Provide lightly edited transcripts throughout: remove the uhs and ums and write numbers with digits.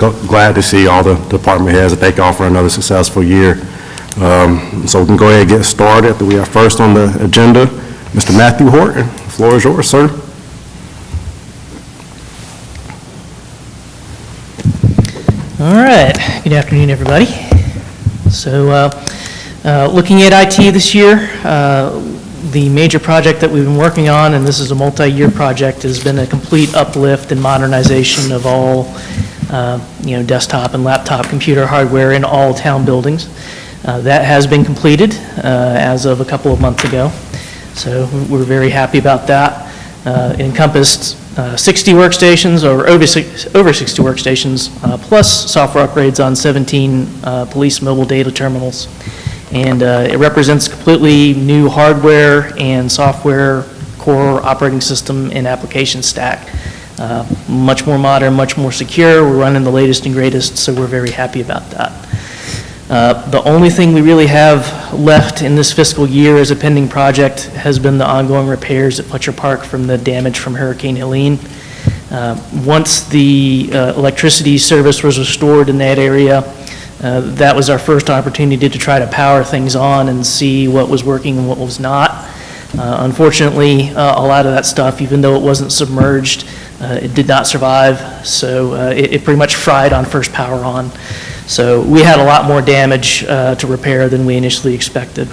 Glad to see all the department heads that they can offer another successful year. So we can go ahead and get started. We are first on the agenda, Mr. Matthew Horton. The floor is yours, sir. All right. Good afternoon, everybody. So looking at IT this year, the major project that we've been working on, and this is a multi-year project, has been a complete uplift and modernization of all desktop and laptop computer hardware in all town buildings. That has been completed as of a couple of months ago. So we're very happy about that. It encompassed 60 workstations, or over 60 workstations, plus software upgrades on 17 police mobile data terminals. And it represents completely new hardware and software core operating system and application stack. Much more modern, much more secure. We're running the latest and greatest, so we're very happy about that. The only thing we really have left in this fiscal year as a pending project has been the ongoing repairs at Fletcher Park from the damage from Hurricane Helene. Once the electricity service was restored in that area, that was our first opportunity to try to power things on and see what was working and what was not. Unfortunately, a lot of that stuff, even though it wasn't submerged, it did not survive, so it pretty much fried on first power on. So we had a lot more damage to repair than we initially expected.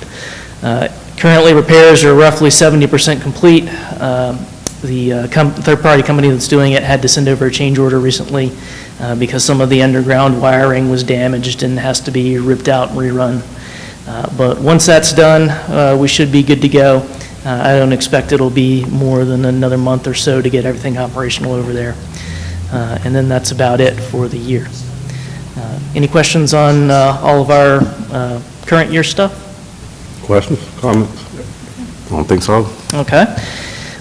Currently, repairs are roughly 70% complete. The third-party company that's doing it had to send over a change order recently because some of the underground wiring was damaged and has to be ripped out and rerun. But once that's done, we should be good to go. I don't expect it'll be more than another month or so to get everything operational over there. And then that's about it for the year. Any questions on all of our current year stuff? Questions, comments? I don't think so. Okay.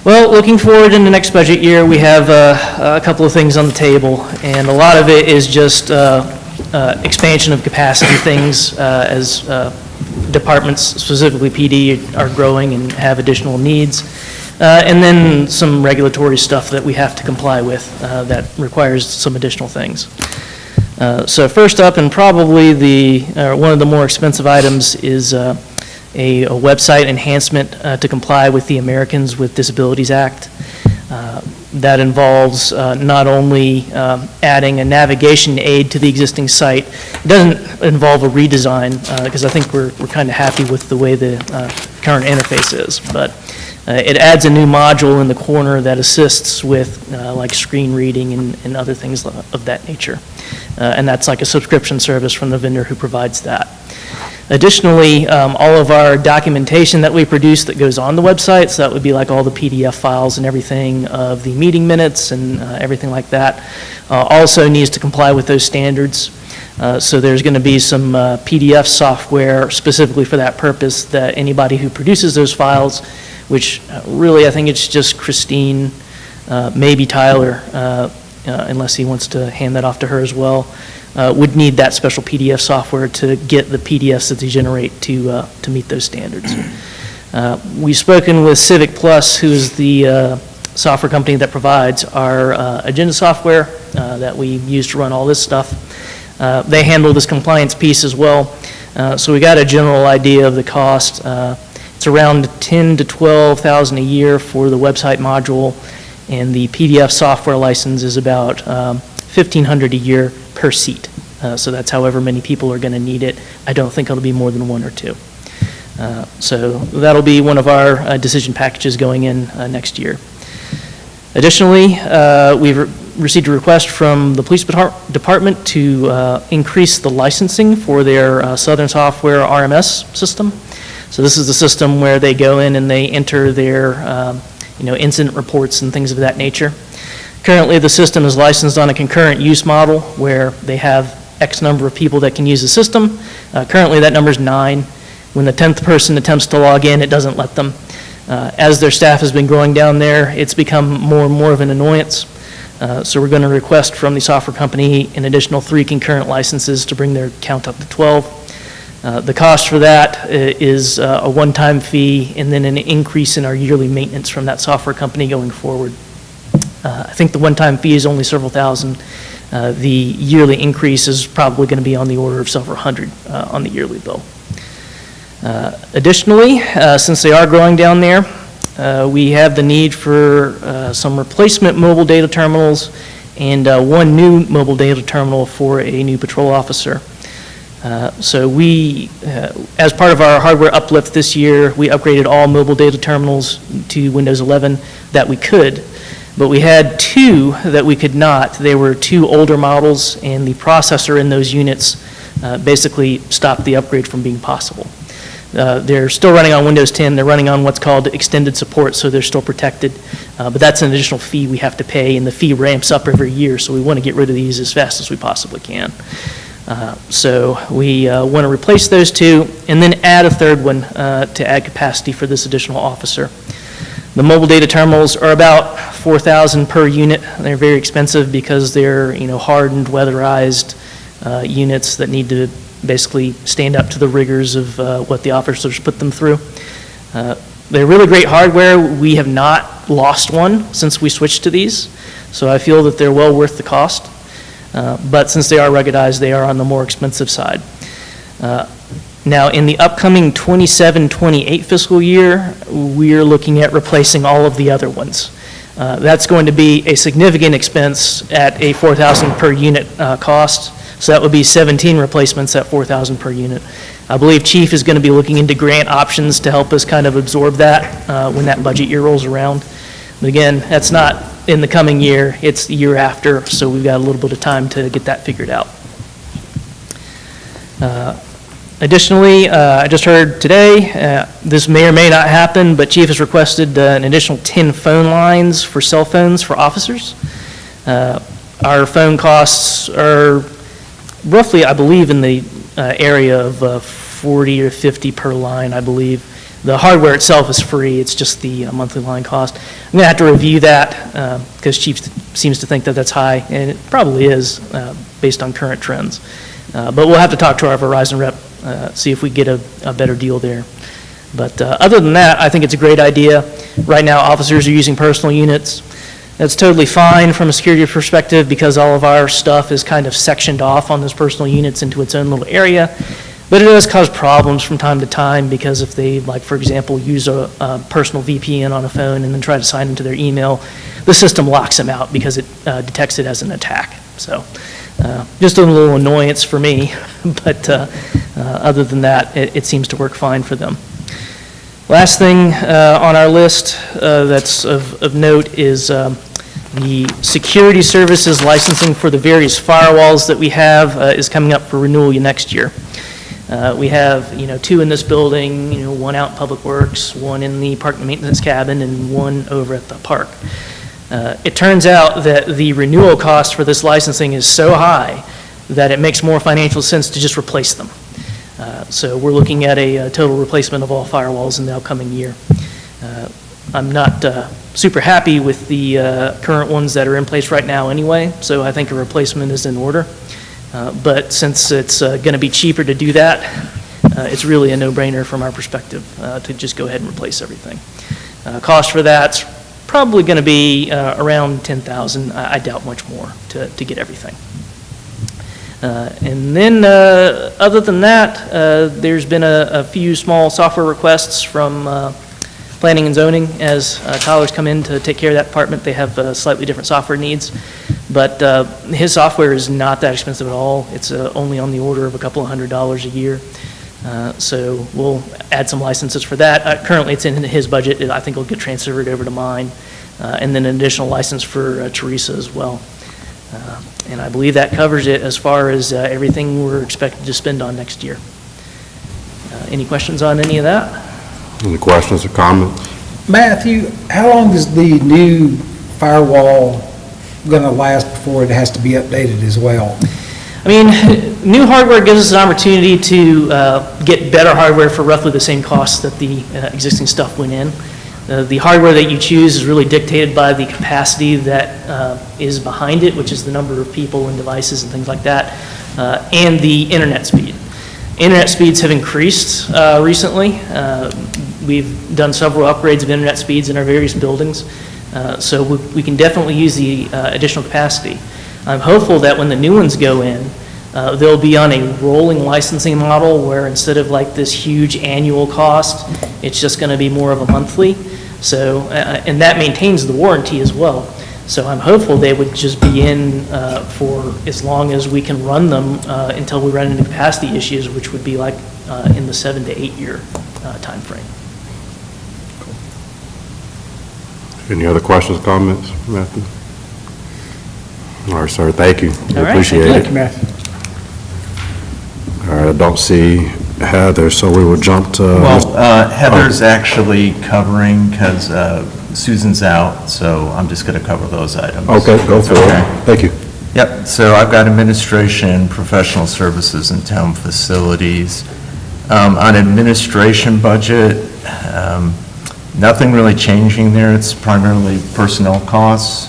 Well, looking forward in the next budget year, we have a couple of things on the table, and a lot of it is just expansion of capacity things as departments, specifically PD, are growing and have additional needs. And then some regulatory stuff that we have to comply with that requires some additional things. So first up, and probably one of the more expensive items, is a website enhancement to comply with the Americans with Disabilities Act. That involves not only adding a navigation aid to the existing site. It doesn't involve a redesign because I think we're kind of happy with the way the current interface is, but it adds a new module in the corner that assists with like screen reading and other things of that nature. And that's like a subscription service from the vendor who provides that. Additionally, all of our documentation that we produce that goes on the website, so that would be like all the PDF files and everything of the meeting minutes and everything like that, also needs to comply with those standards. So there's going to be some PDF software specifically for that purpose that anybody who produces those files, which really I think it's just Christine, maybe Tyler, unless he wants to hand that off to her as well, would need that special PDF software to get the PDFs that they generate to meet those standards. We've spoken with Civic Plus, who is the software company that provides our agenda software that we use to run all this stuff. They handle this compliance piece as well. So we got a general idea of the cost. It's around $10,000 to $12,000 a year for the website module, and the PDF software license is about $1,500 a year per seat. So that's however many people are going to need it. I don't think it'll be more than one or two. So that'll be one of our decision packages going in next year. Additionally, we've received a request from the police department to increase the licensing for their Southern Software RMS system. So this is the system where they go in and they enter their incident reports and things of that nature. Currently, the system is licensed on a concurrent use model where they have X number of people that can use the system. Currently, that number is 9. When the 10th person attempts to log in, it doesn't let them. As their staff has been growing down there, it's become more and more of an annoyance. So we're going to request from the software company an additional 3 concurrent licenses to bring their count up to 12. The cost for that is a one-time fee and then an increase in our yearly maintenance from that software company going forward. I think the one-time fee is only several thousand. The yearly increase is probably going to be on the order of several hundred on the yearly bill. Additionally, since they are growing down there, we have the need for some replacement mobile data terminals and one new mobile data terminal for a new patrol officer. So we, as part of our hardware uplift this year, we upgraded all mobile data terminals to Windows 11 that we could, but we had two that we could not. They were two older models, and the processor in those units basically stopped the upgrade from being possible. They're still running on Windows 10. They're running on what's called extended support, so they're still protected. But that's an additional fee we have to pay, and the fee ramps up every year, so we want to get rid of these as fast as we possibly can. So we want to replace those two and then add a third one to add capacity for this additional officer. The mobile data terminals are about $4,000 per unit. They're very expensive because they're, hardened, weatherized units that need to basically stand up to the rigors of what the officers put them through. They're really great hardware. We have not lost one since we switched to these, so I feel that they're well worth the cost. But since they are ruggedized, they are on the more expensive side. Now, in the upcoming 27-28 fiscal year, we're looking at replacing all of the other ones. That's going to be a significant expense at a $4,000 per unit cost. So that would be 17 replacements at $4,000 per unit. I believe Chief is going to be looking into grant options to help us kind of absorb that when that budget year rolls around. But again, that's not in the coming year, it's the year after, so we've got a little bit of time to get that figured out. Additionally, I just heard today, this may or may not happen, but Chief has requested an additional 10 phone lines for cell phones for officers. Our phone costs are roughly, I believe, in the area of 40 or 50 per line, I believe. The hardware itself is free, it's just the monthly line cost. I'm going to have to review that because Chief seems to think that that's high, and it probably is based on current trends. But we'll have to talk to our Verizon rep, see if we get a better deal there. But other than that, I think it's a great idea. Right now, officers are using personal units. That's totally fine from a security perspective because all of our stuff is kind of sectioned off on those personal units into its own little area. But it does cause problems from time to time because if they, like, for example, use a personal VPN on a phone and then try to sign into their email, the system locks them out because it detects it as an attack. So just a little annoyance for me, but other than that, it seems to work fine for them. Last thing on our list that's of note is the security services licensing for the various firewalls that we have is coming up for renewal next year. We have, two in this building, one out in Public Works, one in the park and maintenance cabin, and one over at the park. It turns out that the renewal cost for this licensing is so high that it makes more financial sense to just replace them. So we're looking at a total replacement of all firewalls in the upcoming year. I'm not super happy with the current ones that are in place right now anyway, so I think a replacement is in order. But since it's going to be cheaper to do that, it's really a no-brainer from our perspective to just go ahead and replace everything. Cost for that's probably going to be around $10,000. I doubt much more to get everything. And then other than that, there's been a few small software requests from planning and zoning as Tyler's come in to take care of that department. They have slightly different software needs. But his software is not that expensive at all. It's only on the order of a couple of $100s a year. So we'll add some licenses for that. Currently, it's in his budget. I think it'll get transferred over to mine. And then an additional license for Teresa as well. And I believe that covers it as far as everything we're expected to spend on next year. Any questions on any of that? Any questions or comments? Matthew, how long is the new firewall going to last before it has to be updated as well? I mean, new hardware gives us an opportunity to get better hardware for roughly the same cost that the existing stuff went in. The hardware that you choose is really dictated by the capacity that is behind it, which is the number of people and devices and things like that, and the internet speed. Internet speeds have increased recently. We've done several upgrades of internet speeds in our various buildings, so we can definitely use the additional capacity. I'm hopeful that when the new ones go in, they'll be on a rolling licensing model where instead of like this huge annual cost, it's just going to be more of a monthly. So, and that maintains the warranty as well. So I'm hopeful they would just be in for as long as we can run them until we run into capacity issues, which would be like in the 7 to 8 year timeframe. Any other questions, comments, Matthew? All right, sir, thank you. We All right, appreciate thank it. you. Matthew. All right, I don't see Heather, so we will jump to. Well, Heather's actually covering because Susan's out, so I'm just going to cover those items. Okay, go for Okay. it. Thank you. Yep, so I've got administration, professional services, and town facilities. On administration budget, nothing really changing there. It's primarily personnel costs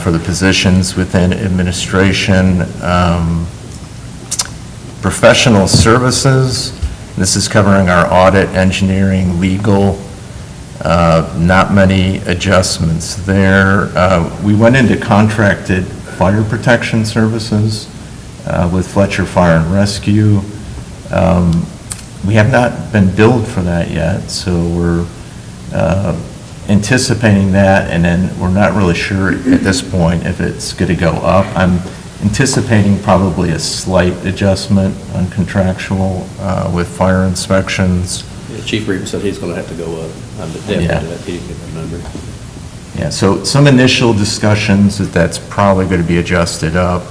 for the positions within administration. Professional services, this is covering our audit, engineering, legal, not many adjustments there. We went into contracted fire protection services with Fletcher Fire and Rescue. We have not been billed for that yet, so we're anticipating that, and then we're not really sure at this point if it's going to go up. I'm anticipating probably a slight adjustment on contractual with fire inspections. Yeah, Chief Reed said he's going to have to go up. I'm definitely Yeah. that he can remember. Yeah, so some initial discussions that that's probably going to be adjusted up.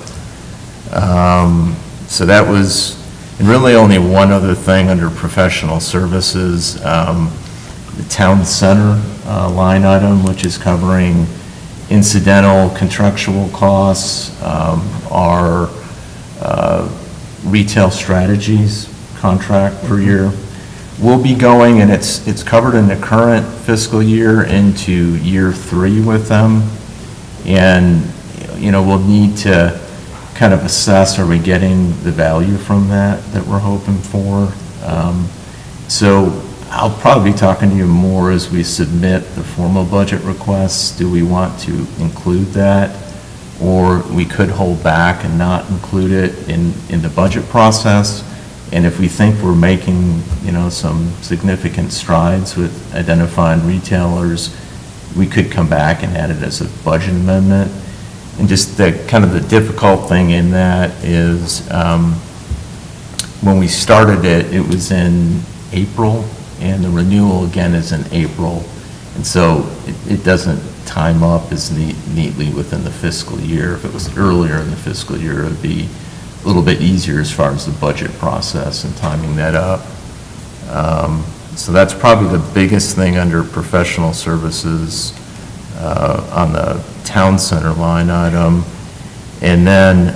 So that was, and really only one other thing under professional services, the town center line item, which is covering incidental contractual costs, our retail strategies contract per year. We'll be going, and it's covered in the current fiscal year, into year 3 with them. And, you know, we'll need to kind of assess, are we getting the value from that we're hoping for? So I'll probably be talking to you more as we submit the formal budget requests. Do we want to include that? Or we could hold back and not include it in the budget process. And if we think we're making, you know, some significant strides with identifying retailers, we could come back and add it as a budget amendment. And just the kind of the difficult thing in that is when we started it, it was in April, and the renewal again is in April. And so it doesn't time up as neatly within the fiscal year. If it was earlier in the fiscal year, it would be a little bit easier as far as the budget process and timing that up. So that's probably the biggest thing under professional services on the town center line item. And then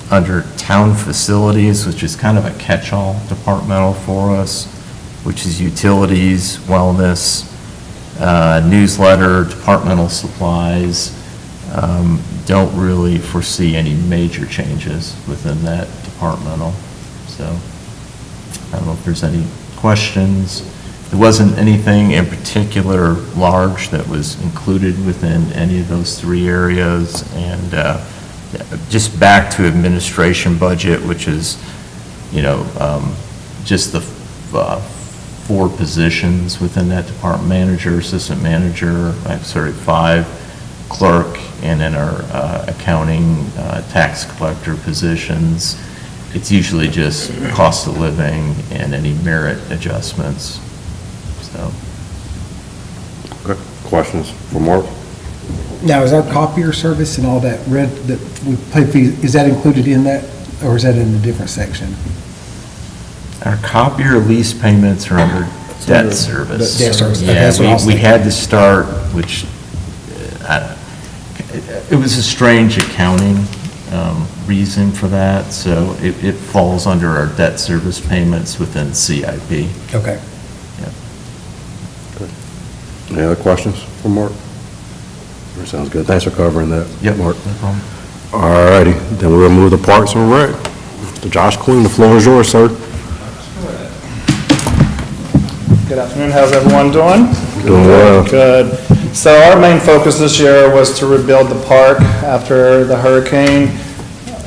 under town facilities, which is kind of a catch-all departmental for us, which is utilities, wellness, newsletter, departmental supplies. Don't really foresee any major changes within that departmental. So I don't know if there's any questions. There wasn't anything in particular large that was included within any of those 3 areas. And just back to administration budget, which is, you know, just the 4 positions within that department: manager, assistant manager, 5, clerk, and then our accounting, tax collector positions. It's usually just cost of living and any merit adjustments, so. Okay. Questions for Mark? Now, is our copier service and all that red, that we pay fee, is that included in that, or is that in a different section? Our copier lease payments are under debt service. Debt service, okay, Yeah, that's what I was we thinking. had to start, which, it was a strange accounting reason for that, so it falls under our debt service payments within CIP. Okay. Any other questions for Mark? Sounds good. Thanks for covering that, Yep. Mark. No problem. All righty, then we'll move to Parks and Rec. Mr. Josh Queen, the floor is yours, sir. Good afternoon, how's everyone doing? Doing well. Good. So our main focus this year was to rebuild the park after the hurricane.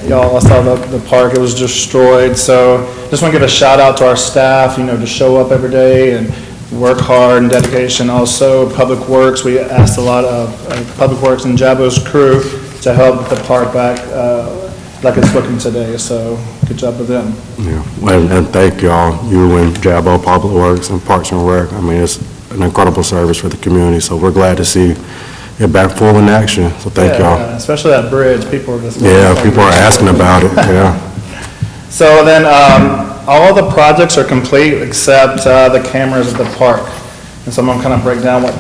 Y'all saw the park, it was destroyed. So just want to give a shout out to our staff, to show up every day and work hard and dedication. Also, Public Works, we asked a lot of Public Works and Jabo's crew to help the park back like it's looking today. So good job with them. Yeah, and thank y'all, you and Jabo, Public Works, and Parks and Rec. I mean, it's an incredible service for the community, so we're glad to see it back full in action, so thank y'all. Yeah, especially that bridge, people are just. Yeah, people are asking about it, yeah. So then, all the projects are complete except the cameras at the park. And so I'm gonna kind of break down what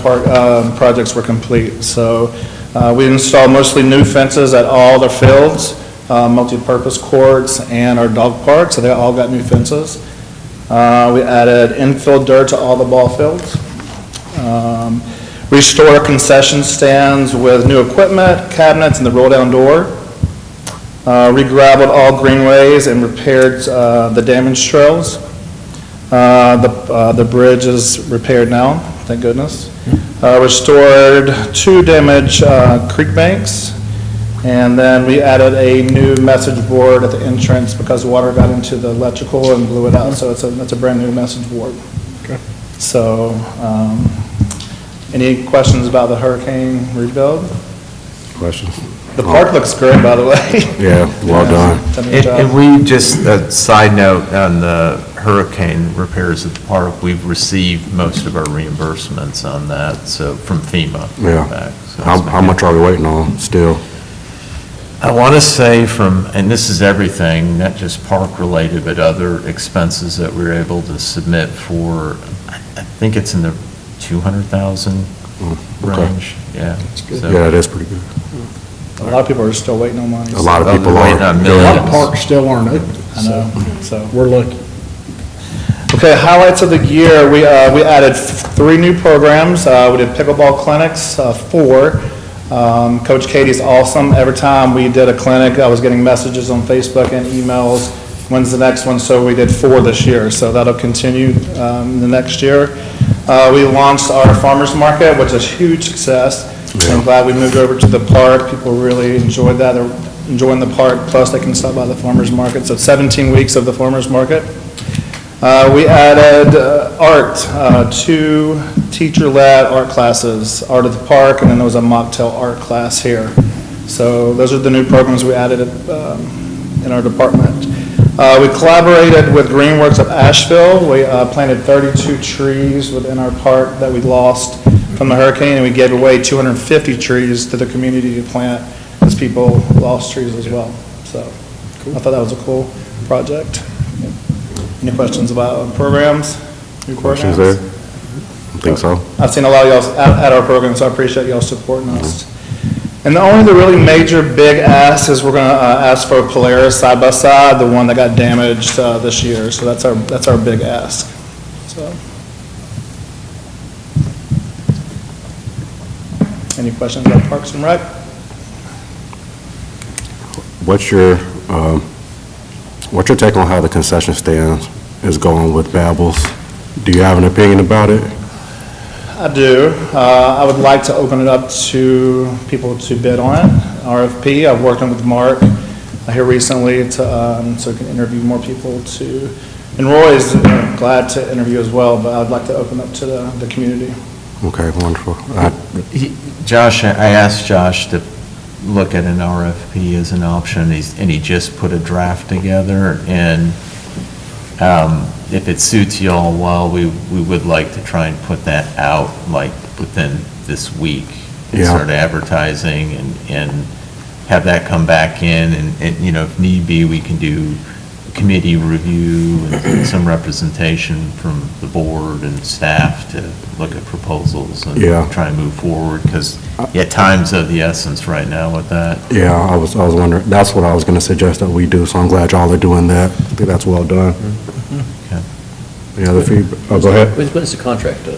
projects were complete. So we installed mostly new fences at all the fields, multi-purpose courts, and our dog park, so they all got new fences. We added infill dirt to all the ball fields. Restore concession stands with new equipment, cabinets, and the roll-down door. Re-gravelled all greenways and repaired the damaged trails. The bridge is repaired now, thank goodness. Restored 2 damaged creek banks. And then we added a new message board at the entrance because water got into the electrical and blew it out. So it's a brand new message board. Okay. So, any questions about the hurricane rebuild? Questions? The park looks great, by the way. Yeah, well done. Done a good job. And we just, a side note on the hurricane repairs at the park, we've received most of our reimbursements on that, so from FEMA. Yeah. back, so How it's been much are we waiting on still? I want to say and this is everything, not just park-related, but other expenses that we were able to submit for, I think it's in the 200,000 okay. range, yeah. So- Yeah, it is pretty good. A lot of people are still waiting on money. A lot of Oh, people waiting on are. millions. A lot of parks still aren't open, I know, so. we're lucky. Okay, highlights of the year, we added 3 new programs. We did pickleball clinics, 4. Coach Katie's awesome. Every time we did a clinic, I was getting messages on Facebook and emails, when's the next one? So we did 4 this year, so that'll continue the next year. We launched our farmers market, which is a huge success. I'm glad we moved over to the park. People really enjoyed that. They're enjoying the park, plus they can stop by the farmers market. So 17 weeks of the farmers market. We added art, 2 teacher-led art classes, Art of the Park, and then there was a mocktail art class here. So those are the new programs we added in our department. We collaborated with Greenworks of Asheville. We planted 32 trees within our park that we lost from the hurricane, and we gave away 250 trees to the community to plant as people lost trees as well. So I thought that was a cool project. Any questions about programs? New Questions programs? there? I think so. I've seen a lot of y'all at our program, so I appreciate y'all supporting us. And the only really major big ask is we're gonna ask for a Polaris side-by-side, the one that got damaged this year. So that's our big ask, so. Any questions about Parks and Rec? What's your take on how the concession stands is going with Babbles? Do you have an opinion about it? I do. I would like to open it up to people to bid on it, RFP. I've worked on it with Mark here recently so we can interview more people to, and Roy is glad to interview as well, but I'd like to open up to the community. Okay, wonderful. Josh, I asked Josh to look at an RFP as an option, and he just put a draft together, and if it suits you all well, we would like to try and put that out, like, within this week. And Yeah. start advertising and have that come back in, and, if need be, we can do committee review and some representation from the board and staff to look at proposals and Yeah. try and move forward, because, time's of the essence right now with that. Yeah, I was wondering, that's what I was gonna suggest that we do, so I'm glad y'all are doing that. I think that's well done. Okay. Any other feedback? Oh, go ahead. When is the contract up?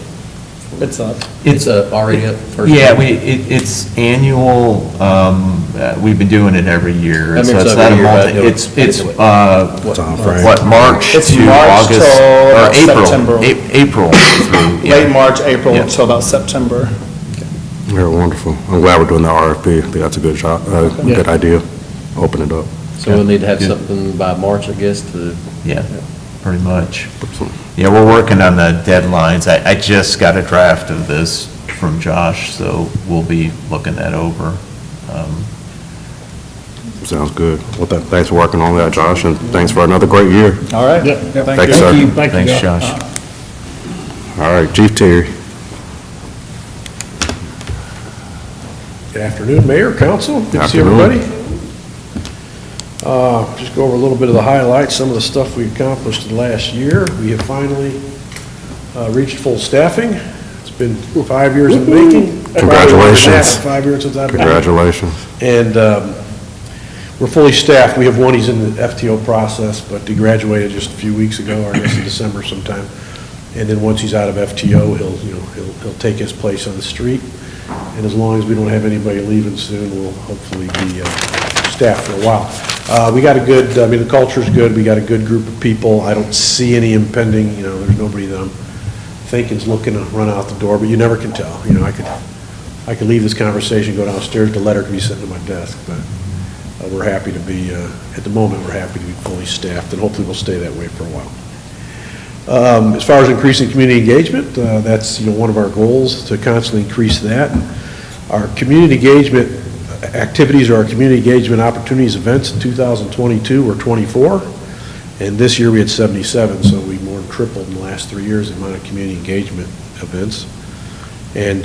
It's up. It's already up first? Yeah, it's annual, we've been doing it every year. I mean, so it's it's every not a year, multi, but it'll- it's, Timeframe. what, March It's to March August? till Or April, September. April through, yeah. Late March, April Yeah. until about September. Very wonderful. I'm glad we're doing the RFP. I think that's a good job, good idea. Open it up. So we'll need to have Good. something by March, I guess, to, Yeah, pretty much. Yeah, we're working on the deadlines. I just got a draft of this from Josh, so we'll be looking that over. Sounds good. Well, thanks for working on that, Josh, and thanks for another great year. All right. Thank you, sir. Thanks, Josh. All right, Chief Terry. Good afternoon, Mayor, Council. Good to see Afternoon. everybody. Just go over a little bit of the highlights, some of the stuff we accomplished in the last year. We have finally reached full staffing. It's been 5 years in the making. Probably longer than that, Congratulations. 5 years since I've been here. Congratulations. And we're fully staffed. We have one, he's in the FTO process, but he graduated just a few weeks ago, or I guess in December sometime. And then once he's out of FTO, he'll take his place on the street. And as long as we don't have anybody leaving soon, we'll hopefully be staffed for a while. We got a good, the culture's good. We got a good group of people. I don't see any impending, there's nobody that I'm thinking's looking to run out the door, but you never can tell. I could leave this conversation, go downstairs, the letter could be sitting at my desk, but we're happy to be, at the moment, we're happy to be fully staffed, and hopefully we'll stay that way for a while. As far as increasing community engagement, that's, one of our goals, to constantly increase that. Our community engagement activities or our community engagement opportunities events in 2022 were 24, and this year we had 77, so we more than tripled in the last 3 years the amount of community engagement events. And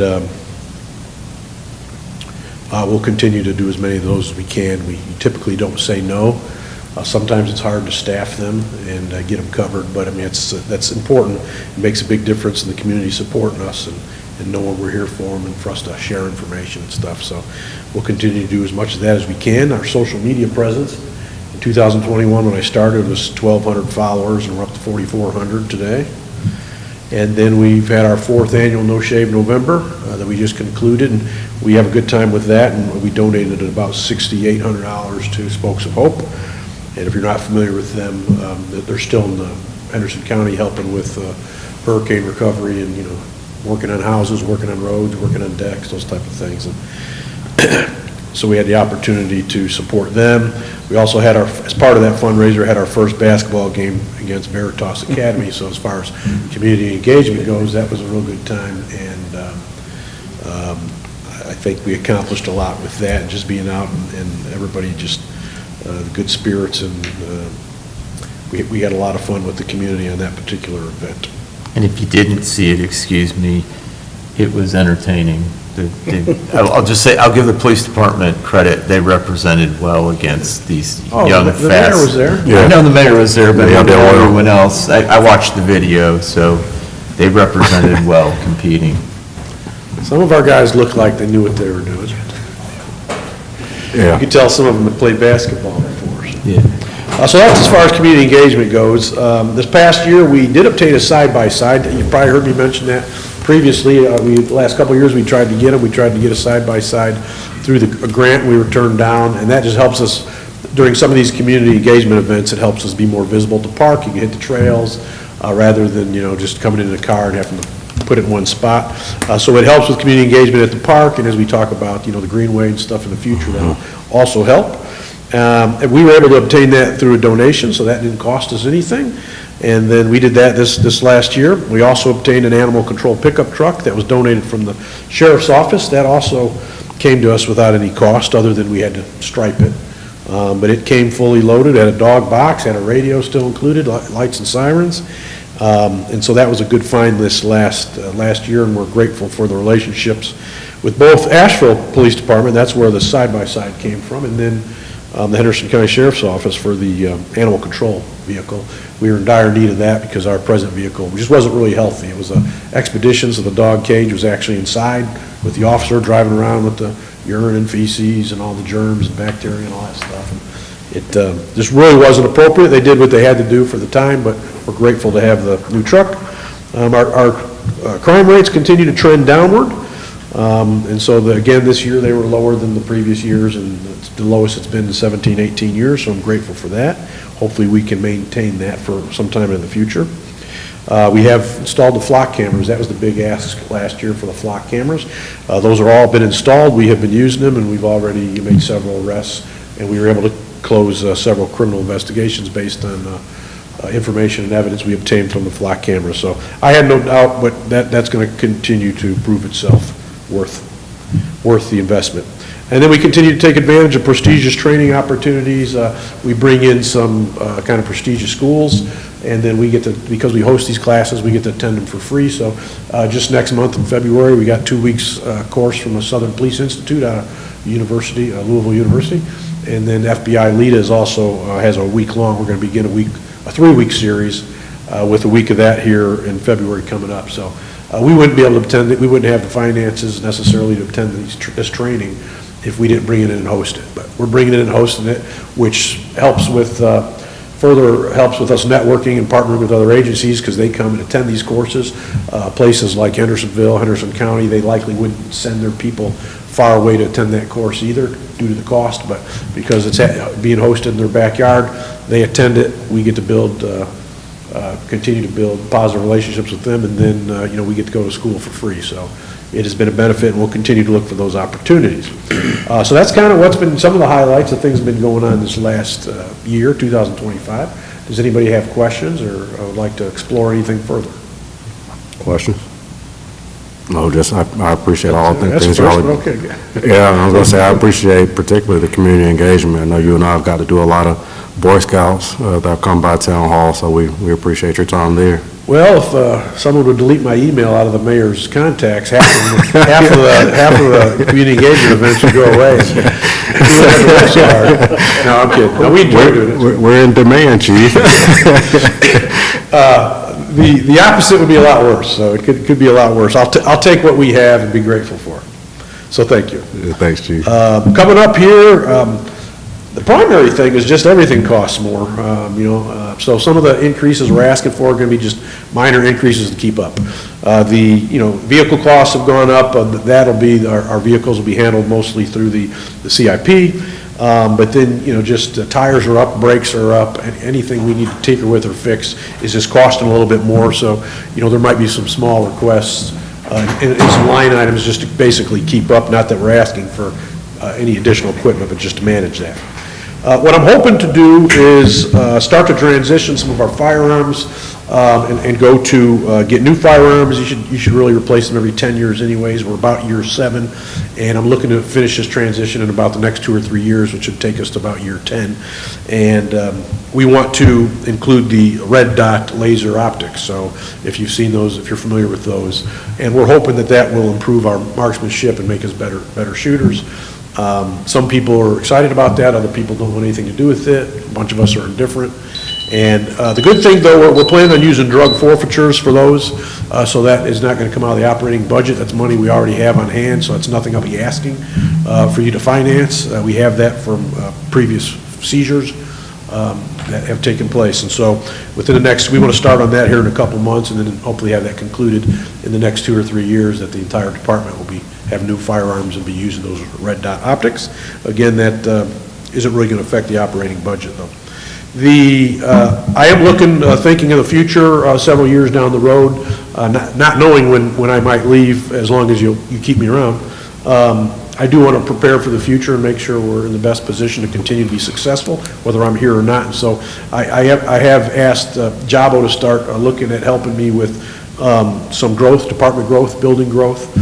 we'll continue to do as many of those as we can. We typically don't say no. Sometimes it's hard to staff them and get them covered, but that's important. It makes a big difference in the community supporting us and knowing we're here for them and for us to share information and stuff. So we'll continue to do as much of that as we can. Our social media presence, in 2021 when I started, was 1,200 followers, and we're up to 4,400 today. And then we've had our 4th annual No Shave November that we just concluded, and we have a good time with that, and we donated about $6,800 to Spokes of Hope. And if you're not familiar with them, they're still in Henderson County helping with hurricane recovery and, working on houses, working on roads, working on decks, those type of things. And so we had the opportunity to support them. We also had as part of that fundraiser, had our first basketball game against Veritas Academy. So as far as community engagement goes, that was a real good time. And I think we accomplished a lot with that, and just being out and everybody just, good spirits, and we had a lot of fun with the community on that particular event. And if you didn't see it, excuse me, it was entertaining. I'll just say, I'll give the police department credit. They represented well against these young, fast. The mayor was there. Yeah. I know the mayor was there, but Yeah, they were. everyone else, I watched the video, so they represented well competing. Some of our guys looked like they knew what they were doing. You Yeah. could tell some of them had played basketball before. Yeah. So that's as far as community engagement goes. This past year, we did obtain a side-by-side. You've probably heard me mention that previously. The last couple of years, we tried to get them. We tried to get a side-by-side through a grant. We were turned down, and that just helps us during some of these community engagement events. It helps us be more visible at the park. You can hit the trails rather than, just coming in a car and having to put it in one spot. So it helps with community engagement at the park, and as we talk about, the Greenway and stuff in the future, that'll also help. And we were able to obtain that through a donation, so that didn't cost us anything. And then we did that this last year. We also obtained an animal control pickup truck that was donated from the sheriff's office. That also came to us without any cost, other than we had to stripe it. But it came fully loaded, had a dog box, had a radio still included, lights and sirens. And so that was a good find this last year, and we're grateful for the relationships with both Asheville Police Department, that's where the side-by-side came from, and then the Henderson County Sheriff's Office for the animal control vehicle. We were in dire need of that because our present vehicle just wasn't really healthy. It was an expedition, so the dog cage was actually inside with the officer driving around with the urine and feces and all the germs and bacteria and all that stuff. And it just really wasn't appropriate. They did what they had to do for the time, but we're grateful to have the new truck. Our crime rates continue to trend downward. And so again, this year they were lower than the previous years, and it's the lowest it's been in 17, 18 years, so I'm grateful for that. Hopefully we can maintain that for some time in the future. We have installed the flock cameras. That was the big ask last year for the flock cameras. Those are all been installed. We have been using them, and we've already made several arrests, and we were able to close several criminal investigations based on information and evidence we obtained from the flock cameras. So I have no doubt, but that's going to continue to prove itself worth the investment. And then we continue to take advantage of prestigious training opportunities. We bring in some kind of prestigious schools, and then we get to, because we host these classes, we get to attend them for free. So just next month in February, we got 2 weeks course from the Southern Police Institute out of University, Louisville University. And then FBI LEDA is also has a week-long, we're going to begin a 3-week series with a week of that here in February coming up. So we wouldn't be able to attend it, we wouldn't have the finances necessarily to attend this training if we didn't bring it in and host it. But we're bringing it in and hosting it, which helps with, further helps with us networking and partnering with other agencies because they come and attend these courses. Places like Hendersonville, Henderson County, they likely wouldn't send their people far away to attend that course either due to the cost, but because it's being hosted in their backyard, they attend it, we get to build, continue to build positive relationships with them, and then, we get to go to school for free. So it has been a benefit, and we'll continue to look for those opportunities. So that's kind of what's been some of the highlights of things that have been going on this last year, 2025. Does anybody have questions or would like to explore anything further? Questions? No, just, I appreciate all the That's things the y'all. first one, okay, good. Yeah, I was gonna say, I appreciate particularly the community engagement. I know you and I have got to do a lot of Boy Scouts that have come by Town Hall, so we appreciate your time there. Well, if someone would delete my email out of the mayor's contacts, half of the community engagement events would go away. No, I'm kidding. No, we enjoy doing it. We're in demand, chief. The opposite would be a lot worse, so it could be a lot worse. I'll take what we have and be grateful for it. So thank you. Thanks, chief. Coming up here, the primary thing is just everything costs more, so some of the increases we're asking for are going to be just minor increases to keep up. Vehicle costs have gone up, that'll be, our vehicles will be handled mostly through the CIP, but then, just tires are up, brakes are up, and anything we need to tinker with or fix is just costing a little bit more, so, there might be some small requests and some line items just to basically keep up, not that we're asking for any additional equipment, but just to manage that. What I'm hoping to do is start to transition some of our firearms and go to get new firearms. You should really replace them every 10 years anyways. We're about year 7, and I'm looking to finish this transition in about the next 2 or 3 years, which should take us to about year 10. And we want to include the red dot laser optics. So if you've seen those, if you're familiar with those, and we're hoping that will improve our marksmanship and make us better shooters. Some people are excited about that, other people don't want anything to do with it, a bunch of us are indifferent. And the good thing, though, we're planning on using drug forfeitures for those, so that is not going to come out of the operating budget. That's money we already have on hand, so that's nothing I'll be asking for you to finance. We have that from previous seizures that have taken place. And so within the next, we want to start on that here in a couple months, and then hopefully have that concluded in the next 2 or 3 years, that the entire department will have new firearms and be using those red dot optics. Again, that isn't really going to affect the operating budget, though. I am looking, thinking of the future several years down the road, not knowing when I might leave, as long as you keep me around. I do want to prepare for the future and make sure we're in the best position to continue to be successful, whether I'm here or not. And so I have asked Jabo to start looking at helping me with some growth, department growth, building growth.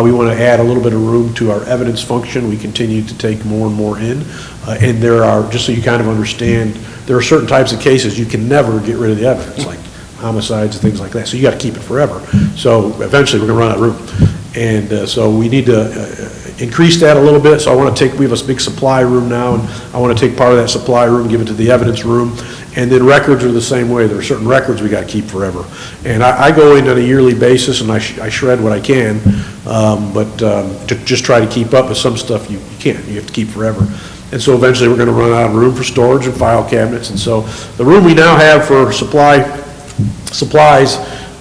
We want to add a little bit of room to our evidence function. We continue to take more and more in. And there are, just so you kind of understand, there are certain types of cases you can never get rid of the evidence, like homicides and things like that. So you got to keep it forever. So eventually we're going to run out of room. And so we need to increase that a little bit. So we have a big supply room now, and I want to take part of that supply room, give it to the evidence room. And then records are the same way. There are certain records we got to keep forever. And I go in on a yearly basis, and I shred what I can, but to just try to keep up with some stuff you can't. You have to keep forever. And so eventually we're going to run out of room for storage and file cabinets. And so the room we now have for supplies,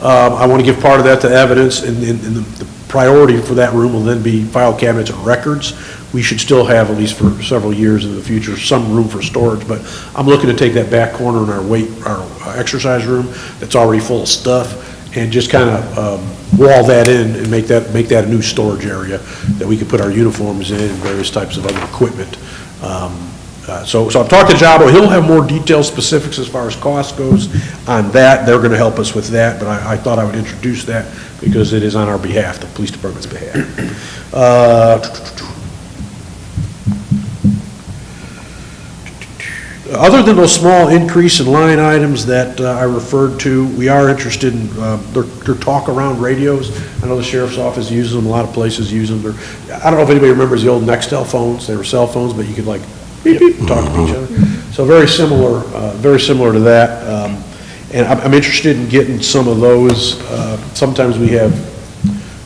I want to give part of that to evidence, and the priority for that room will then be file cabinets and records, we should still have, at least for several years in the future, some room for storage, but I'm looking to take that back corner in our exercise room that's already full of stuff, and just kind of wall that in and make that a new storage area that we could put our uniforms in and various types of other equipment. So I've talked to Jabo, he'll have more detailed specifics as far as cost goes on that. They're going to help us with that, but I thought I would introduce that because it is on our behalf, the police department's behalf. Other than those small increase in line items that I referred to, we are interested in their talk around radios. I know the sheriff's office uses them, a lot of places use them. I don't know if anybody remembers the old Nextel phones. They were cell phones, but you could like beep, beep, talk to each other. So very similar to that. And I'm interested in getting some of those. Sometimes we have,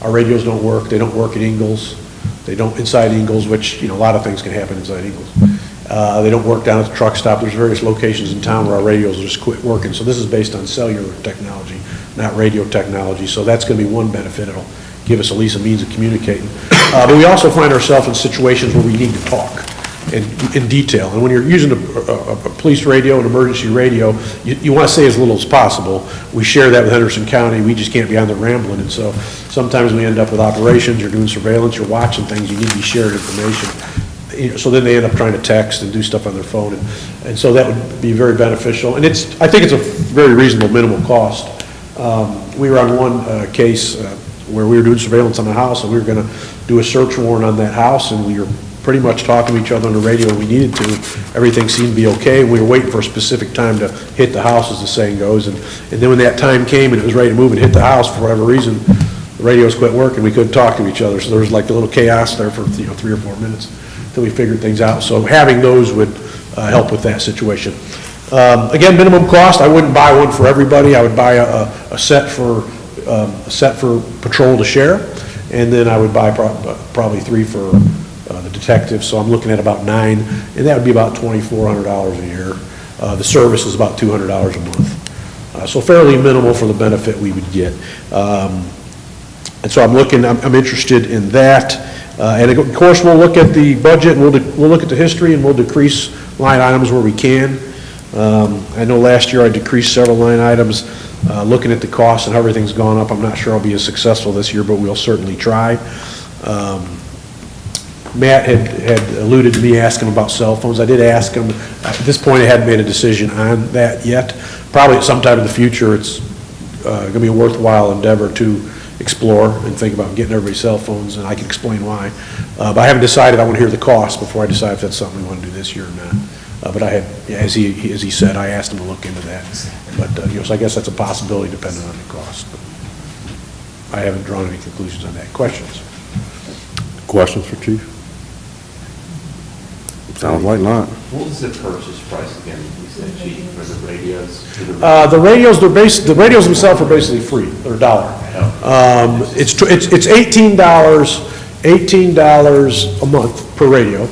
our radios don't work. They don't work at Ingalls. They don't inside Ingalls, which, a lot of things can happen inside Ingalls. They don't work down at the truck stop. There's various locations in town where our radios will just quit working. So this is based on cellular technology, not radio technology. So that's going to be one benefit. It'll give us at least a means of communicating. But we also find ourselves in situations where we need to talk in detail. And when you're using a police radio, an emergency radio, you want to say as little as possible. We share that with Henderson County. We just can't be on there rambling. And so sometimes we end up with operations, you're doing surveillance, you're watching things, you need to be sharing information. So then they end up trying to text and do stuff on their phone. And so that would be very beneficial. And I think it's a very reasonable minimal cost. We were on one case where we were doing surveillance on a house, and we were going to do a search warrant on that house, and we were pretty much talking to each other on the radio when we needed to. Everything seemed to be okay. We were waiting for a specific time to hit the house, as the saying goes. And then when that time came and it was ready to move and hit the house, for whatever reason, the radios quit working. We couldn't talk to each other. So there was like a little chaos there for 3 or 4 minutes until we figured things out. So having those would help with that situation. Again, minimum cost, I wouldn't buy one for everybody. I would buy a set for patrol to share, and then I would buy probably 3 for the detective. So I'm looking at about 9, and that would be about $2,400 a year. The service is about $200 a month. So fairly minimal for the benefit we would get. And so I'm interested in that. And of course, we'll look at the budget, and we'll look at the history, and we'll decrease line items where we can. I know last year I decreased several line items. Looking at the cost and how everything's gone up, I'm not sure I'll be as successful this year, but we'll certainly try. Matt had alluded to me asking about cell phones. I did ask him. At this point, I hadn't made a decision on that yet. Probably at some time in the future, it's going to be a worthwhile endeavor to explore and think about getting everybody's cell phones, and I can explain why. But I haven't decided. I want to hear the cost before I decide if that's something we want to do this year or not. But I had, as he said, I asked him to look into that. But so I guess that's a possibility depending on the cost. But I haven't drawn any conclusions on that. Questions? Questions for Chief? Sounds like not. What was the purchase price again, you said, Chief, for the radios? The radios themselves are basically free. They're $1. It's $18 a month per radio.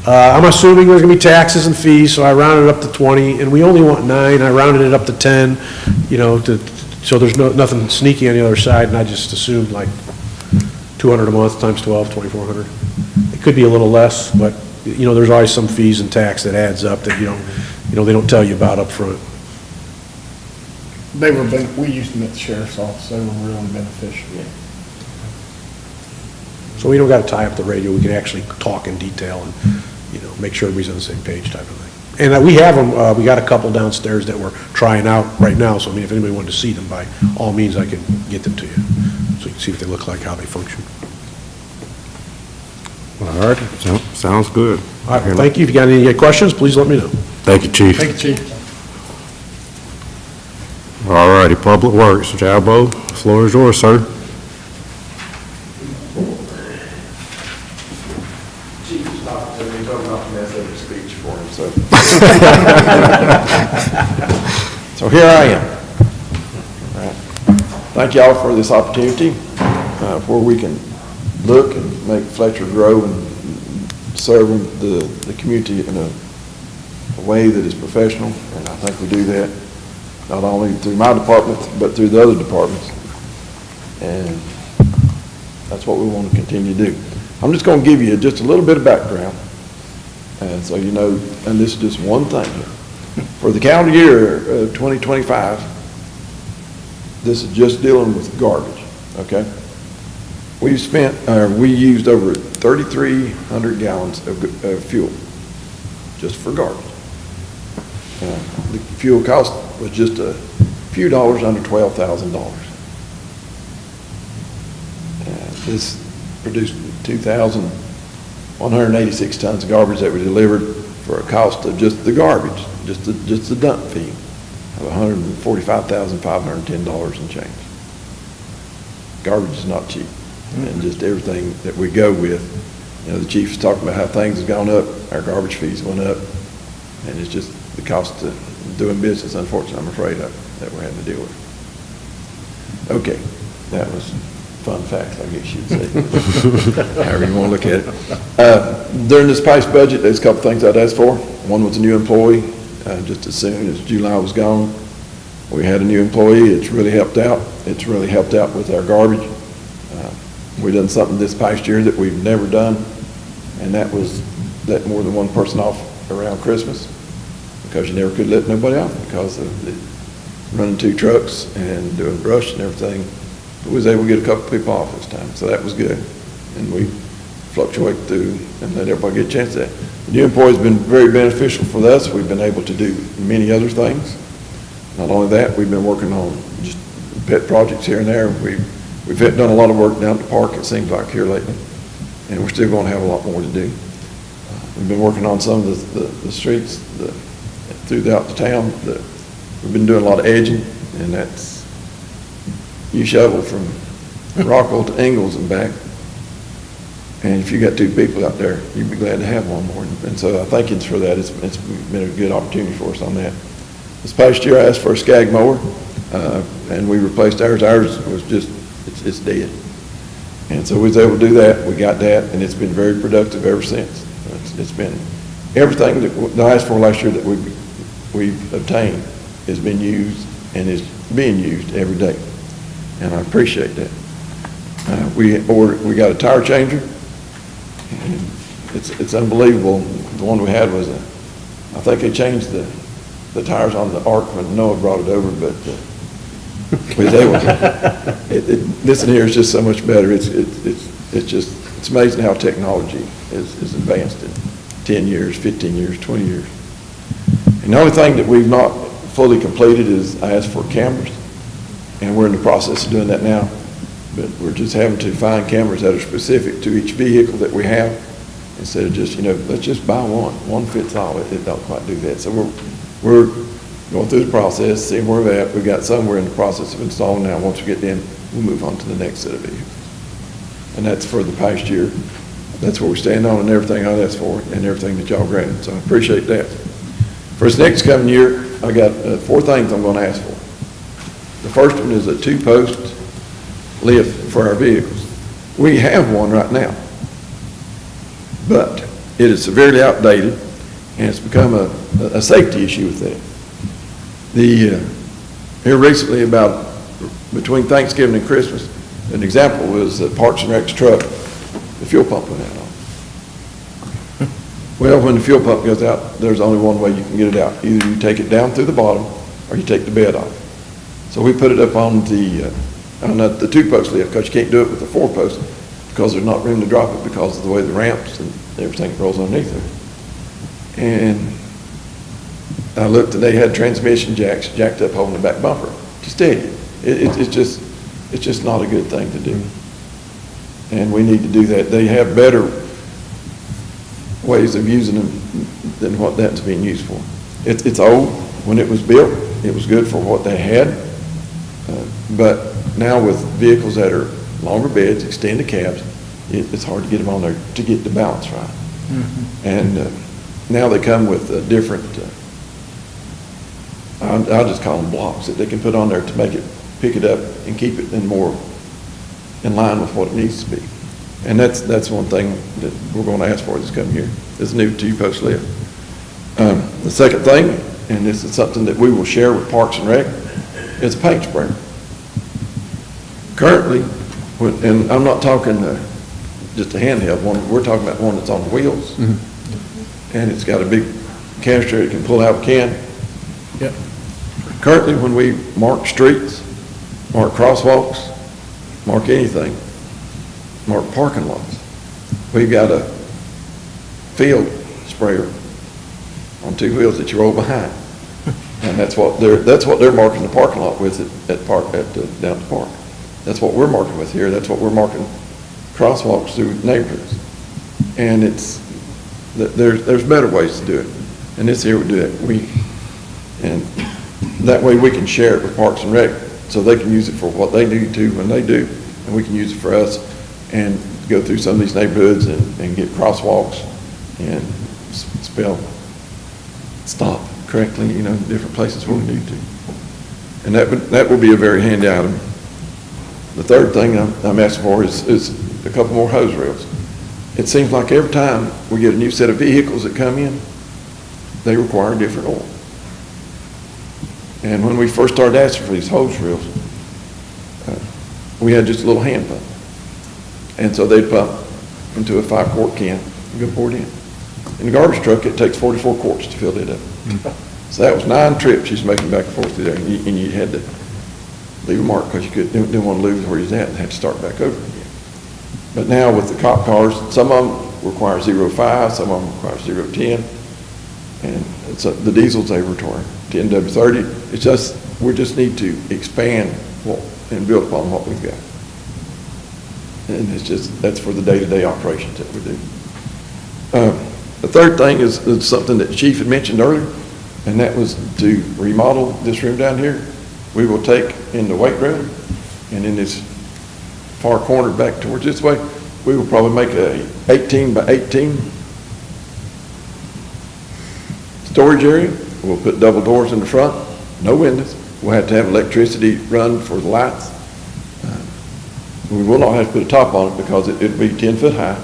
I'm assuming there's gonna be taxes and fees, so I rounded it up to 20, and we only want 9. I rounded it up to 10, so there's nothing sneaky on the other side, and I just assumed like $200 a month times 12, $2,400. It could be a little less, but there's always some fees and tax that adds up that they don't tell you about up front. We used them at the sheriff's office. They were really beneficial. So we don't got to tie up the radio. We can actually talk in detail and, make sure everybody's on the same page type of thing. And we have them, we got a couple downstairs that we're trying out right now. So, if anybody wanted to see them, by all means, I can get them to you. So you can see what they look like, how they function. All right, sounds good. All right, well, thank you. If you got any questions, please let me know. Thank you, Chief. Thank you, Chief. All righty, Public Works, Jabo, the floor is yours, sir. Chief was talking to me, told me not to mess up his speech for him, so. So here I am. All right. Thank y'all for this opportunity, where we can look and make Fletcher grow and serve the community in a way that is professional, and I think we do that, not only through my department, but through the other departments. And that's what we want to continue to do. I'm just gonna give you just a little bit of background, and so you know, and this is just one thing here. For the calendar year of 2025, this is just dealing with garbage, okay? We used over 3,300 gallons of fuel, just for garbage. The fuel cost was just a few dollars under $12,000. This produced 2,186 tons of garbage that were delivered for a cost of just the garbage, just the dump fee, of $145,510 and change. Garbage is not cheap, and just everything that we go with. You know, the chief was talking about how things have gone up, our garbage fees went up, and it's just the cost of doing business, unfortunately, I'm afraid, that we're having to deal with. Okay, that was fun facts, I guess you'd say, however you want to look at it. During this past budget, there's a couple things I'd ask for. One was a new employee. Just as soon as July was gone, we had a new employee. It's really helped out. It's really helped out with our garbage. We've done something this past year that we've never done, and that was let more than one person off around Christmas, because you never could let nobody off because of running 2 trucks and doing brush and everything. We was able to get a couple people off this time, so that was good. And we fluctuate through and let everybody get a chance at that. The new employee's been very beneficial for us. We've been able to do many other things. Not only that, we've been working on just pet projects here and there. We've done a lot of work down at the park, it seems like, here lately, and we're still going to have a lot more to do. We've been working on some of the streets throughout the town. We've been doing a lot of edging, and that's, you shovel from Rockwell to Ingalls and back, and if you got 2 people out there, you'd be glad to have one more. And so I thank you for that. It's been a good opportunity for us on that. This past year, I asked for a Skag mower, and we replaced ours. Ours was just, it's dead. And so we was able to do that. We got that, and it's been very productive ever since. It's been, everything that I asked for last year that we've obtained has been used and is being used every day. And I appreciate that. We got a tire changer, and it's unbelievable. The one we had was I think they changed the tires on the Ark when Noah brought it over, but we was able to. This in here is just so much better. It's amazing how technology is advanced in 10 years, 15 years, 20 years. And the only thing that we've not fully completed is I asked for cameras, and we're in the process of doing that now. But we're just having to find cameras that are specific to each vehicle that we have, instead of just, let's just buy one. One fits all. It don't quite do that. So we're going through the process, seeing where we're at. We've got some we're in the process of installing now. Once we get them, we'll move on to the next set of vehicles. And that's for the past year. That's where we stand on and everything I asked for and everything that y'all granted. So I appreciate that. For this next coming year, I got 4 things I'm going to ask for. The first one is a 2-post lift for our vehicles. We have one right now, but it is severely outdated, and it's become a safety issue with that. Here recently, about between Thanksgiving and Christmas, an example was Parks and Rec's truck, the fuel pump went out on. Well, when the fuel pump goes out, there's only one way you can get it out. Either you take it down through the bottom, or you take the bed off. So we put it up on the 2-post lift, because you can't do it with the 4-post, because there's not room to drop it because of the way the ramps and everything rolls underneath it. And I looked, and they had transmission jacks jacked up holding the back bumper to steady it. It's just not a good thing to do. And we need to do that. They have better ways of using them than what that's being used for. It's old. When it was built, it was good for what they had. But now with vehicles that are longer beds, extended cabs, it's hard to get them on there to get the balance right. Mm-hmm. And now they come with different, I'll just call them blocks that they can put on there to make it, pick it up and keep it in more in line with what it needs to be. And that's one thing that we're going to ask for this coming year, is a new 2-post lift. The second thing, and this is something that we will share with Parks and Rec, is a paint sprayer. Currently, and I'm not talking just a handheld one. We're talking about one that's on wheels. And it's got a big canister it can pull out a can. Yep. Currently, when we mark streets, mark crosswalks, mark anything, mark parking lots, we've got a field sprayer on two wheels that you roll behind. And that's what they're marking the parking lot with down at the park. That's what we're marking with here. That's what we're marking crosswalks through neighborhoods. And there's better ways to do it. And this here would do it. And that way we can share it with Parks and Rec, so they can use it for what they need to when they do, and we can use it for us and go through some of these neighborhoods and get crosswalks and spell stop correctly, different places where we need to. And that would be a very handy item. The third thing I'm asking for is a couple more hose rails. It seems like every time we get a new set of vehicles that come in, they require different oil. And when we first started asking for these hose reels, we had just a little hand pump. And so they'd pump into a 5-quart can and go pour it in. In the garbage truck, it takes 44 quarts to fill it up. So that was 9 trips she's making back and forth through there, and you had to leave a mark because you didn't want to lose where he's at and had to start back over again. But now with the cop cars, some of them require 0.5, some of them require 0.10, and the diesels they require 10W30. It's just, we just need to expand and build upon what we've got. And that's for the day-to-day operations that we do. The third thing is something that the Chief had mentioned earlier, and that was to remodel this room down here. We will take in the weight room, and in this far corner back towards this way, we will probably make a 18 by 18 storage area. We'll put double doors in the front, no windows. We'll have to have electricity run for the lights. We will not have to put a top on it because it'll be 10 foot high.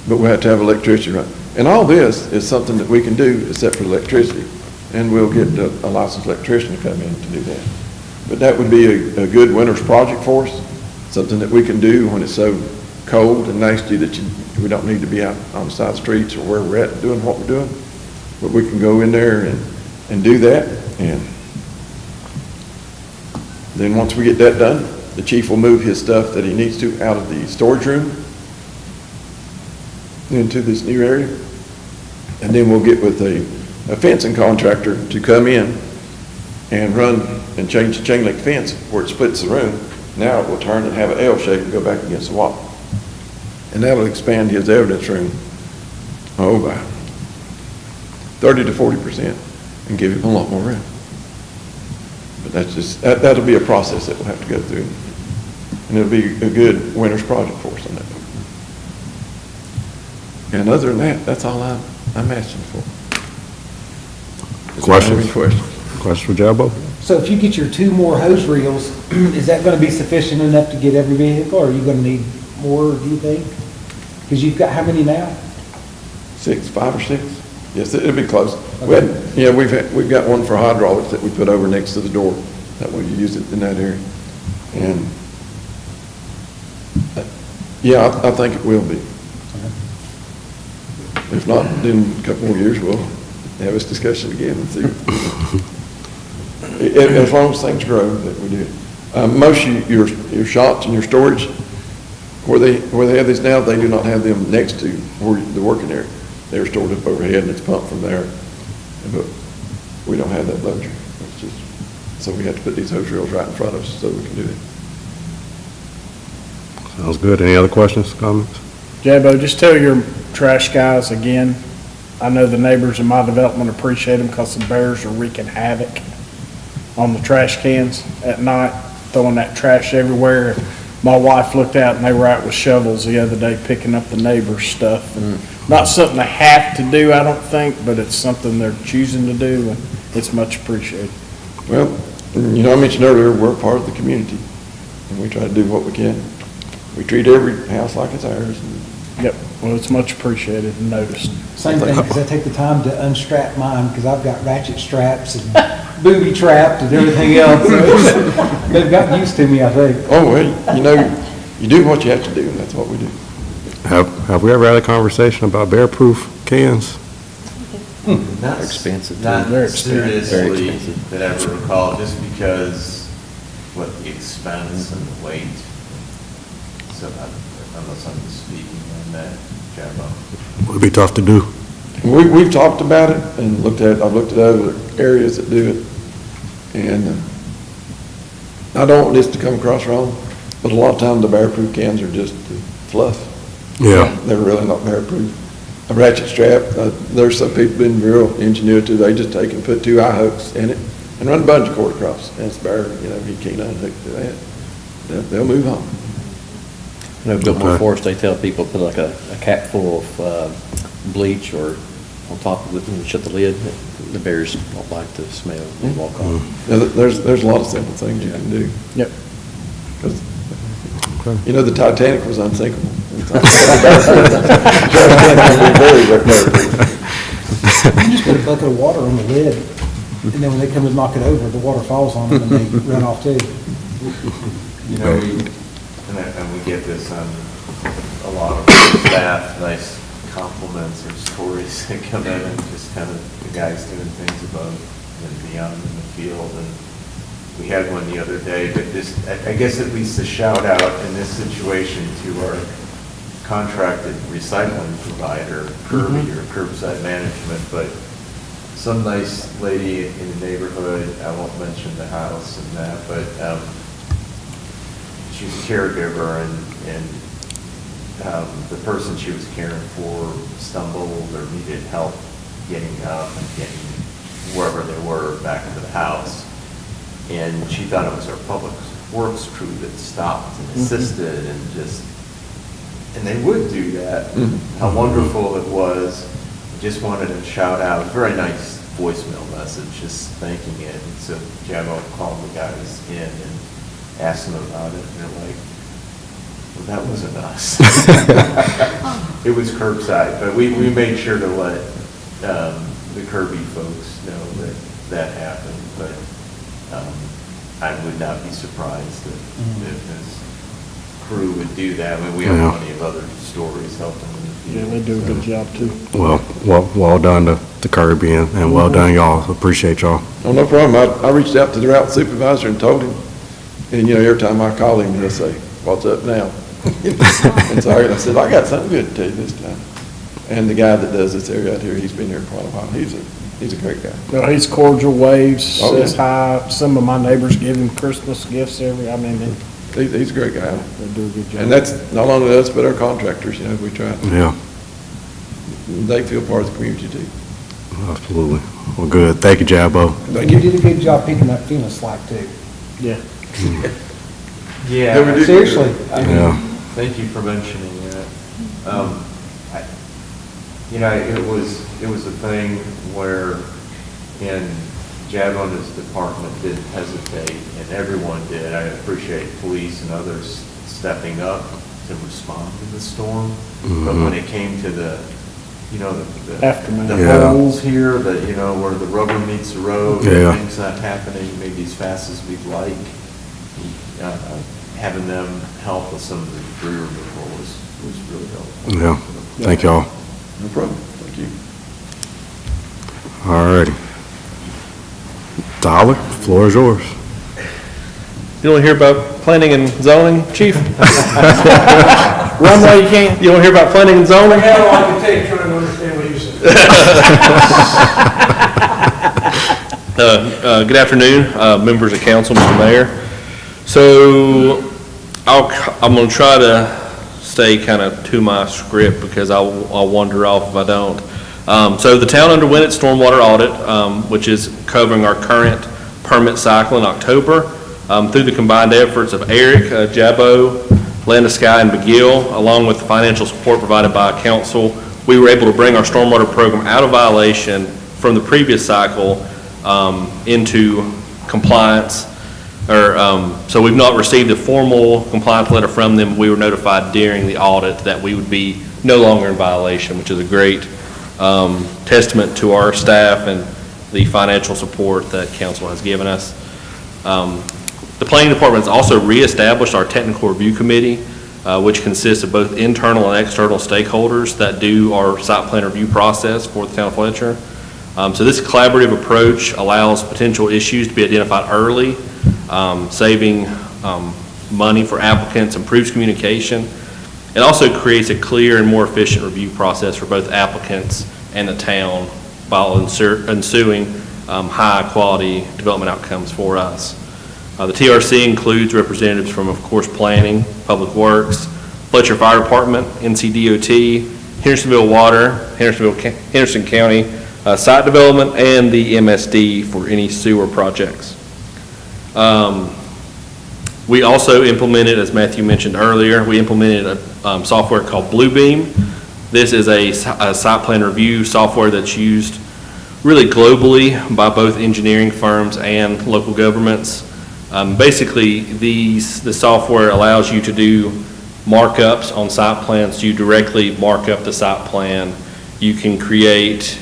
But we'll have to have electricity run. And all this is something that we can do except for electricity. And we'll get a licensed electrician to come in to do that. But that would be a good winter's project for us, something that we can do when it's so cold and nasty that we don't need to be out on the side streets or where we're at doing what we're doing. But we can go in there and do that. And then once we get that done, the chief will move his stuff that he needs to out of the storage room into this new area. And then we'll get with a fencing contractor to come in and run and change the chain link fence where it splits the room. Now it will turn and have an L shape and go back against the wall. And that'll expand his evidence room, by 30 to 40% and give him a lot more room. But that'll be a process that we'll have to go through. And it'll be a good winter's project for us on that. And other than that, that's all I'm asking for. Questions? Any questions? Questions for Jabbo? So if you get your 2 more hose reels, is that going to be sufficient enough to get every vehicle, or are you going to need more, do you think? Because you've got how many now? 5 or 6. Yes, it'll be close. Okay. We've got one for hydraulics that we put over next to the door. That way you use it in that area. And I think it will be. If not, then a couple more years we'll have this discussion again and see. As long as things grow, that we do. Most of your shops and your storage, where they have this now, they do not have them next to where the working area. They're stored up overhead and it's pumped from there. But we don't have that luxury. So we have to put these hose reels right in front of us so we can do it. Sounds good. Any other questions, comments? Jabo, just tell your trash guys again, I know the neighbors in my development appreciate them because the bears are wreaking havoc on the trash cans at night, throwing that trash everywhere. My wife looked out and they were out with shovels the other day picking up the neighbor's stuff. And not something they have to do, I don't think, but it's something they're choosing to do, and it's much appreciated. Well, I mentioned earlier, we're part of the community, and we try to do what we can. We treat every house like it's ours. Yep, well, it's much appreciated and noticed. Same thing, because I take the time to unstrap mine, because I've got ratchet straps and booby trapped and everything else. So they've gotten used to me, I think. Oh, well, you do what you have to do, and that's what we do. Have we ever had a conversation about bear-proof cans? Not Expensive, Not too. Very expensive. Very seriously expensive. that I ever recall, just because what the expense and the weight. So unless I'm speaking on that, Jabbo. Would be tough to do. We've talked about it and I've looked at other areas that do it. And I don't want this to come across wrong, but a lot of times the bear-proof cans are just fluff. Yeah. They're really not bear-proof. A ratchet strap, there's some people been real ingenuity, they just take and put 2 eye hooks in it and run a bungee cord across. And it's bear, he can't unhook to that. They'll move on. You know, Biltmore Okay. Forest, they tell people to put like a cap full of bleach or on top of it and shut the lid. The bears don't like the smell, they walk off. Now, there's a lot of simple things you can do. Yep. 'Cause, the Titanic was unsinkable. You just put a bucket of water on the lid, and then when they come to knock it over, the water falls on them and they run off too. You know, and we get this on a lot of staff, nice compliments or stories that come in and just kind of the guys doing things above and beyond in the field. And we had one the other day, but just, I guess at least a shout out in this situation to our contracted recycling provider, Kirby or Curbside Management, but some nice lady in the neighborhood, I won't mention the house and that, but she's a caregiver and the person she was caring for stumbled or needed help getting up and getting wherever they were back into the house. And she thought it was our public works crew that stopped and assisted and they would do that. How wonderful it was. Just wanted to shout out, very nice voicemail message, just thanking it. And so Jabbo called the guys in and asked them about it, and they're like, well, that wasn't us. It was Curbside, but we made sure to let the Kirby folks know that that happened, but I would not be surprised if this crew would do that. I mean, we have plenty of other stories helping in the Yeah, field. they do a good job too. Well done to Kirby and well done y'all. Appreciate y'all. Oh, no problem. I reached out to the route supervisor and told him, and every time I call him, he'll say, what's up now? And so I said, I got something good to tell you this time. And the guy that does this area out here, he's been here quite a while. He's a great guy. No, he's cordial, waves, Oh, says yeah. hi. Some of my neighbors give him Christmas gifts they He's a great guy. do a good job. And that's not only us, but our contractors, we try. Yeah, They feel part of the community too. absolutely. Well, good. Thank you, Jabbo. Thank You you. did a good job picking up FEMA slack too. Yeah. Yeah, we Yeah, do. Seriously, I mean, Yeah. thank you for mentioning that. It was a thing where, and Jabbo and his department didn't hesitate, and everyone did. I appreciate police and others stepping up to respond to the storm. But when it came to the Aftermath. the Yeah. holes here, where the rubber meets the road, Yeah. things not happening maybe as fast as we'd like, having them help with some of the debris removal was really helpful. Yeah. Thank y'all. No problem. Thank you. All righty. Tyler, floor is yours. You want to hear about planning and zoning, chief? Run while you can. You want to hear about planning and zoning? How long it take trying to understand what you said? Good afternoon, members of council, Mr. Mayor. So I'm going to try to stay kind of to my script because I'll wander off if I don't. So the town underwent its stormwater audit, which is covering our current permit cycle in October. Through the combined efforts of Eric, Jabbo, Landeskine, and McGill, along with the financial support provided by council, we were able to bring our stormwater program out of violation from the previous cycle into compliance. So we've not received a formal compliance letter from them. We were notified during the audit that we would be no longer in violation, which is a great testament to our staff and the financial support that council has given us. The planning department has also reestablished our technical review committee which consists of both internal and external stakeholders that do our site plan review process for the town of Fletcher. So this collaborative approach allows potential issues to be identified early, saving money for applicants, improves communication. It also creates a clear and more efficient review process for both applicants and the town while ensuing high-quality development outcomes for us. The TRC includes representatives from, of course, Planning, Public Works, Fletcher Fire Department, NCDOT, Hendersonville Water, Henderson County Site Development, and the MSD for any sewer projects. We also implemented, as Matthew mentioned earlier, we implemented a software called Bluebeam. This is a site plan review software that's used really globally by both engineering firms and local governments. Basically, the software allows you to do markups on site plans. You directly mark up the site plan. You can create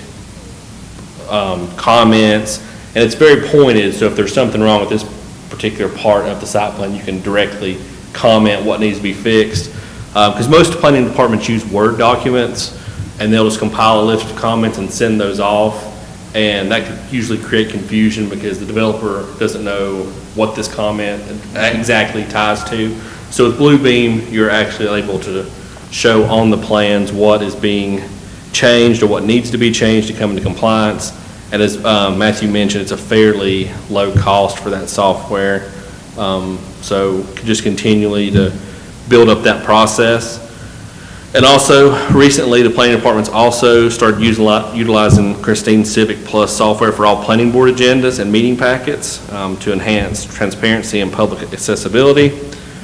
comments, and it's very pointed, so if there's something wrong with this particular part of the site plan, you can directly comment what needs to be fixed. Because most planning departments use Word documents, and they'll just compile a list of comments and send those off, and that could usually create confusion because the developer doesn't know what this comment exactly ties to. So with Bluebeam, you're actually able to show on the plans what is being changed or what needs to be changed to come into compliance. And as Matthew mentioned, it's a fairly low cost for that software. So just continually to build up that process. And also, recently, the planning department's also started utilizing Christine Civic Plus software for all planning board agendas and meeting packets to enhance transparency and public accessibility.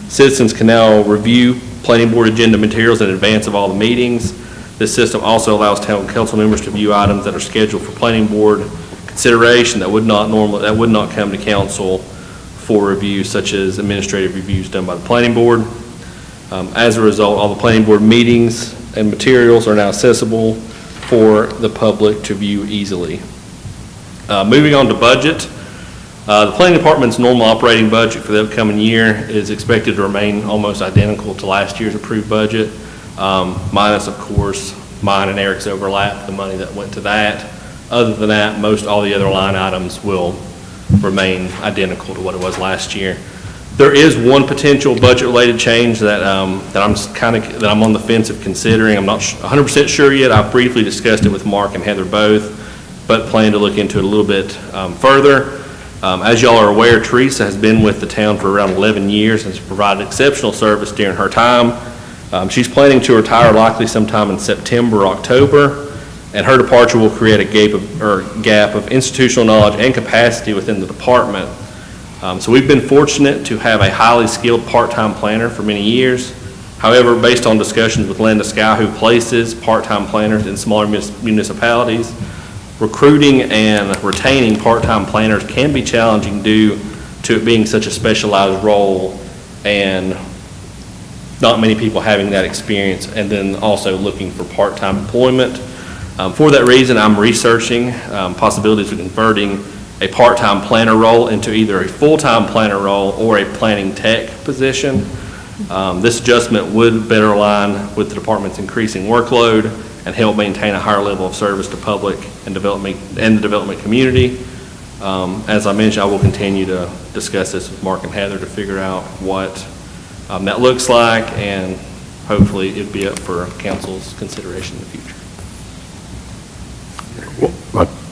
Citizens can now review planning board agenda materials in advance of all the meetings. This system also allows town council members to view items that are scheduled for planning board consideration that would not come to council for review, such as administrative reviews done by the planning board. As a result, all the planning board meetings and materials are now accessible for the public to view easily. Moving on to budget, the planning department's normal operating budget for the upcoming year is expected to remain almost identical to last year's approved budget, minus, of course, mine and Eric's overlap, the money that went to that. Other than that, most all the other line items will remain identical to what it was last year. There is one potential budget-related change that I'm on the fence of considering. I'm not 100% sure yet. I've briefly discussed it with Mark and Heather both, but plan to look into it a little bit further. As y'all are aware, Teresa has been with the town for around 11 years and has provided exceptional service during her time. She's planning to retire likely sometime in September or October, and her departure will create a gap of institutional knowledge and capacity within the department. So we've been fortunate to have a highly skilled part-time planner for many years. However, based on discussions with Linda Sky, who places part-time planners in smaller municipalities, recruiting and retaining part-time planners can be challenging due to it being such a specialized role and not many people having that experience, and then also looking for part-time employment. For that reason, I'm researching possibilities of converting a part-time planner role into either a full-time planner role or a planning tech position. This adjustment would better align with the department's increasing workload and help maintain a higher level of service to public and the development community. As I mentioned, I will continue to discuss this with Mark and Heather to figure out what that looks like, and hopefully it'd be up for council's consideration in the future.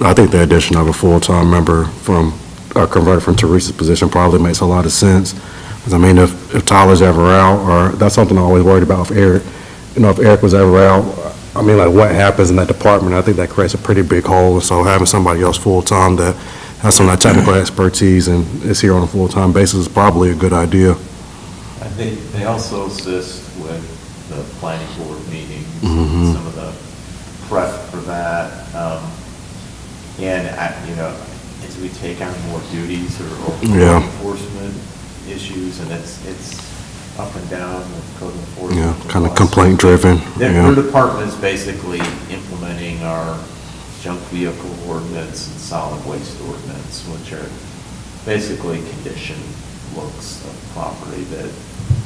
I think the addition of a full-time member converted from Teresa's position probably makes a lot of sense. Because I mean, if Tyler's ever out, or that's something I'm always worried about with Eric. If Eric was ever out, I mean, like what happens in that department, I think that creates a pretty big hole. So having somebody else full-time that has some of that technical expertise and is here on a full-time basis is probably a good idea. They also assist with the planning board meetings, Mhm. some of the prep for that. And, as we take on more duties or Yeah. enforcement issues, and it's up and down with code enforcement. Yeah, kind of complaint-driven, Their yeah. department is basically implementing our junk vehicle ordinance and solid waste ordinance, which are basically condition looks of property that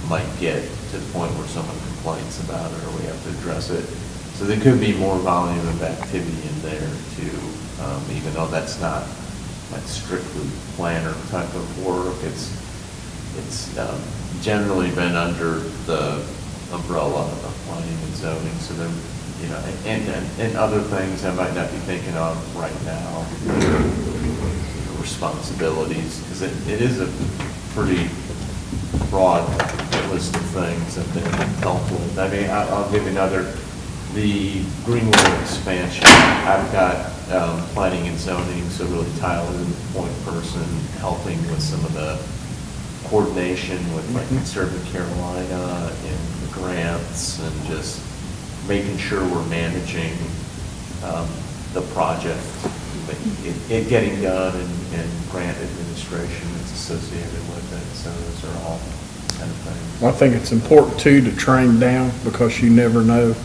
might get to the point where someone complains about it or we have to address it. So there could be more volume of activity in there too, even though that's not like strictly planner type of work. It's generally been under the umbrella of planning and zoning, so then, you know, and other things I might not be thinking of right now, responsibilities, because it is a pretty broad list of things that they help with. I mean, I'll give you another, the Greenwood expansion. I've got planning and zoning, so really Tyler, the point person, helping with some of the coordination with like Conservative Carolina and the grants and just making sure we're managing the project, it getting done and grant administration that's associated with it. So those are all kind of things. I think it's important too to train down because you never know.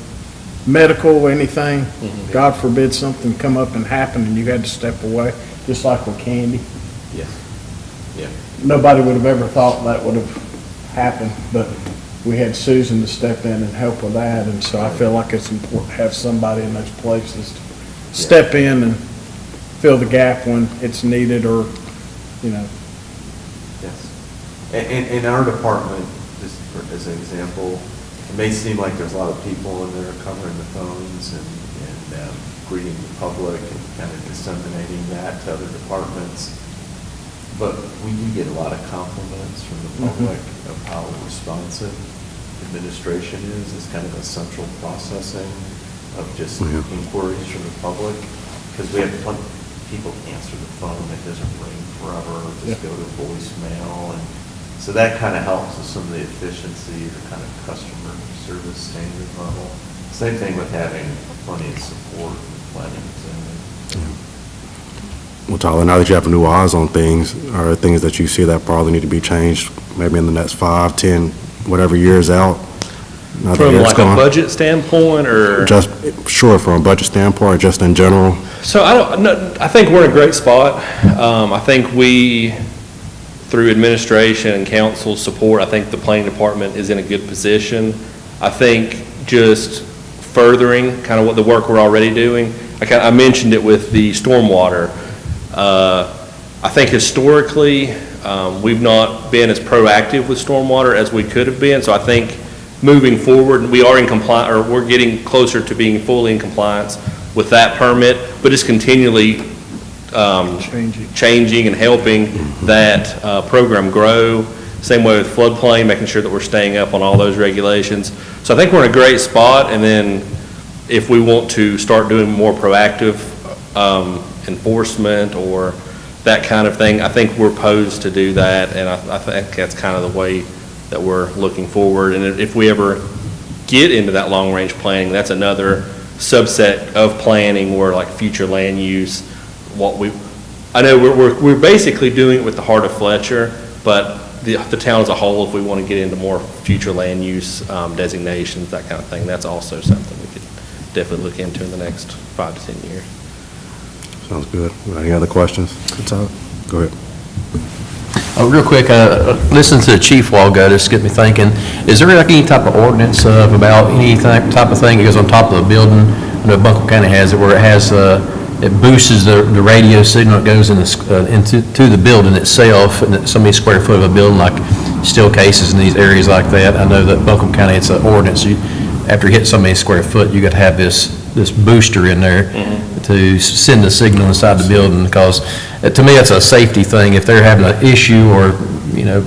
Medical, anything, God forbid something come up and happen and you had to step away, just like with Candy. Yes. Yeah. Nobody would have ever thought that would have happened, but we had Susan to step in and help with that, and so I feel like it's important to have somebody in those places to step in and fill the gap when it's needed or, you know. Yes. And in our department, just as an example, it may seem like there's a lot of people in there covering the phones and greeting the public and kind of disseminating that to other departments. But we do get a lot of compliments from the public of how responsive administration is. It's kind of a central processing of just inquiries from the public. Because we have people answer the phone, it doesn't ring forever, just go to voicemail. And so that kind of helps with some of the efficiency or kind of customer service standard level. Same thing with having plenty of support and planning and zoning. Well, Tyler, now that you have new eyes on things, are there things that you see that probably need to be changed maybe in the next 5, 10, whatever years out? Now that From it's like a gone? budget standpoint, or? Just, sure, from a budget standpoint, or just in general? So I think we're in a great spot. I think we, through administration and council support, I think the planning department is in a good position. I think just furthering kind of what the work we're already doing, I mentioned it with the stormwater. I think historically, we've not been as proactive with stormwater as we could have been. So I think moving forward, we are in compliance, or we're getting closer to being fully in compliance with that permit, but just continually changing and helping that program grow. Same way with floodplain, making sure that we're staying up on all those regulations. So I think we're in a great spot, and then if we want to start doing more proactive enforcement or that kind of thing, I think we're posed to do that, and I think that's kind of the way that we're looking forward. And if we ever get into that long-range planning, that's another subset of planning where like future land use, I know we're basically doing it with the heart of Fletcher, but the town as a whole, if we want to get into more future land use designations, that kind of thing, that's also something we could definitely look into in the next 5 to 10 years. Sounds good. Any other questions? Go ahead. Real quick, listening to the chief while ago, just get me thinking, is there like any type of ordinance about any type of thing that goes on top of the building? I know Buncombe County has it where it has, it boosts the radio signal that goes into the building itself, and so many square foot of a building, like steel cases in these areas like that. I know that Buncombe County, it's an ordinance, after you hit so many square foot, you got to have this booster in there to send the signal inside the building, because to me, it's a safety thing. If they're having an issue or, you know,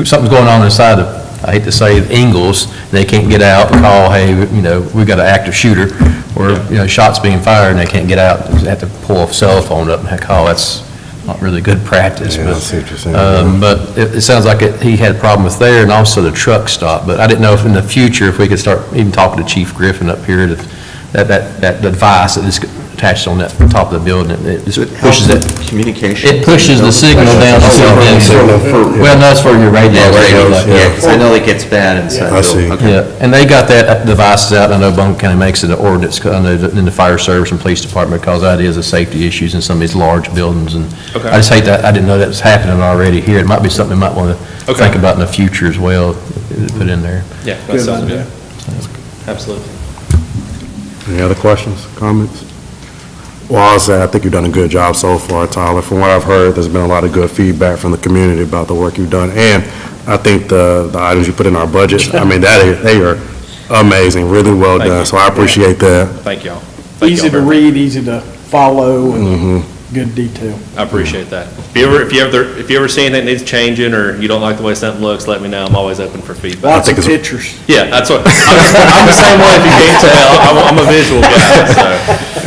something's going on inside of, I hate to say, Ingalls, they can't get out and call, hey, you know, we've got an active shooter, or, you know, shots being fired and they can't get out, they have to pull a cell phone up and call. That's not really good practice. Yeah, I see what you're saying. But it sounds like he had a problem with there, and also the truck stop. But I didn't know if in the future, if we could start even talking to Chief Griffin up here, that device that is attached on that top of the building, it pushes it. Communication. It pushes the signal down. Well, no, it's for your radio. I know it gets bad inside. I see. Yeah, and they got that devices out. I know Buncombe County makes it an ordinance, 'cause I know that in the fire service and police department, because that is a safety issues in some of these large buildings. And Okay. I just hate that, I didn't know that was happening already here. It might be something we might want to think about in the future as well, put in there. Yeah, that sounds good. Absolutely. Any other questions, comments? Well, I'll say, I think you've done a good job so far, Tyler. From what I've heard, there's been a lot of good feedback from the community about the work you've done. And I think the items you put in our budget, I mean, they are amazing, really well Thank done. you. So I appreciate that. Thank y'all. Thank Easy y'all to very much. read, easy to follow, and good detail. I appreciate that. If you ever see anything that needs changing, or you don't like the way something looks, let me know. I'm always open for feedback. Lots of think it's- pictures. Yeah, that's what, I'm the same way if you can't tell. I'm a visual guy, so.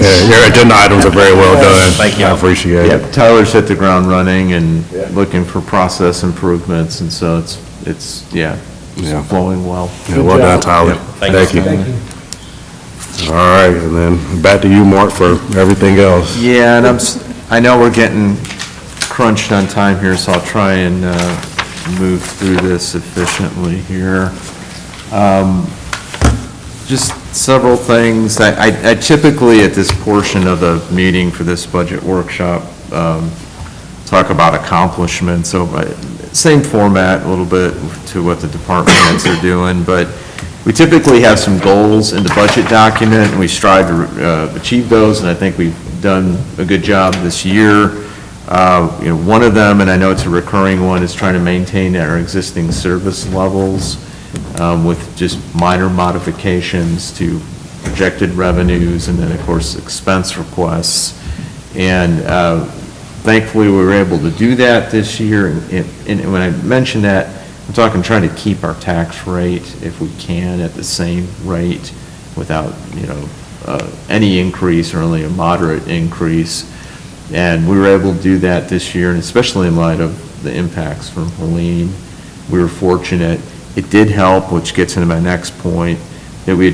Yeah, your agenda items are very well done. Thank you. I appreciate it. Yeah, Tyler's hit the ground running and looking for process improvements, and so it's Yeah. flowing well. Yeah, well done, Tyler. Thank you. Thank you. All right, and then back to you, Mark, for everything else. Yeah, and I know we're getting crunched on time here, so I'll try and move through this efficiently here. Just several things. I typically, at this portion of the meeting for this budget workshop, talk about accomplishments. So same format, a little bit to what the department heads are doing, but we typically have some goals in the budget document, and we strive to achieve those, and I think we've done a good job this year. One of them, and I know it's a recurring one, is trying to maintain our existing service levels with just minor modifications to projected revenues, and then, of course, expense requests. And thankfully, we were able to do that this year, and when I mention that, I'm talking trying to keep our tax rate, if we can, at the same rate without, any increase or only a moderate increase. And we were able to do that this year, and especially in light of the impacts from Helene. We were fortunate. It did help, which gets into my next point, that we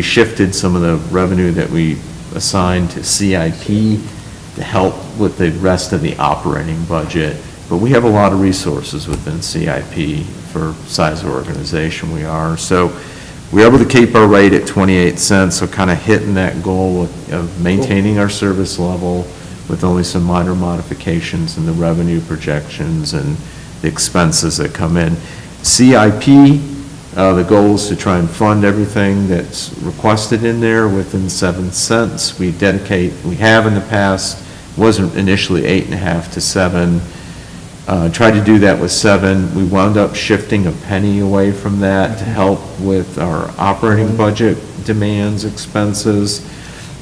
shifted some of the revenue that we assigned to CIP to help with the rest of the operating budget. But we have a lot of resources within CIP for size of organization we are. So we were able to keep our rate at 28 cents, so kind of hitting that goal of maintaining our service level with only some minor modifications in the revenue projections and the expenses that come in. CIP, the goal is to try and fund everything that's requested in there within 7 cents. We have in the past, wasn't initially 8.5 to 7. Tried to do that with 7. We wound up shifting a penny away from that to help with our operating budget demands, expenses.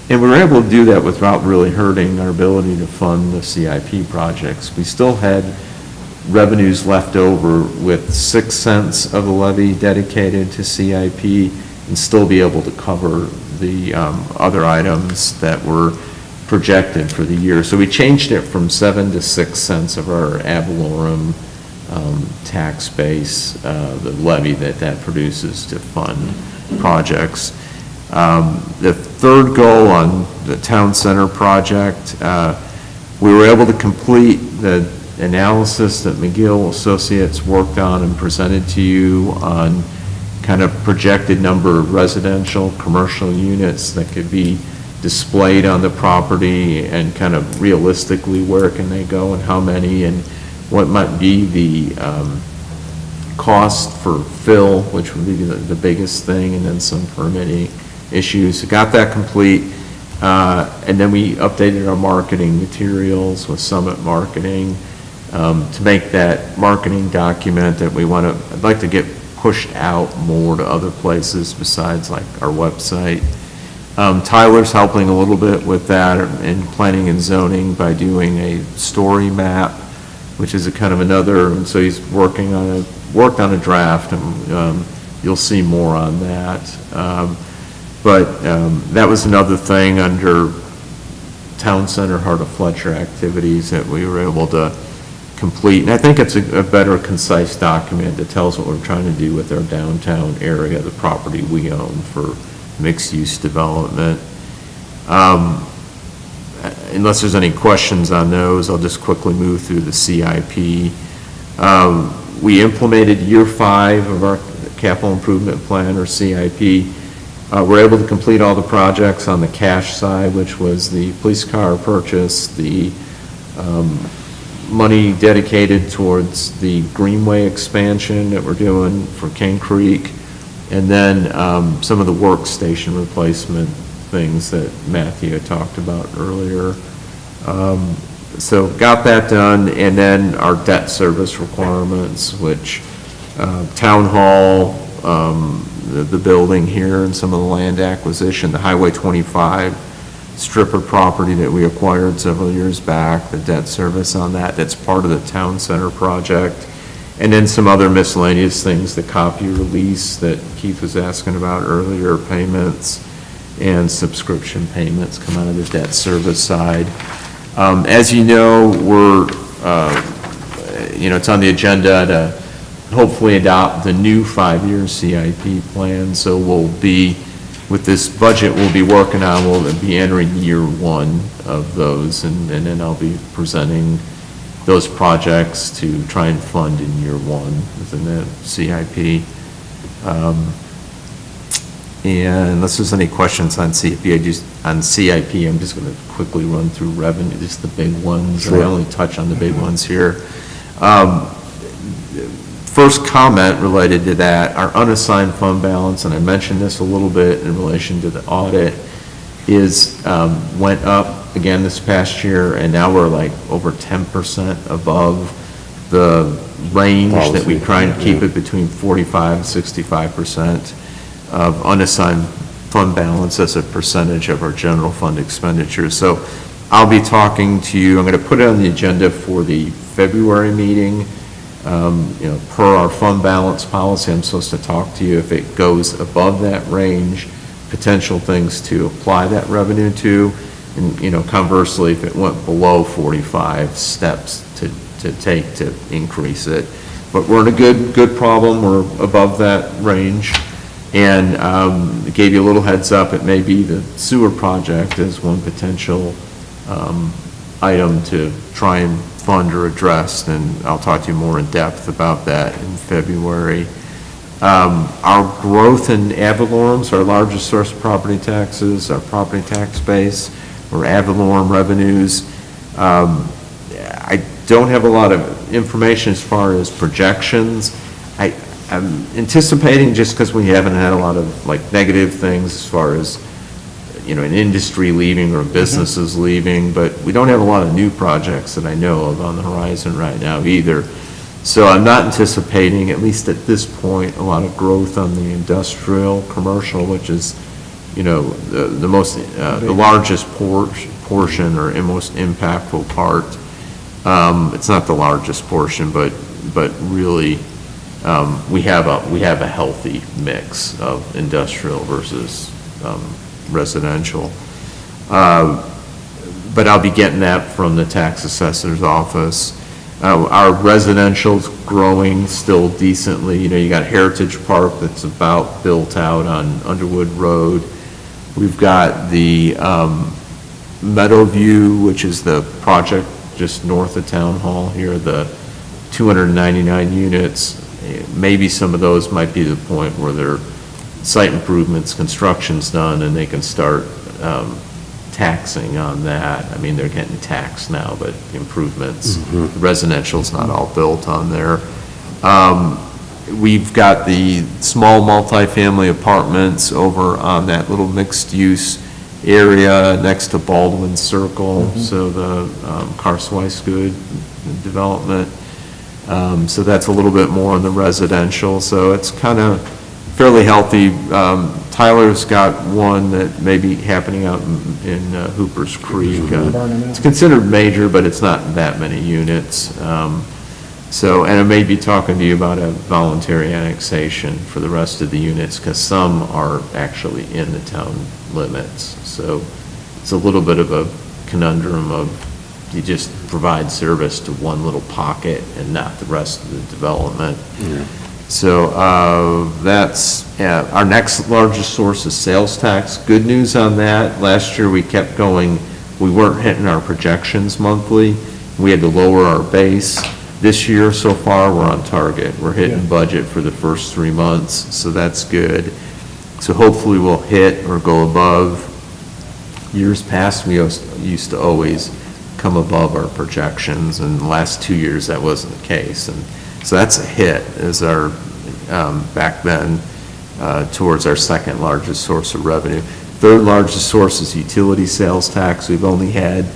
And we were able to do that without really hurting our ability to fund the CIP projects. We still had revenues left over with 6 cents of the levy dedicated to CIP and still be able to cover the other items that were projected for the year. So we changed it from 7 to 6 cents of our ad valorem tax base, the levy that produces to fund projects. The third goal on the town center project, we were able to complete the analysis that McGill Associates worked on and presented to you on kind of projected number of residential, commercial units that could be displayed on the property, and kind of realistically where can they go and how many, and what might be the cost for fill, which would be the biggest thing, and then some permitting issues. Got that complete, and then we updated our marketing materials with Summit Marketing to make that marketing document that I'd like to get pushed out more to other places besides like our website. Tyler's helping a little bit with that in planning and zoning by doing a story map, which is a kind of another, and so he's worked on a draft, and you'll see more on that. But that was another thing under Town Center Heart of Fletcher activities that we were able to complete. And I think it's a better concise document that tells what we're trying to do with our downtown area, the property we own for mixed-use development. Unless there's any questions on those, I'll just quickly move through the CIP. We implemented year 5 of our capital improvement plan, or CIP. We're able to complete all the projects on the cash side, which was the police car purchase, the money dedicated towards the Greenway expansion that we're doing for King Creek, and then some of the workstation replacement things that Matthew had talked about earlier. So got that done, and then our debt service requirements, which Town Hall, the building here, and some of the land acquisition, the Highway 25 stripper property that we acquired several years back, the debt service on that, that's part of the town center project, and then some other miscellaneous things, the copier lease that Keith was asking about earlier, payments, and subscription payments come out of the debt service side. As you know, it's on the agenda to hopefully adopt the new 5-year CIP plan, so with this budget we'll be working on, we'll be entering year 1 of those, and then I'll be presenting those projects to try and fund in year 1 within the CIP. And unless there's any questions on CIP, I'm just going to quickly run through revenue, just the big ones. Sure. I only touch on the big ones here. First comment related to that, our unassigned fund balance, and I mentioned this a little bit in relation to the audit, went up again this past year, and now we're like over 10% above the range that we try and keep it between 45 and 65% of unassigned fund balance as a percentage of our general fund expenditures. So I'll be talking to you, I'm going to put it on the agenda for the February meeting. Per our fund balance policy, I'm supposed to talk to you if it goes above that range, potential things to apply that revenue to, and, conversely, if it went below 45, steps to take to increase it. But we're in a good problem, we're above that range, and gave you a little heads up, it may be the sewer project as one potential item to try and fund or address, and I'll talk to you more in depth about that in February. Our growth in ad valorem, our largest source of property taxes, our property tax base, or ad valorem revenues. I don't have a lot of information as far as projections. I'm anticipating, just because we haven't had a lot of negative things as far as an industry leaving or businesses leaving, but we don't have a lot of new projects that I know of on the horizon right now either. So I'm not anticipating, at least at this point, a lot of growth on the industrial, commercial, which is, the largest portion or most impactful part. It's not the largest portion, but really, we have a healthy mix of industrial versus residential. But I'll be getting that from the tax assessor's office. Our residential's growing still decently. You got Heritage Park that's about built out on Underwood Road. We've got the Meadowview, which is the project just north of Town Hall here, the 299 units. Maybe some of those might be the point where they're site improvements, construction's done, and they can start taxing on that. I mean, they're getting taxed now, but improvements, the residential's not all built on there. We've got the small multifamily apartments over on that little mixed-use area next to Baldwin Circle, so the Carsweiss-Good development. So that's a little bit more on the residential, so it's kind of fairly healthy. Tyler's got one that may be happening out in Hooper's Creek. It's considered major, but it's not that many units. And I may be talking to you about a voluntary annexation for the rest of the units, because some are actually in the town limits. So it's a little bit of a conundrum of you just provide service to one little pocket and not the rest of the development. Yeah. So that's our next largest source is sales tax. Good news on that. Last year we kept going. We weren't hitting our projections monthly. We had to lower our base. This year so far we're on target. We're hitting budget for the first 3 months, so that's good. So hopefully we'll hit or go above. Years past we used to always come above our projections, and the last 2 years, that wasn't the case. And so that's a hit, as our, back then, towards our second largest source of revenue. Third largest source is utility sales tax. We've only had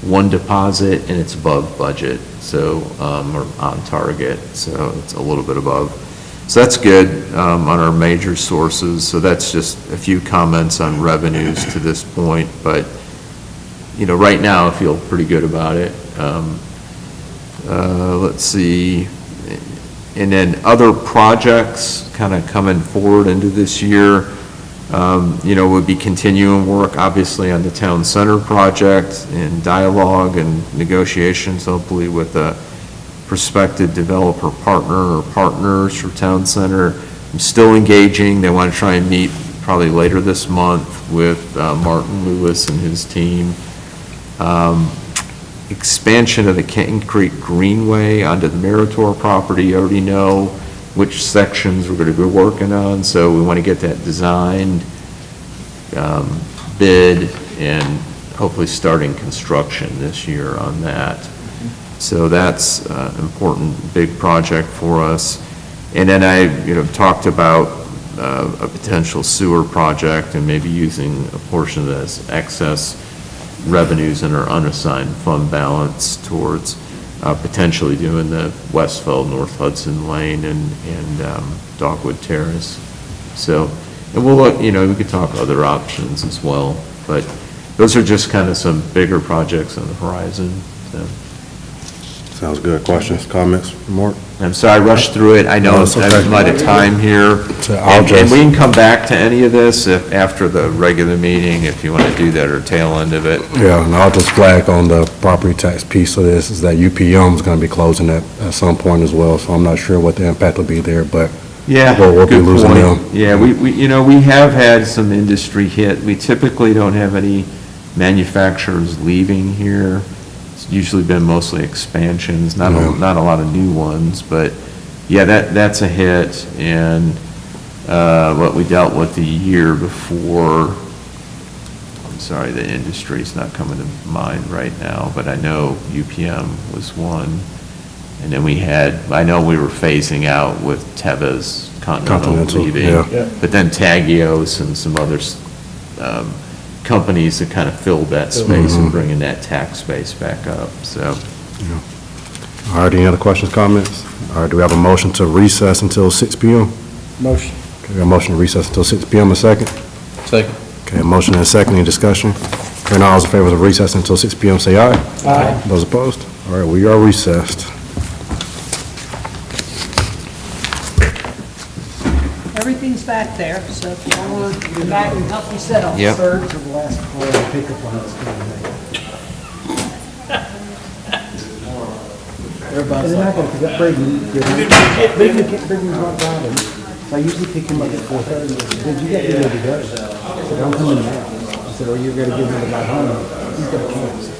one deposit, and it's above budget, so, or on target, so it's a little bit above. So that's good on our major sources. So that's just a few comments on revenues to this point, but, right now, I feel pretty good about it. Let's see, and then other projects kind of coming forward into this year, we'll be continuing work, obviously, on the town center project and dialogue and negotiations, hopefully with a prospective developer partner or partners for town center. I'm still engaging. They want to try and meet probably later this month with Martin Lewis and his team. Expansion of the Kenton Creek Greenway onto the Meritor property. I already know which sections we're going to be working on, so we want to get that designed, bid, and hopefully starting construction this year on that. So that's an important, big project for us. And then I, talked about a potential sewer project and maybe using a portion of this excess revenues in our unassigned fund balance towards potentially doing the Westfeld, North Hudson Lane and Dogwood Terrace. So, and we'll look, we could talk other options as well, but those are just kind of some bigger projects on the horizon, so. Sounds good. Questions, comments, Mark? I'm sorry, I rushed through it. I know No, it's okay. I'm out of time here. I'll And just- we can come back to any of this after the regular meeting, if you want to do that, or tail end of it. Yeah, and I'll just flag on the property tax piece of this, is that UPM is going to be closing at some point as well, so I'm not sure what the impact will be there, but Yeah, we'll be good losing point. them. Yeah, we have had some industry hit. We typically don't have any manufacturers leaving here. It's usually been mostly expansions, not a lot of new ones, but yeah, that's a hit. And what we dealt with the year before, I'm sorry, the industry's not coming to mind right now, but I know UPM was one. And then I know we were phasing out with Teva's Continental leaving. yeah. But then Tagios and some other companies that kind of filled that space and bringing that tax base back up, so. All right, any other questions, comments? All right, do we have a motion to recess until 6 PM? Motion. Okay, we have a motion to recess until 6 PM, a second? Second. Okay, a motion and a second, any discussion? Hearing all those in favor of recess until 6 PM, say aye. Aye. Those opposed? All right, we are recessed. Everything's back there, so if you want to come back and help me set up. Yep. Thirds of the last floor of the pickup line is coming in. Everybody's And then I like, gotta pick up Brayden. Brayden's not driving. So I usually pick him up at 4:30. He said, you got to be ready to go. I said, I'm coming now. He said, oh, you're gonna give me the ride home. He's got cancer.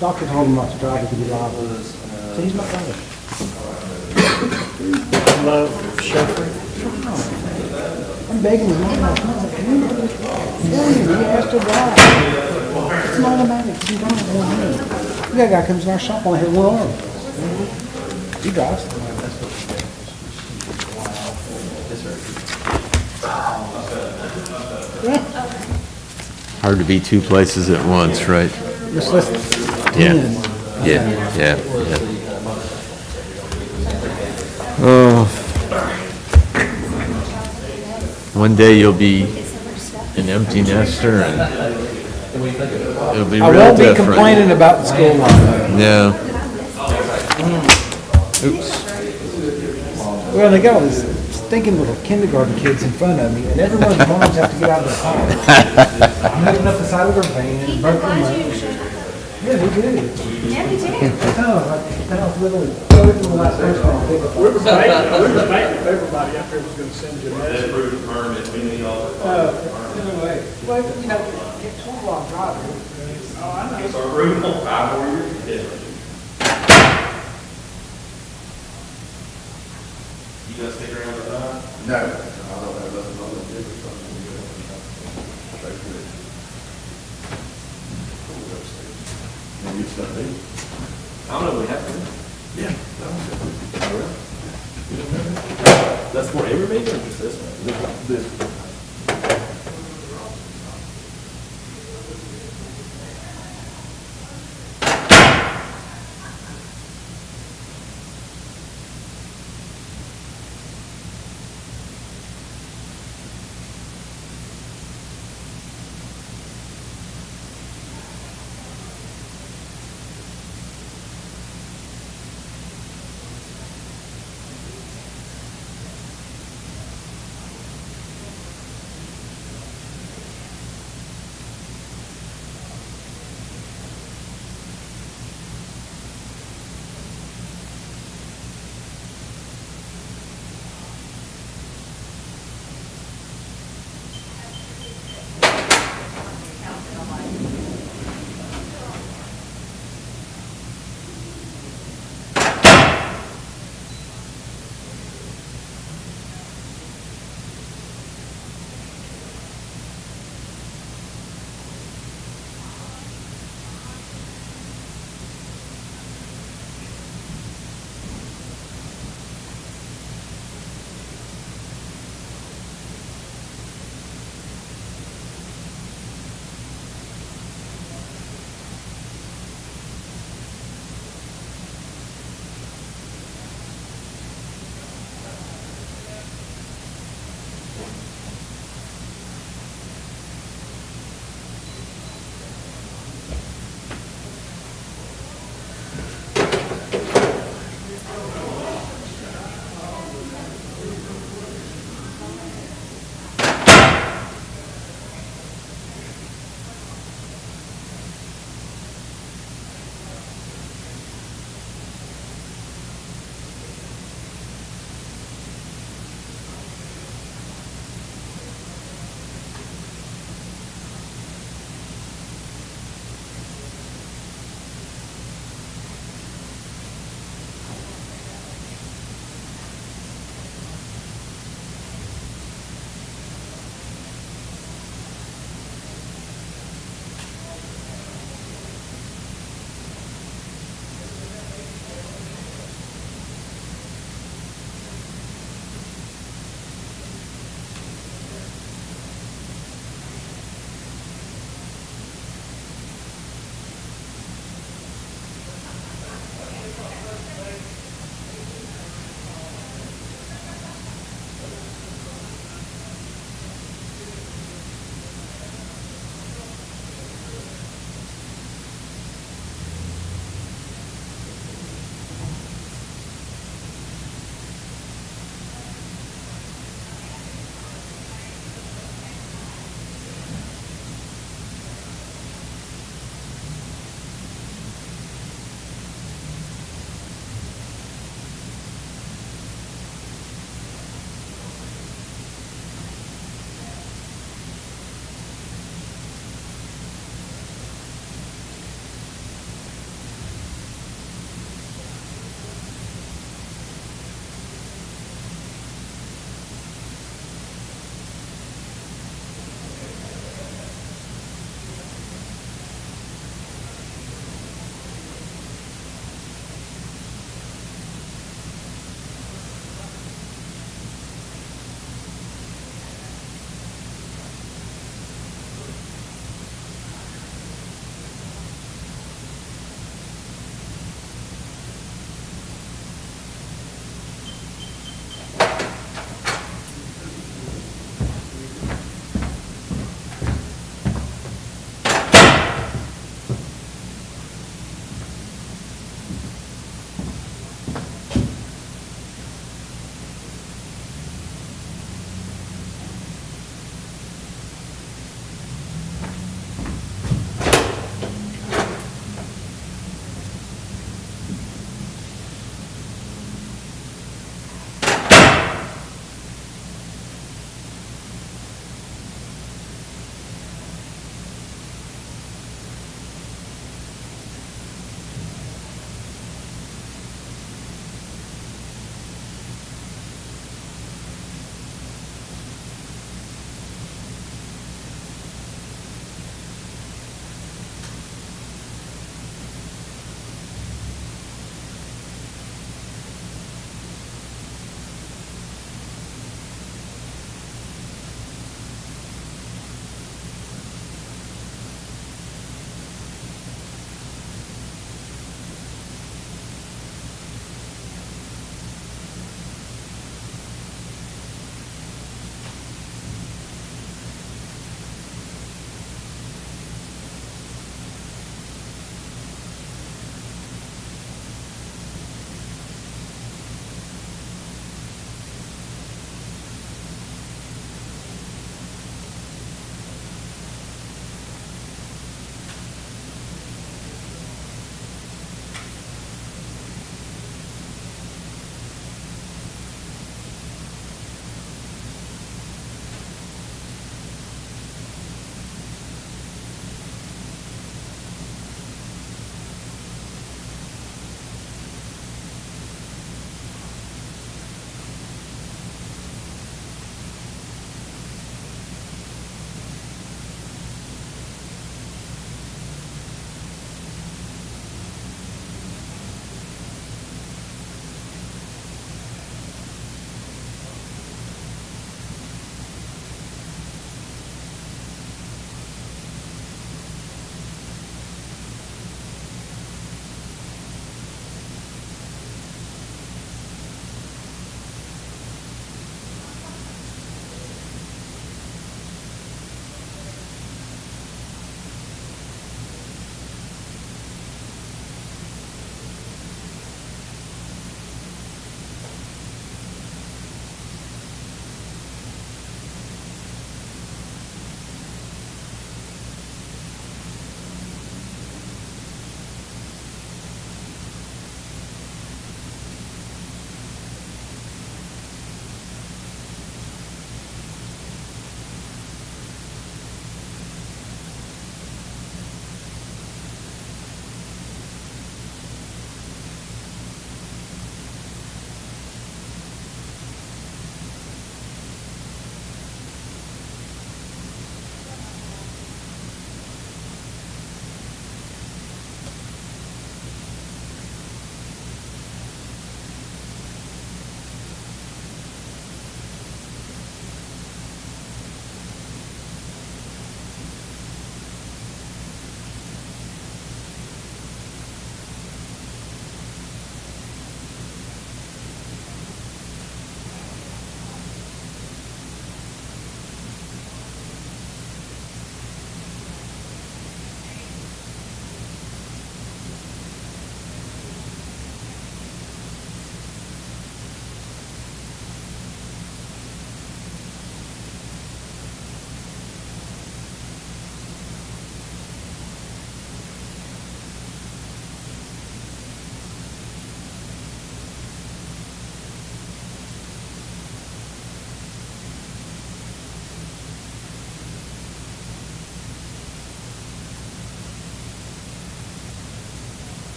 Doctor told him not to drive because he's liable. So he's not driving. Hello, chauffeur. I'm begging him, I'm like, come on, come on. He has to drive. It's an automatic, you don't have one hand. We got a guy comes in our shop, only had one arm. He drives. Hard to be two places at once, right? Just less Yeah. 10. Yeah. Oh. One day you'll be an empty nester and it'll be I real won't be different. complaining about the school life. Yeah. Oops. Well, they got all these stinking little kindergarten kids in front of me, and everyone's moms have to get out of the car. Moving up the side of their van, broke them up. Yeah, we did. Yeah, we did. That was literally, so it was the last person I'll pick up. We were debating if everybody up here was gonna send you a message. Well, you know, it's 12-block drive. Oh, I know. No. I don't know, we have to. Yeah. That's for every meeting or just this one? This.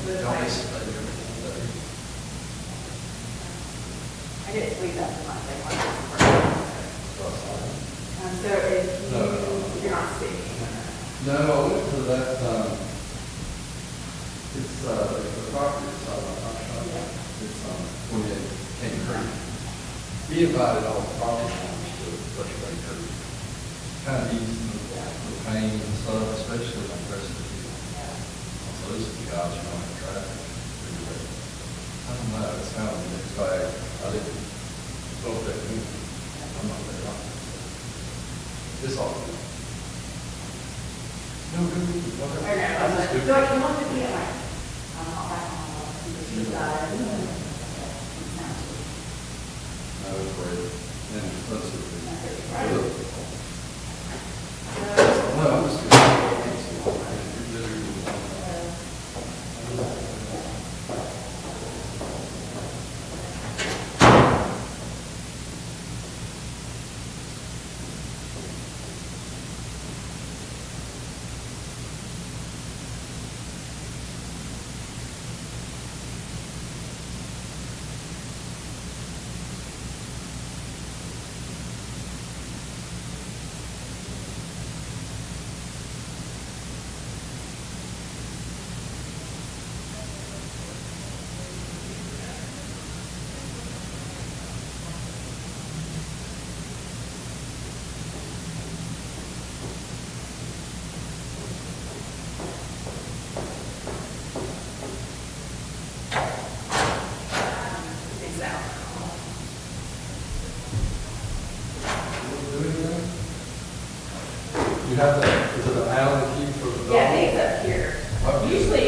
I didn't sleep that much, I wanted so if you're not speaking. No, I went to that, it's the property, it's, when it came Creek. He invited all the property owners to Fletcher Bay Creek. Kind of easy the pain and stuff, especially on the rest of the field. So this is the guys who don't have traffic. I don't know, it's kind of a mixed bag. I didn't go that new. I'm not very honest. It's all good. No, good. Okay. I just do. So if you want to be like, I'll back on the side. No, it's great. And that's it. No, I'm just kidding. You have the, is it an Allen key for the dog? Yeah, things up here. Okay. Usually,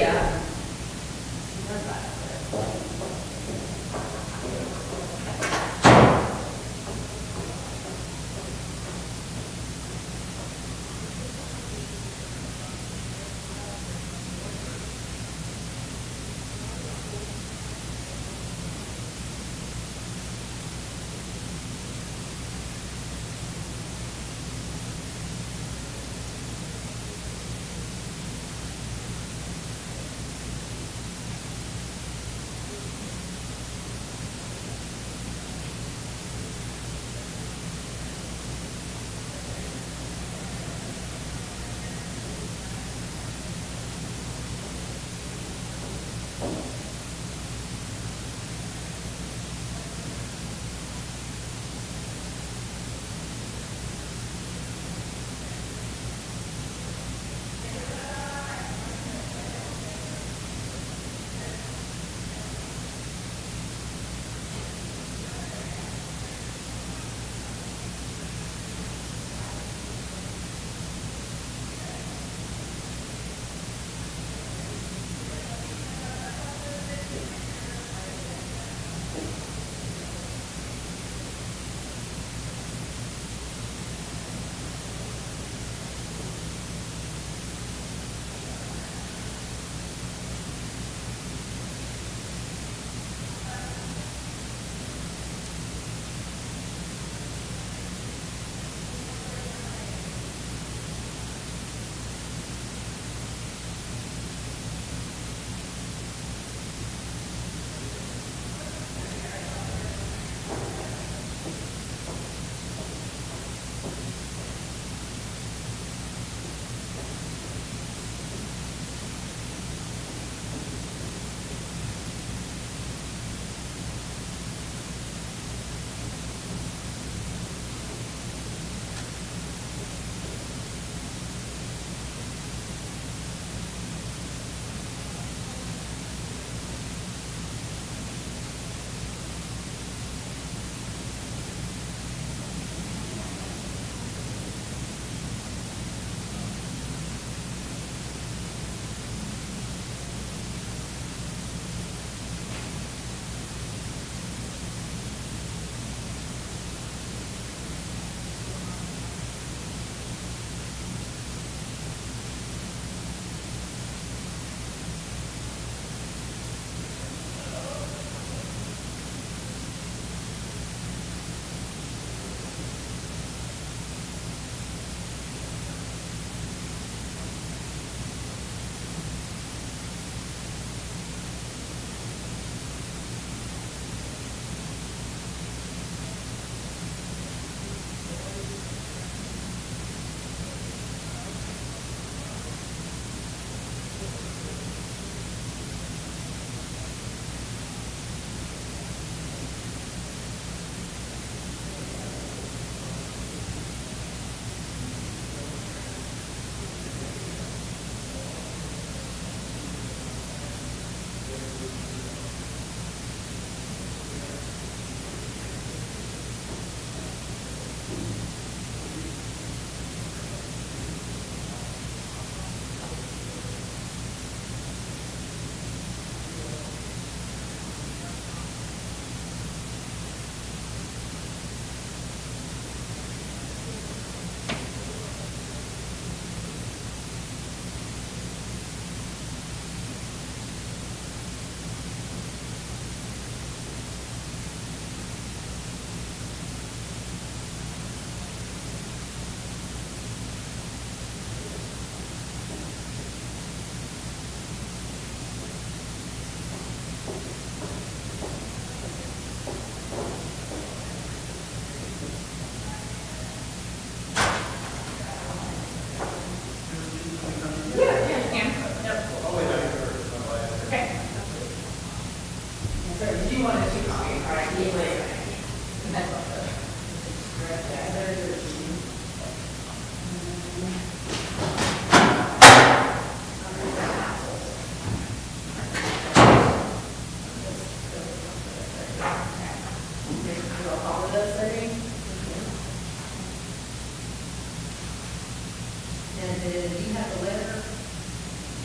then, do you have the letter?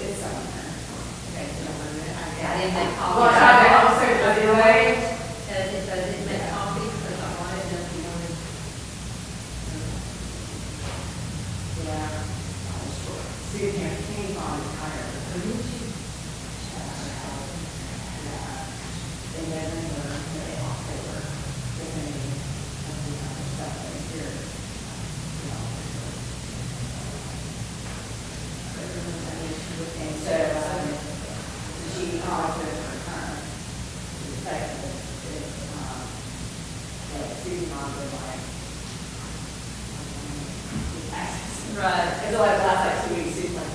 It's somewhere. Okay, so I didn't make copies. Well, I did also, but anyway. If I didn't make copies, because I wanted them to know. Yeah. See if you came on the tire. They never were, they were, stuff like here. And so, she offered her time to the fact that Susan mom was like, right, it's like the last 2 weeks, she's like,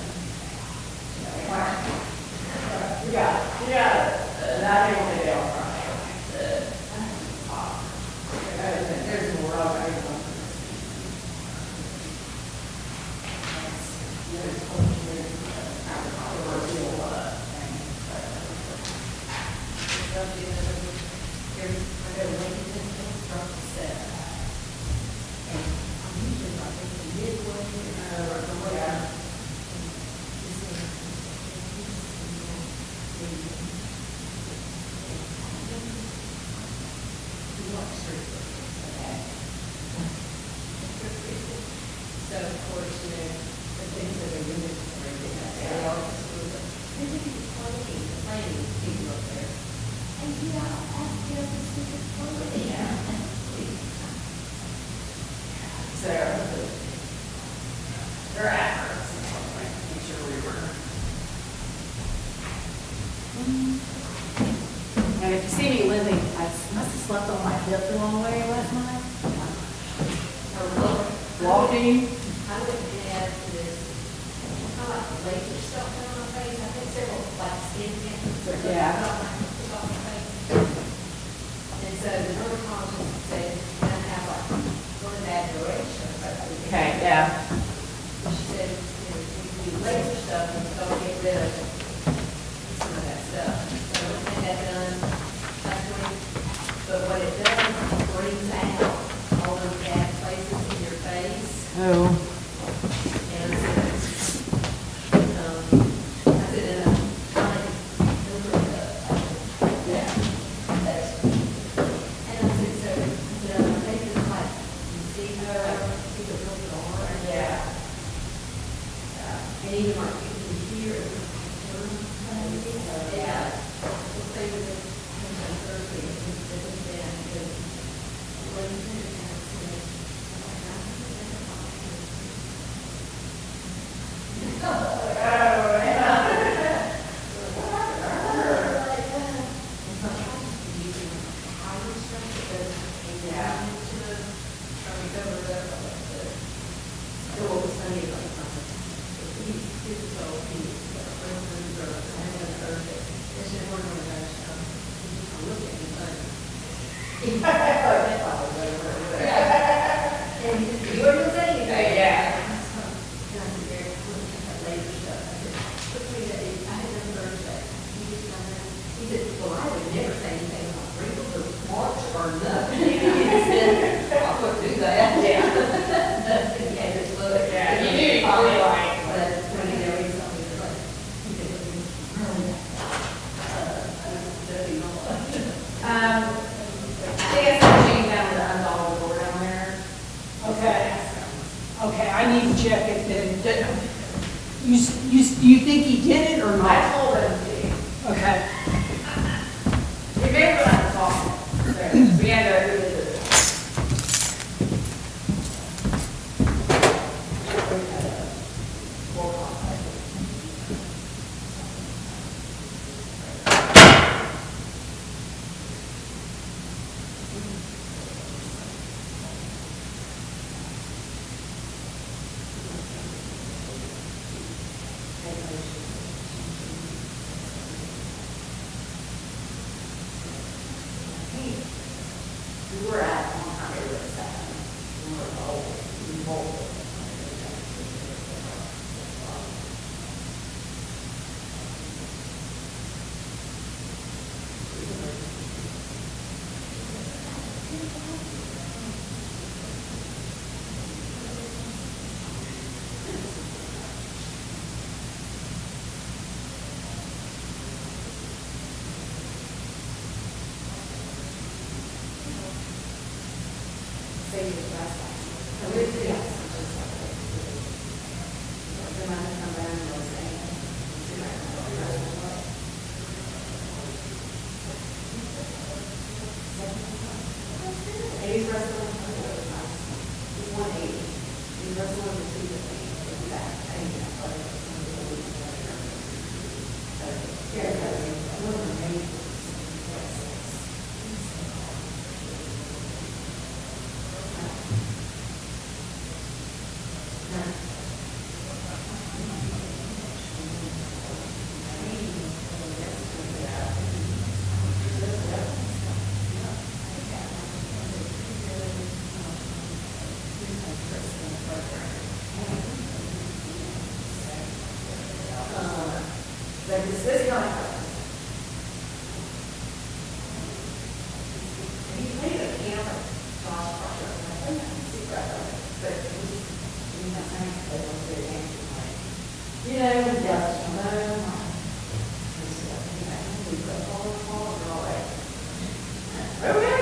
you got it, and I didn't want to go from there's more of it. So, of course, you know, the things that are limited for it, they all planning people up there. And you know, ask you to speak it forward. Yeah. So, they're efforts, make sure we were. And if you see me living, I must have slept on my hip the long way last night. Walking. I would have this, kind of like laser stuff on my face, I think several, like skin cancers. Yeah. And so the dermatologist said, you don't have like, going in that direction. Okay, yeah. She said, you know, you can do laser stuff and it's gonna get rid of some of that stuff. So we had that done last week. But what it does, it brings out all those bad places in your face. Oh. And I said, yeah. And I said, so, I think it's like, you see the real door. Yeah. And even like, you can hear it. Yeah. We'll say that it's Thursday, it's been, because when you finish, Okay, I need to check it then. You think he did it or not? I told him to. Okay. Remember I was talking, we had to. this kind of stuff. He played a piano, Josh Parker, and I think I can see that, but he's not saying that they don't do it. You know, and just, okay.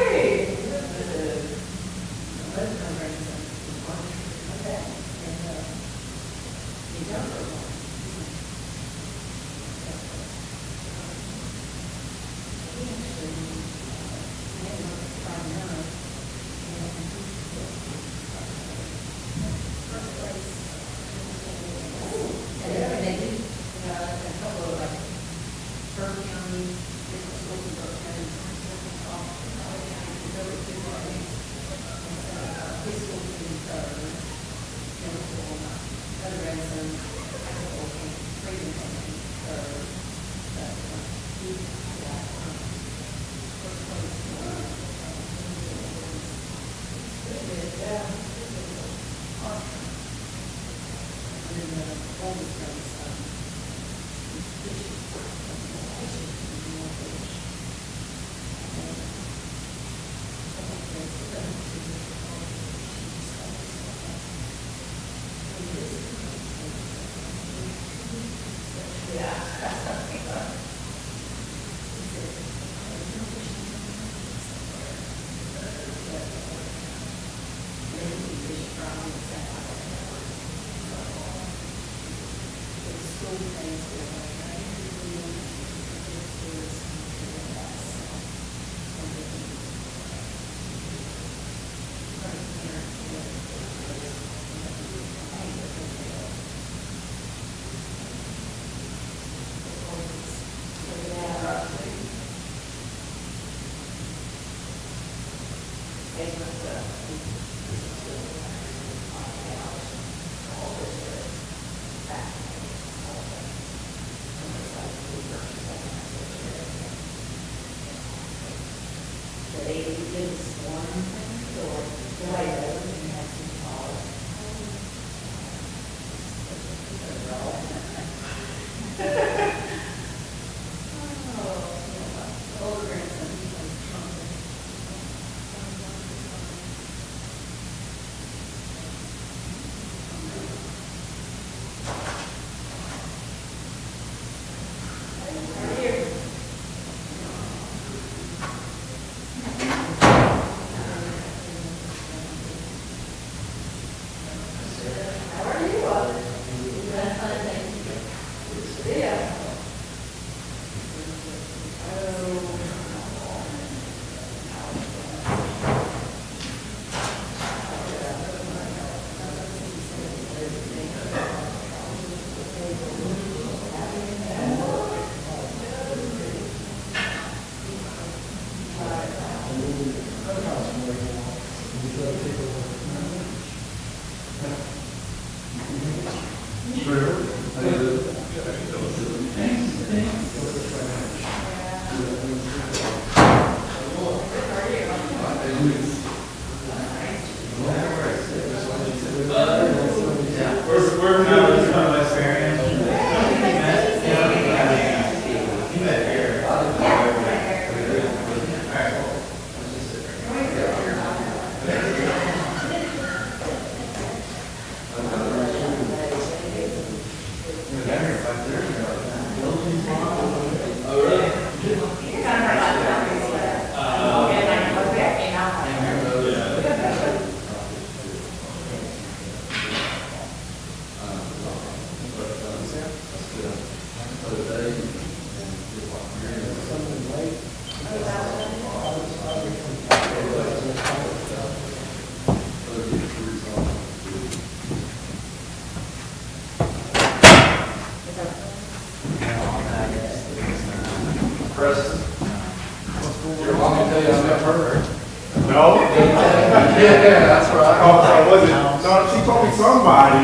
Yeah, that's right. Oh, so was it, no, she told me somebody,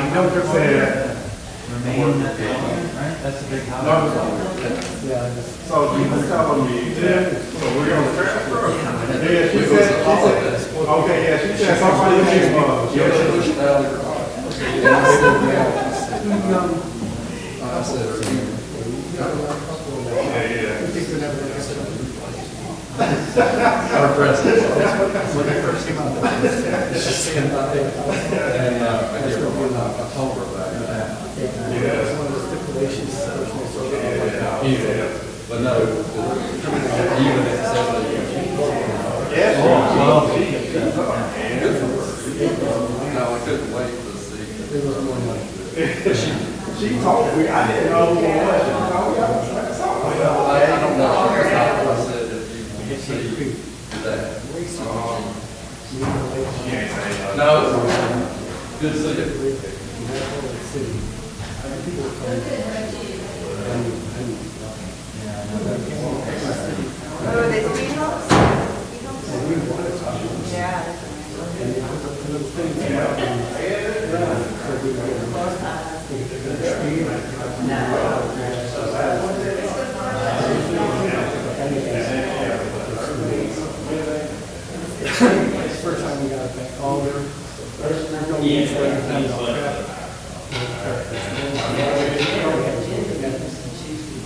said. That's a big house. So you was telling me, so we're gonna transfer? Yeah, she said, okay, yeah, she said somebody needs one. Yeah, she pushed it out of the garage. I said, Our president. When they first came out. And, I gave her one, I told her about it. It's one of the stipulations. Yeah. But no, even at 70 years. No, I couldn't wait to see. She told me, I didn't know who it was. Well, I don't know. I said if you see that. No, good to see you. Oh, they speed humps? Yeah. First time we got it back, all there. There's no need for it.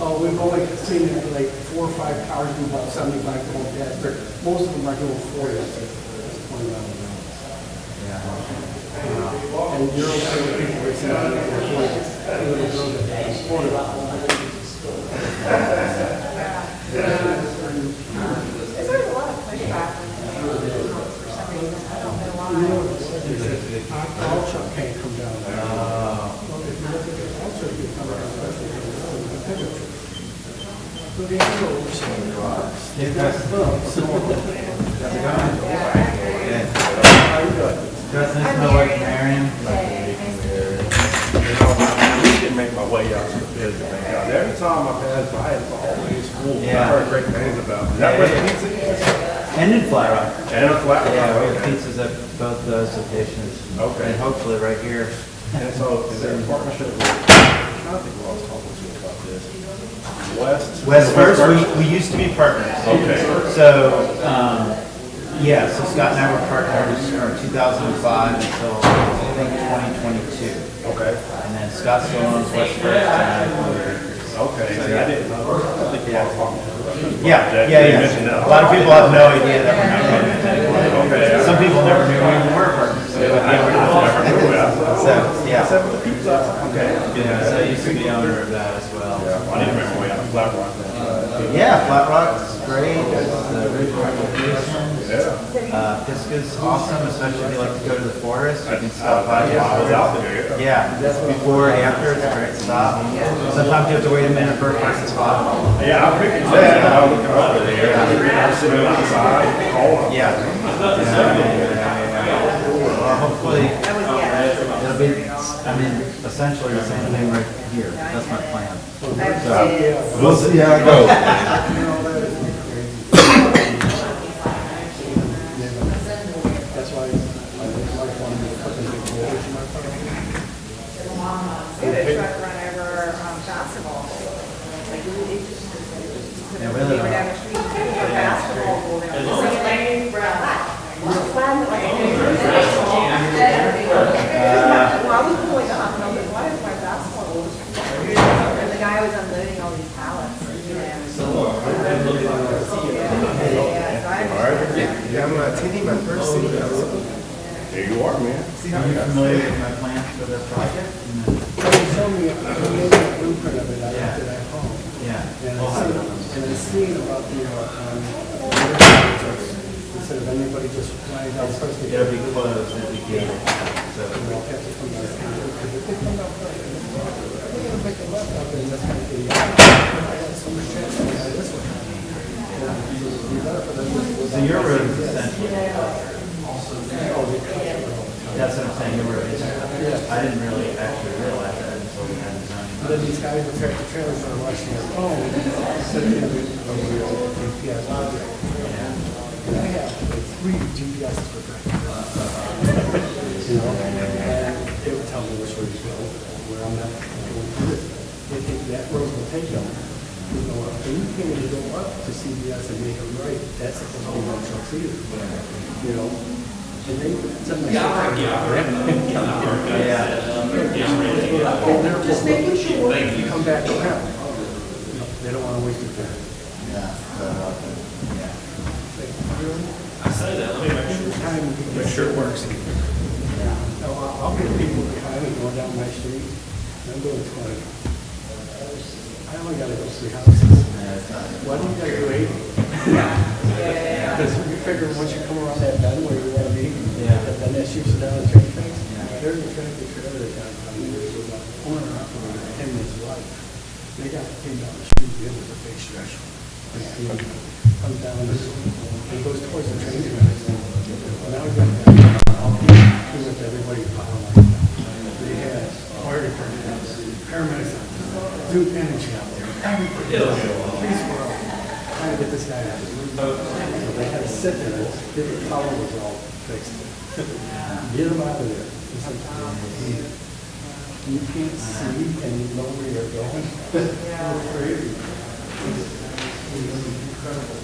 Oh, we've only seen like 4 or 5 cars do about 75 going past there. Most of them are doing 40. That's 20 miles an hour. And you're okay with people racing out There's a lot of pushback for some reason. I don't know why. All truck can't come down. Well, if you look at the all truck, you come down, especially if it's a pickup truck. So the actual machine trucks, they've got I didn't make my way out to the business. Every time I pass by, it's always full. I heard great things about it. Is that where the pizza is? And in Flat Rock. And a flat rock. Yeah, we have pizzas at both those locations. Okay. And hopefully right here. And so, is there a partnership with, I think I was talking to you about this. West First, we used to be partners. Okay. So, yeah, so Scott and I were partners from 2005 until, I think, 2022. Okay. And then Scott still owns West First and I own Bakers. Okay, So, see, I didn't know. I think I was talking to you. Yeah. A lot of people have no idea that we're not partners anymore. Okay. Some people never knew we were partners. So, yeah. Except for the pizza. Okay. Yeah, so I used to be owner of that as well. I didn't remember way out of Flat Rock. Yeah, Flat Rock's great, it's the original location. Pisgah's awesome, especially if you like to go to the forest, you can stop by. I was out there, Yeah, before and after, it's a great stop. Sometimes you have to wait a minute for a parking spot. Yeah, I figured that. I was looking over there. I was sitting outside, calling. Yeah. Well, hopefully, it'll be, I mean, essentially the same thing right here. That's my plan. So, we'll see how it goes. That's why I like one of the fucking big boys in my car. We had a truck run over basketball. Like, it just, Yeah, really. they were down the street, a basketball goal. They were singing, well, I was pulling up, and I was like, why is my basketball goal? And the guy was unloading all these pallets, you know. Yeah, so I understand. Yeah, I'm attending my first city council. There you are, man. Are you familiar with my plans for this project? They showed me a blueprint of it, I looked at that home. Yeah. And I seen about the, instead of anybody just flying down first. It'll be closed, it'll be gated. So, They'll have to come down. Because if they come down first, they're gonna make a left up and that's gonna be, so much chance to go this way. You better for them to- so your road is essentially, that's what I'm saying, your road is, I didn't really actually realize that until we had the zoning. And then these guys with tractor trailers are watching their phone, sitting in the GPS object. And I have like 3 GPSs for tractor trailers. You know, and they would tell me which way to go, where I'm at. They think that road will take them. You know, and you can't even go up to CBS and make them right. That's supposed to be no trucks either. You know, and they, sometimes. Just making sure You come back around. They don't wanna waste their time. I say that, let me Make sure it works. I'll get people to come and go down my street, and I'm going 20. I only gotta go 3 houses. Why don't you guys do 80? Because you figure once you come around that bend where you wanna be, then that shoots you down the train tracks. There's a traffic trailer that got, there's a corner up on 10 minutes wide. They got came down the street, it was a big stretch. Comes down, it goes towards the train tracks. Now we got pretty much everybody following. They had fire departments, paramedics, Duke Energy out there. Everybody, police were out trying to get this guy out. So they had to sit there, the power was all fixed. Get him out of there. It's like, you can't see and you know where you're going. It's crazy. It's incredible.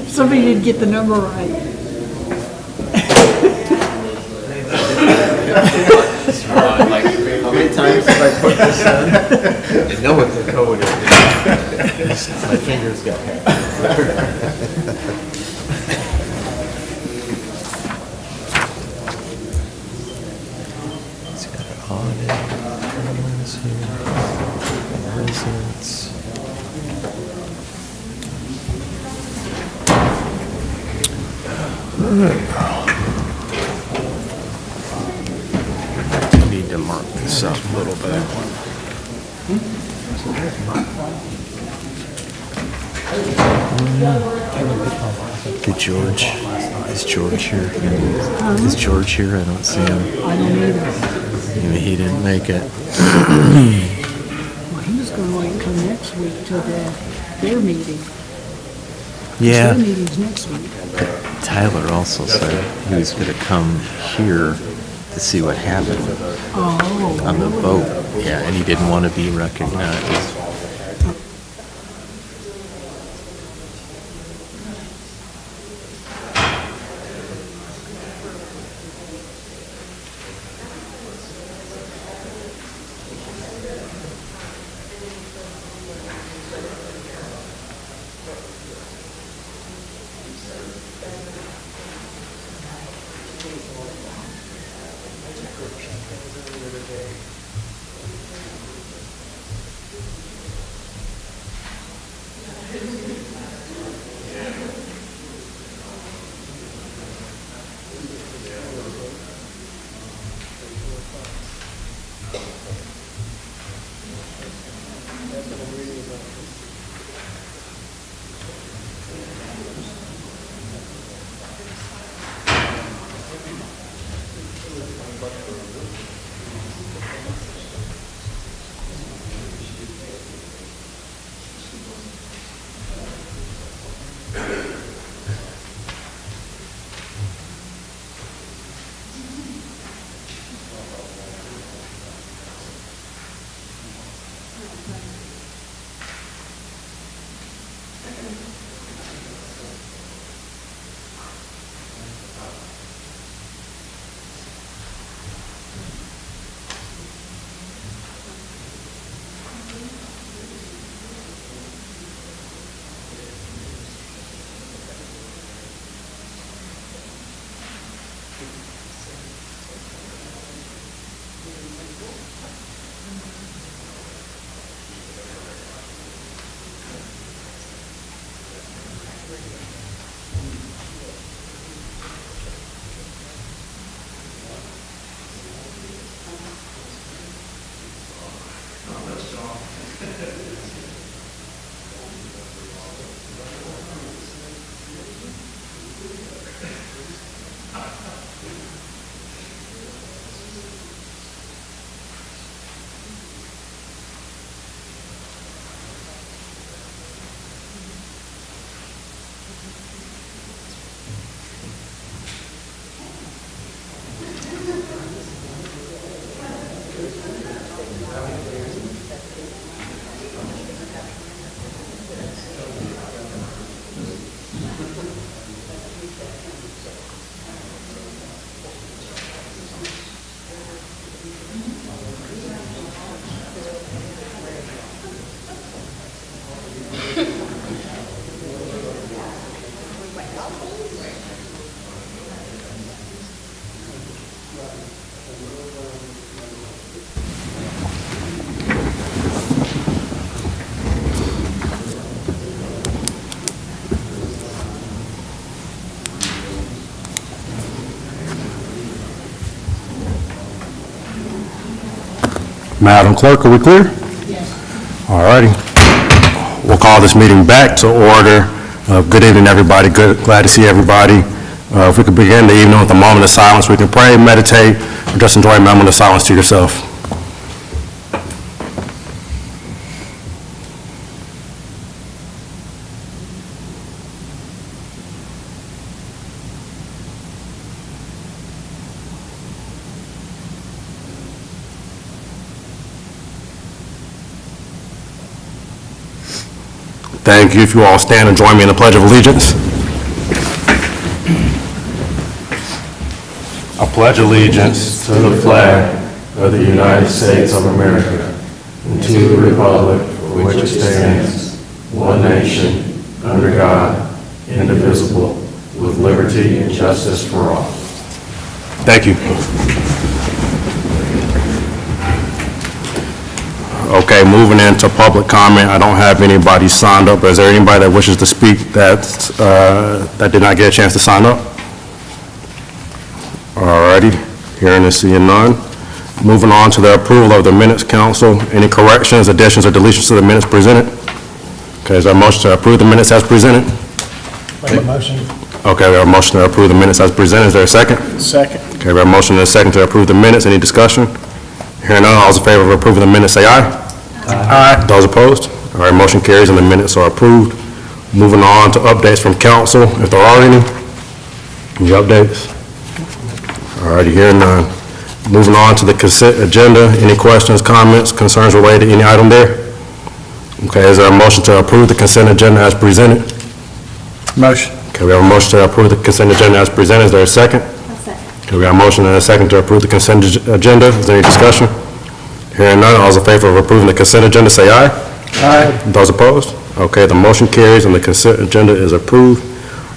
Somebody didn't get the number right. Like, how many times have I put this in? I know what the code is. My fingers got It's got an audit, criminals here, residents. I need to mark this up a little bit. Did George, is George here? Is George here? I don't see him. I don't either. Maybe he didn't make it. Well, he was gonna wait until next week to their meeting. Yeah. Their meeting's next week. Tyler also said he was gonna come here to see what happened on the vote. Yeah, and he didn't want to be recognized. Madam Clerk, are we clear? Yes. All righty. We'll call this meeting back to order. Good evening, everybody. Glad to see everybody. If we could begin the evening with a moment of silence, we can pray, meditate, or just enjoy a moment of silence to yourself. Thank you. If you all stand and join me in the Pledge of Allegiance. I pledge allegiance to the flag of the United States of America and to the republic for which it stands, one nation, under God, indivisible, with liberty and justice for all. Thank you. Okay, moving into public comment. I don't have anybody signed up. Is there anybody that wishes to speak that did not get a chance to sign up? All righty, hearing and seeing none. Moving on to the approval of the minutes, council. Any corrections, additions, or deletions to the minutes presented? Okay, is there a motion to approve the minutes as presented? Make a motion. Okay, we have a motion to approve the minutes as presented. Is there a second? Second. Okay, we have a motion and a second to approve the minutes. Any discussion? Hearing none, all those in favor of approving the minutes, say aye. Aye. Those opposed? All right, motion carries and the minutes are approved. Moving on to updates from council, if there are any. Any updates? All righty, hearing none. Moving on to the consent agenda. Any questions, comments, concerns related to any item there? Okay, is there a motion to approve the consent agenda as presented? Motion. Okay, we have a motion to approve the consent agenda as presented. Is there a second? Okay, we have a motion and a second to approve the consent agenda. Is there any discussion? Hearing none, all those in favor of approving the consent agenda, say aye. Aye. Those opposed? Okay, the motion carries and the consent agenda is approved.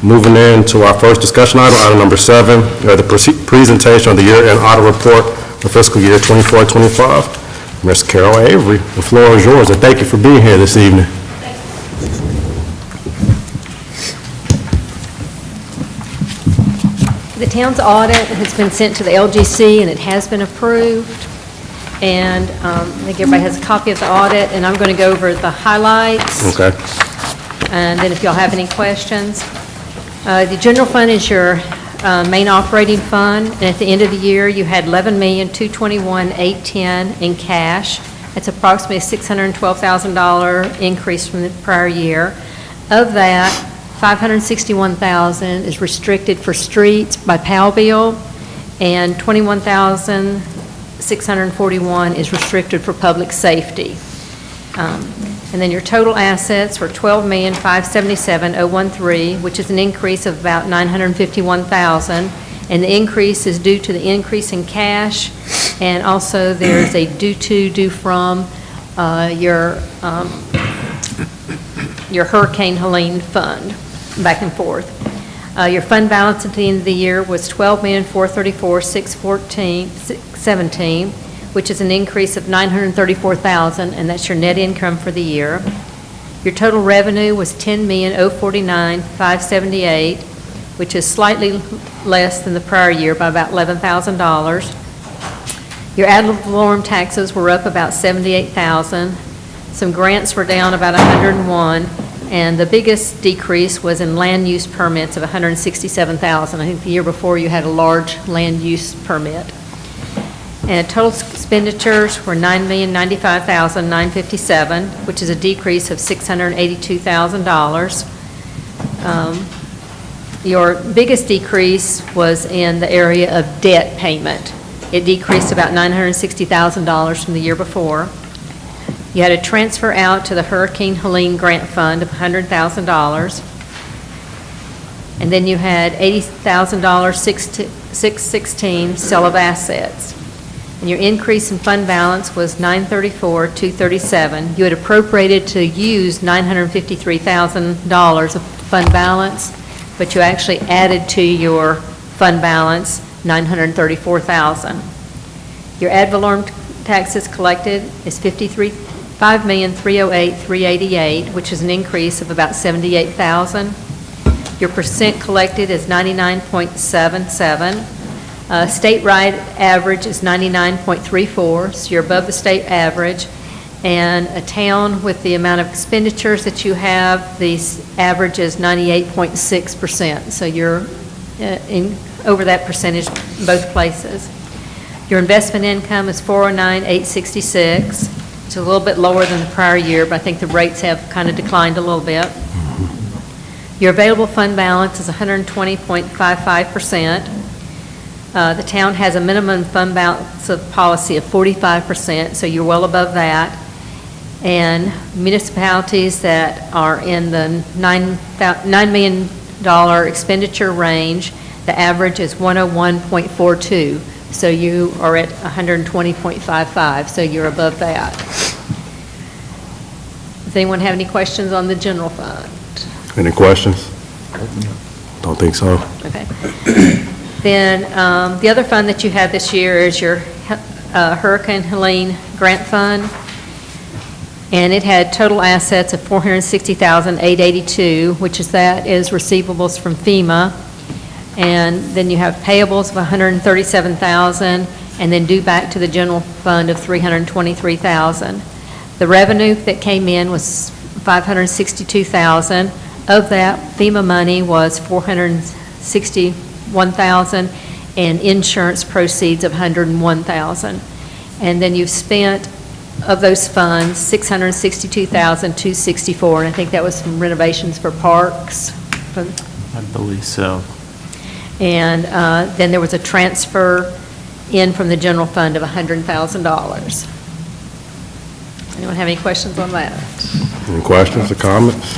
Moving in to our first discussion item, item number 7, the presentation of the year-end audit report for fiscal year 24-25. Ms. Carol Avery, the floor is yours, and thank you for being here this evening. The town's audit has been sent to the LGC, and it has been approved. And I think everybody has a copy of the audit, and I'm going to go over the highlights. Okay. And then if y'all have any questions. The general fund is your main operating fund, and at the end of the year, you had $11,221,810 in cash. That's approximately a $612,000 increase from the prior year. Of that, $561,000 is restricted for streets by PAL bill, and $21,641 is restricted for public safety. And then your total assets were $12,577,013, which is an increase of about $951,000. And the increase is due to the increase in cash, and also there's a due from your Hurricane Helene fund, back and forth. Your fund balance at the end of the year was $12,434,617, which is an increase of $934,000, and that's your net income for the year. Your total revenue was $10,049,578, which is slightly less than the prior year by about $11,000. Your ad valorem taxes were up about $78,000. Some grants were down about $101, and the biggest decrease was in land use permits of $167,000. I think the year before you had a large land use permit. And total expenditures were $9,095,957, which is a decrease of $682,000. Your biggest decrease was in the area of debt payment. It decreased about $960,000 from the year before. You had a transfer out to the Hurricane Helene Grant Fund of $100,000. And then you had $80,000, 616 sale of assets. And your increase in fund balance was $934,237. You had appropriated to use $953,000 of fund balance, but you actually added to your fund balance $934,000. Your ad valorem taxes collected is $5,308,388, which is an increase of about $78,000. Your percent collected is 99.77. Statewide average is 99.34, so you're above the state average. And a town with the amount of expenditures that you have, the average is 98.6%. So you're over that percentage in both places. Your investment income is $409,866. It's a little bit lower than the prior year, but I think the rates have kind of declined a little bit. Your available fund balance is 120.55%. The town has a minimum fund balance of policy of 45%, so you're well above that. And municipalities that are in the $9 million expenditure range, the average is 101.42. So you are at 120.55, so you're above that. Does anyone have any questions on the general fund? Any questions? Don't think so. Okay. Then the other fund that you have this year is your Hurricane Helene Grant Fund, and it had total assets of $460,882, which is receivables from FEMA. And then you have payables of $137,000, and then due back to the general fund of $323,000. The revenue that came in was $562,000. Of that, FEMA money was $461,000, and insurance proceeds of $101,000. And then you've spent, of those funds, $662,264, and I think that was some renovations for parks. I believe so. And then there was a transfer in from the general fund of $100,000. Anyone have any questions on that? Any questions or comments?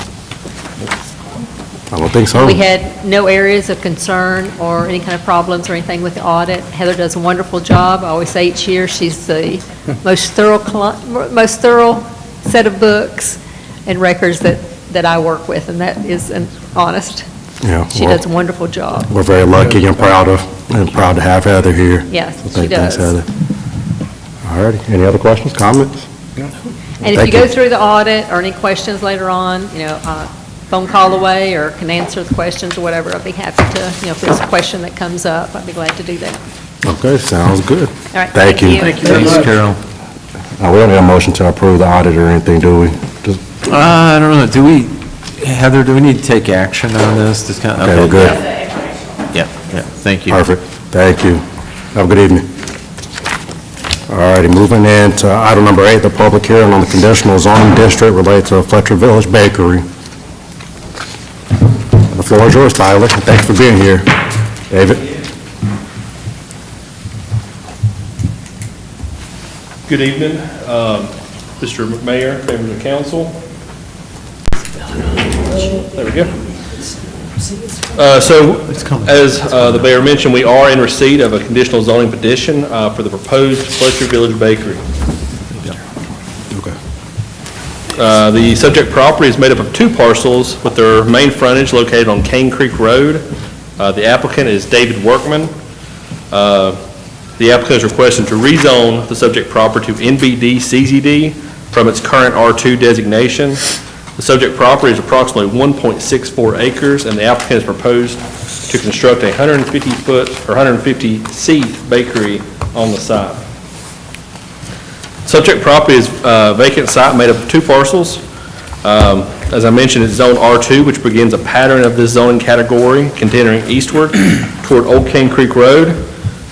I don't think so. We had no areas of concern or any kind of problems or anything with the audit. Heather does a wonderful job. I always say each year she's the most thorough set of books and records that I work with, and that is honest. Yeah, She well, does a wonderful job. We're very lucky and proud to have Heather here. Yes, So she thanks, does. Heather. All righty, any other questions, comments? And if Thank you go you. through the audit or any questions later on, phone call away or can answer the questions or whatever, I'd be happy to, if there's a question that comes up, I'd be glad to do that. Okay, sounds good. All right, Thank you. Thank you. Thanks, Carol. We don't need a motion to approve the audit or anything, do we? Just- I don't know, Heather, do we need to take action on this? Just kind of, Okay, we're good. Yeah, thank you. Perfect, thank you. Have a good evening. All righty, moving into item number 8, the public hearing on the conditional zoning district related to Fletcher Village Bakery. The floor is yours, Tyler, and thanks for being here. David? Good evening, Mr. Mayor, members of council. There we go. So, as the mayor mentioned, we are in receipt of a conditional zoning petition for the proposed Fletcher Village Bakery. The subject property is made up of 2 parcels with their main frontage located on Cane Creek Road. The applicant is David Workman. The applicant is requesting to rezone the subject property to NBD CZD from its current R2 designation. The subject property is approximately 1.64 acres, and the applicant has proposed to construct a 150-foot or 150-seat bakery on the site. Subject property is a vacant site made up of 2 parcels. As I mentioned, it's zone R2, which begins a pattern of this zoning category continuing eastward toward Old Cane Creek Road.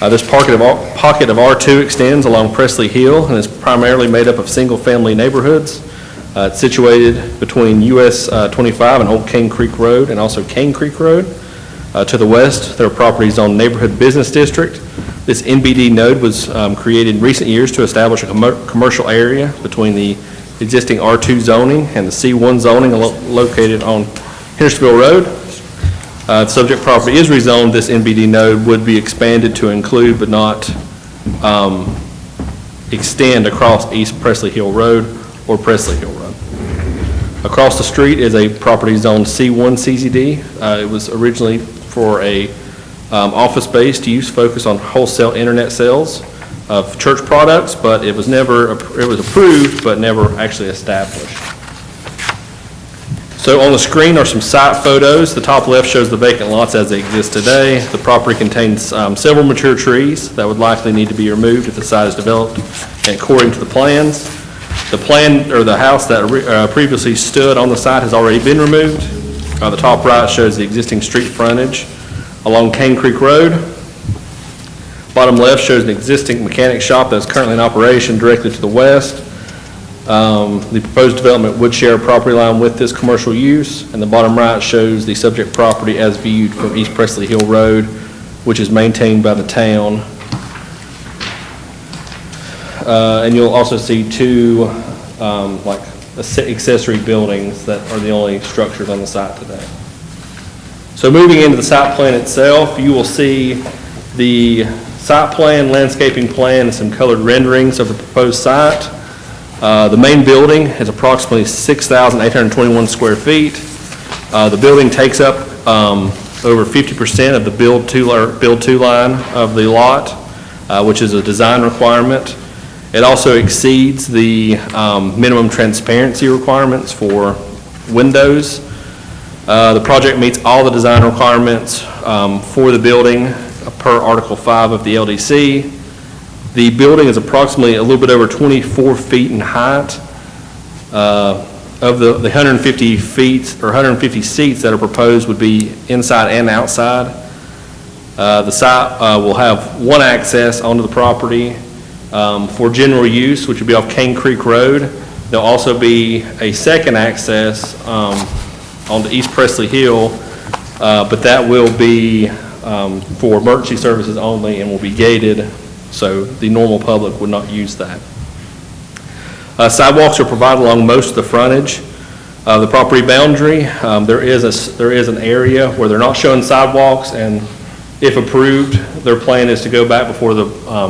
This pocket of R2 extends along Presley Hill and is primarily made up of single-family neighborhoods. It's situated between US 25 and Old Cane Creek Road and also Cane Creek Road. To the west, there are properties on Neighborhood Business District. This NBD node was created in recent years to establish a commercial area between the existing R2 zoning and the C1 zoning located on Hendersonville Road. The subject property is rezoned. This NBD node would be expanded to include but not extend across East Presley Hill Road or Presley Hill Road. Across the street is a property zoned C1 CZD. It was originally for a office-based use focused on wholesale internet sales of church products, but it was approved but never actually established. So on the screen are some site photos. The top left shows the vacant lots as they exist today. The property contains several mature trees that would likely need to be removed if the site is developed and according to the plans. The plan, or the house that previously stood on the site has already been removed. The top right shows the existing street frontage along Cane Creek Road. Bottom left shows an existing mechanic shop that is currently in operation directly to the west. The proposed development would share a property line with this commercial use, and the bottom right shows the subject property as viewed from East Presley Hill Road, which is maintained by the town. And you'll also see 2 accessory buildings that are the only structures on the site today. So moving into the site plan itself, you will see the site plan, landscaping plan, and some colored renderings of the proposed site. The main building is approximately 6,821 square feet. The building takes up over 50% of the build to line of the lot, which is a design requirement. It also exceeds the minimum transparency requirements for windows. The project meets all the design requirements for the building per Article 5 of the LDC. The building is approximately a little bit over 24 feet in height. Of the 150 feet or 150 seats that are proposed would be inside and outside. The site will have 1 access onto the property for general use, which would be off Cane Creek Road. There'll also be a second access onto East Presley Hill, but that will be for emergency services only and will be gated So the normal public would not use that. Sidewalks are provided along most of the frontage of the property boundary. There is an area where they're not showing sidewalks, and if approved, their plan is to go back before the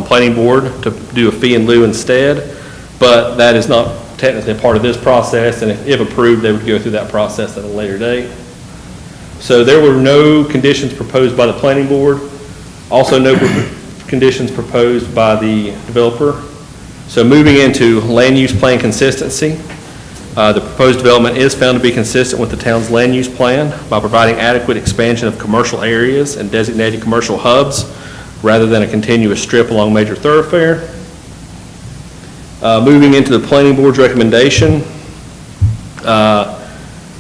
planning board to do a fee in lieu instead, but that is not technically a part of this process, and if approved, they would go through that process at a later date. So there were no conditions proposed by the planning board, also no conditions proposed by the developer. So moving into land use plan consistency, the proposed development is found to be consistent with the town's land use plan by providing adequate expansion of commercial areas and designated commercial hubs rather than a continuous strip along major thoroughfare. Moving into the planning board's recommendation,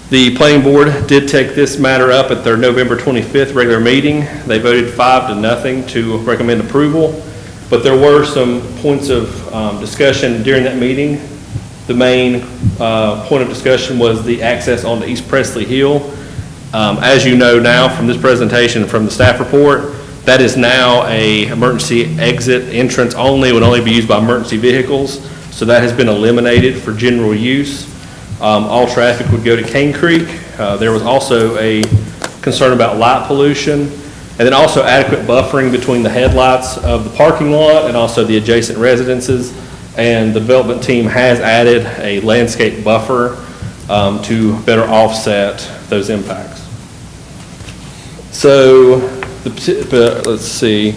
the planning board did take this matter up at their November 25th regular meeting. They voted 5-0 to recommend approval, but there were some points of discussion during that meeting. The main point of discussion was the access onto East Presley Hill. As you know now from this presentation from the staff report, that is now a emergency exit entrance only, would only be used by emergency vehicles. So that has been eliminated for general use. All traffic would go to Cane Creek. There was also a concern about light pollution, and then also adequate buffering between the headlights of the parking lot and also the adjacent residences. And the development team has added a landscape buffer to better offset those impacts. So, let's see.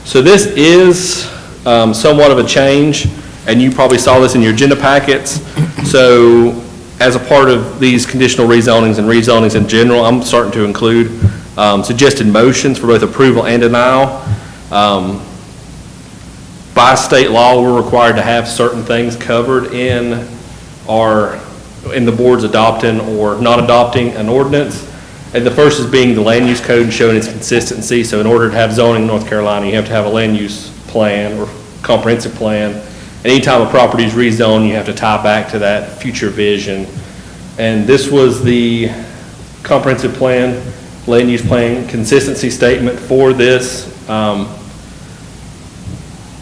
So this is somewhat of a change, and you probably saw this in your agenda packets. So as a part of these conditional rezonings and rezonings in general, I'm starting to include suggested motions for both approval and denial. By state law, we're required to have certain things covered in the board's adopting or not adopting an ordinance. And the first is being the land use code and showing its consistency. So in order to have zoning in North Carolina, you have to have a land use plan or comprehensive plan. And anytime a property is rezoned, you have to tie back to that future vision. And this was the comprehensive plan, land use plan consistency statement for this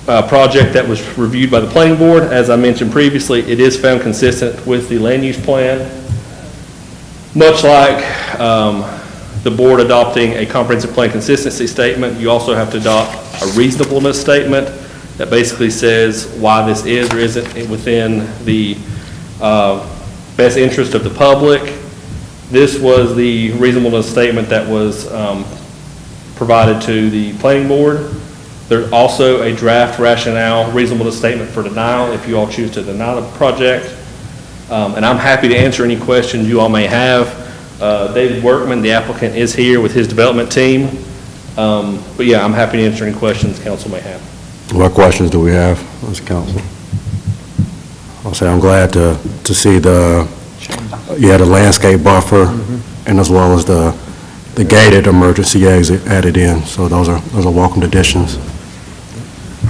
project that was reviewed by the planning board. As I mentioned previously, it is found consistent with the land use plan. Much like the board adopting a comprehensive plan consistency statement, you also have to adopt a reasonableness statement that basically says why this is or isn't within the best interest of the public. This was the reasonableness statement that was provided to the planning board. There's also a draft rationale reasonableness statement for denial if you all choose to deny the project. And I'm happy to answer any questions you all may have. David Workman, the applicant, is here with his development team. But yeah, I'm happy to answer any questions council may have. What questions do we have as a council? I'll say I'm glad to see you had a landscape buffer and as well as the gated emergency exit added in. So those are welcomed additions.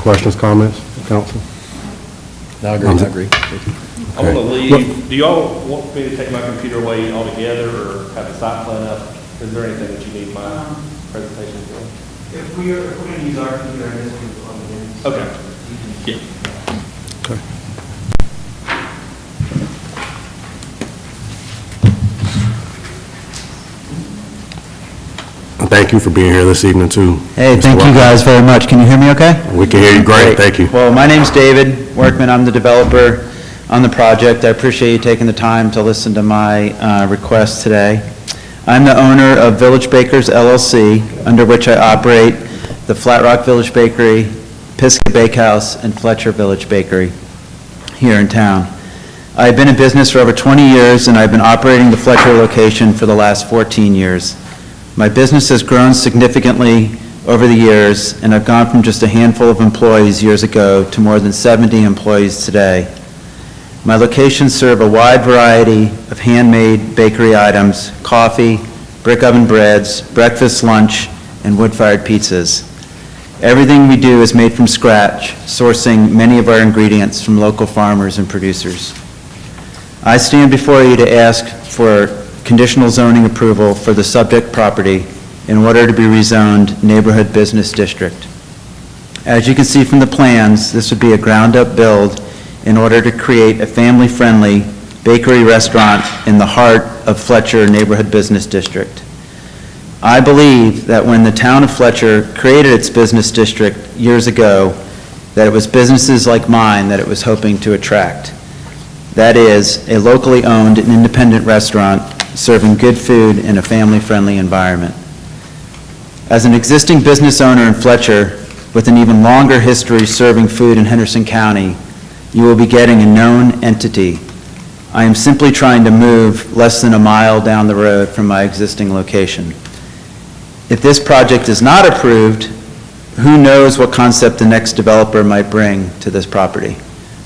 Questions, comments, council? I agree. I'm going to leave. Do you all want me to take my computer away altogether or have the site plan up? Is there anything that you need my presentation for? If we're going to use our computer, I guess we can plug it in. Okay. Yeah. Thank you for being here this evening, too. Hey, thank you guys very much. Can you hear me okay? We can hear you great. Thank you. Well, my name's David Workman. I'm the developer on the project. I appreciate you taking the time to listen to my request today. I'm the owner of Village Bakers LLC, under which I operate the Flat Rock Village Bakery, Pisgah Bakehouse, and Fletcher Village Bakery here in town. I've been in business for over 20 years, and I've been operating the Fletcher location for the last 14 years. My business has grown significantly over the years, and I've gone from just a handful of employees years ago to more than 70 employees today. My locations serve a wide variety of handmade bakery items, coffee, brick oven breads, breakfast, lunch, and wood-fired pizzas. Everything we do is made from scratch, sourcing many of our ingredients from local farmers and producers. I stand before you to ask for conditional zoning approval for the subject property in order to be rezoned Neighborhood Business District. As you can see from the plans, this would be a ground-up build in order to create a family-friendly bakery restaurant in the heart of Fletcher Neighborhood Business District. I believe that when the town of Fletcher created its business district years ago, that it was businesses like mine that it was hoping to attract. That is, a locally owned and independent restaurant serving good food in a family-friendly environment. As an existing business owner in Fletcher, with an even longer history serving food in Henderson County, you will be getting a known entity. I am simply trying to move less than a mile down the road from my existing location. If this project is not approved, who knows what concept the next developer might bring to this property.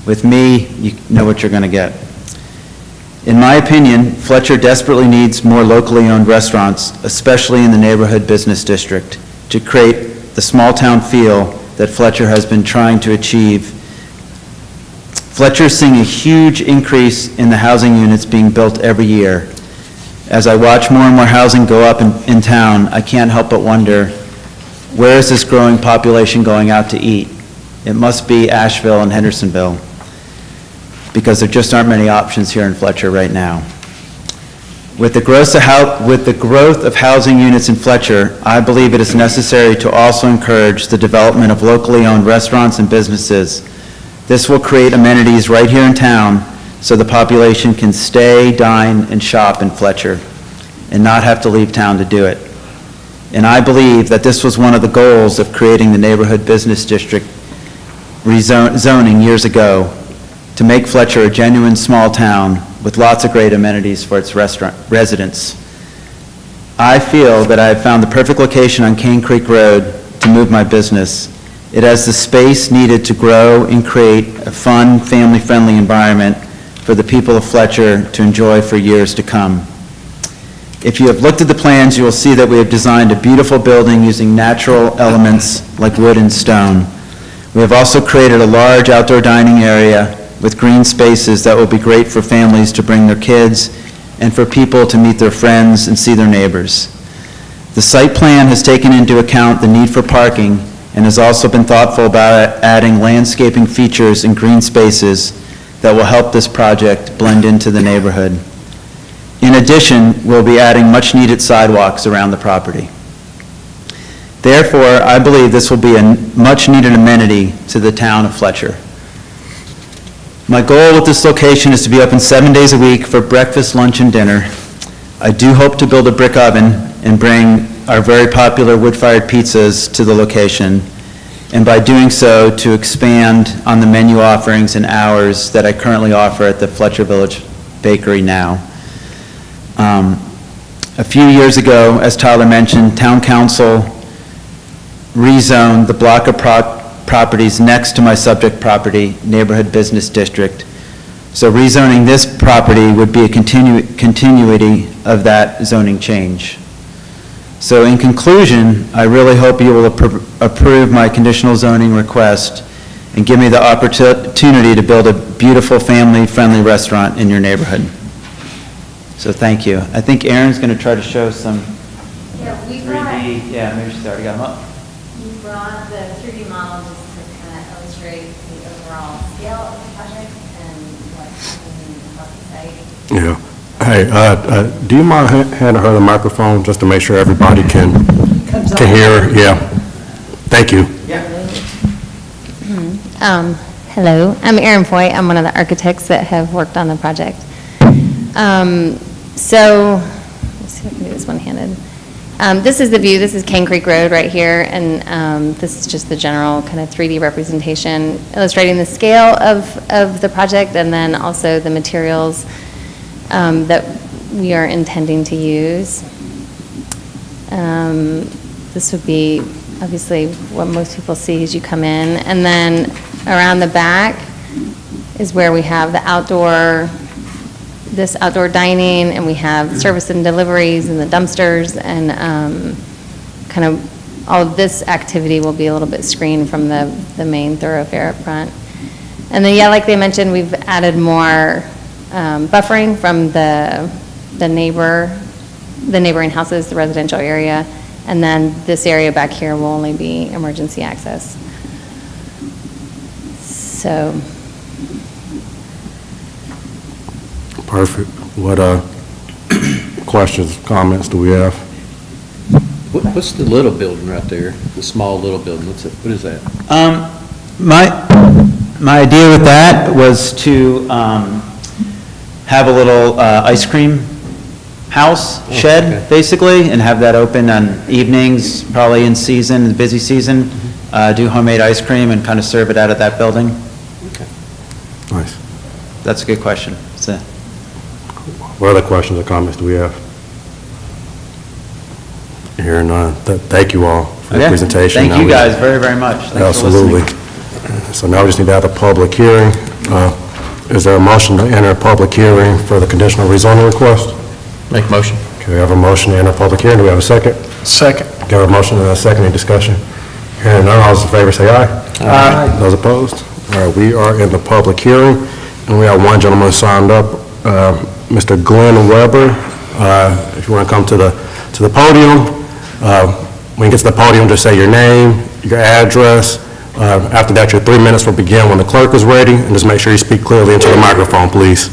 With me, you know what you're going to get. In my opinion, Fletcher desperately needs more locally owned restaurants, especially in the neighborhood business district, to create the small-town feel that Fletcher has been trying to achieve. Fletcher is seeing a huge increase in the housing units being built every year. As I watch more and more housing go up in town, I can't help but wonder, where is this growing population going out to eat? It must be Asheville and Hendersonville, because there just aren't many options here in Fletcher right now. With the growth of housing units in Fletcher, I believe it is necessary to also encourage the development of locally owned restaurants and businesses. This will create amenities right here in town so the population can stay, dine, and shop in Fletcher and not have to leave town to do it. And I believe that this was one of the goals of creating the neighborhood business district rezoning years ago, to make Fletcher a genuine small town with lots of great amenities for its residents. I feel that I have found the perfect location on Cane Creek Road to move my business. It has the space needed to grow and create a fun, family-friendly environment for the people of Fletcher to enjoy for years to come. If you have looked at the plans, you will see that we have designed a beautiful building using natural elements like wood and stone. We have also created a large outdoor dining area with green spaces that will be great for families to bring their kids and for people to meet their friends and see their neighbors. The site plan has taken into account the need for parking and has also been thoughtful about adding landscaping features and green spaces that will help this project blend into the neighborhood. In addition, we'll be adding much-needed sidewalks around the property. Therefore, I believe this will be a much-needed amenity to the town of Fletcher. My goal with this location is to be open 7 days a week for breakfast, lunch, and dinner. I do hope to build a brick oven and bring our very popular wood-fired pizzas to the location, and by doing so, to expand on the menu offerings and hours that I currently offer at the Fletcher Village Bakery now. A few years ago, as Tyler mentioned, Town Council rezoned the block of properties next to my subject property, Neighborhood Business District. So rezoning this property would be a continuity of that zoning change. So in conclusion, I really hope you will approve my conditional zoning request and give me the opportunity to build a beautiful family-friendly restaurant in your neighborhood. So thank you. I think Erin's going to try to show some Yeah, we 3D, yeah, maybe she's already got them up. We brought the 3D model just to kind of illustrate the overall scale of the project and what's happening across the site. Yeah. Hey, do you mind handing her the microphone just to make sure everybody can hear? Yeah. Thank you. Hello, I'm Erin Foy. I'm one of the architects that have worked on the project. So, let's see if I can do this one-handed. This is the view. This is Cane Creek Road right here, and this is just the general kind of 3D representation illustrating the scale of the project and then also the materials that we are intending to use. This would be obviously what most people see as you come in. And then around the back is where we have the this outdoor dining, and we have service and deliveries and the dumpsters, and kind of all of this activity will be a little bit screened from the main thoroughfare up front. And then, yeah, like they mentioned, we've added more buffering from the neighboring houses, the residential area, and then this area back here will only be emergency access. So, Perfect. What, questions, comments do we have? What's the little building right there? The small little building, what is that? My idea with that was to have a little ice cream house shed, basically, and have that open on evenings, probably in season, busy season, do homemade ice cream and kind of serve it out of that building. Nice. That's a good question. So, What other questions or comments do we have? Hearing none. Thank you all for the okay. presentation. Thank Now you we- guys very, very much. Thanks for listening. Absolutely. So now we just need to have a public hearing. Is there a motion to enter a public hearing for the conditional rezoning request? Make motion. Okay, we have a motion to enter a public hearing. Do we have a second? Second. Okay, we have a motion and a second. Any discussion? Hearing none, all those in favor say aye. Aye. Those opposed? All right, we are in the public hearing, and we have one gentleman signed up, Mr. Glenn Weber. If you want to come to the podium, when you get to the podium, just say your name, your address. After that, your 3 minutes will begin when the clerk is ready, and just make sure you speak clearly into the microphone, please.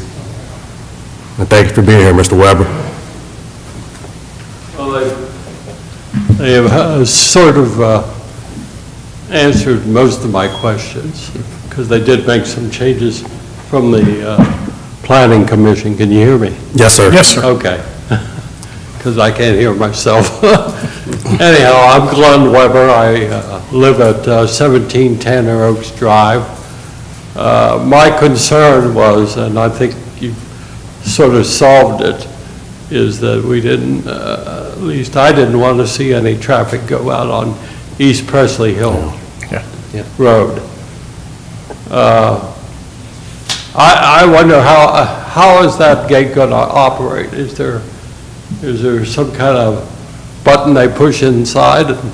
And thank you for being here, Mr. Weber. Well, they have sort of answered most of my questions, because they did make some changes from the Planning Commission. Can you hear me? Yes, sir. Yes, sir. Okay. Because I can't hear myself. Anyhow, I'm Glenn Weber. I live at 17 Tanner Oaks Drive. My concern was, and I think you sort of solved it, is that we didn't, at least I didn't want to see any traffic go out on East Presley Hill Road. I wonder how is that gate going to operate? Is there some kind of button they push inside and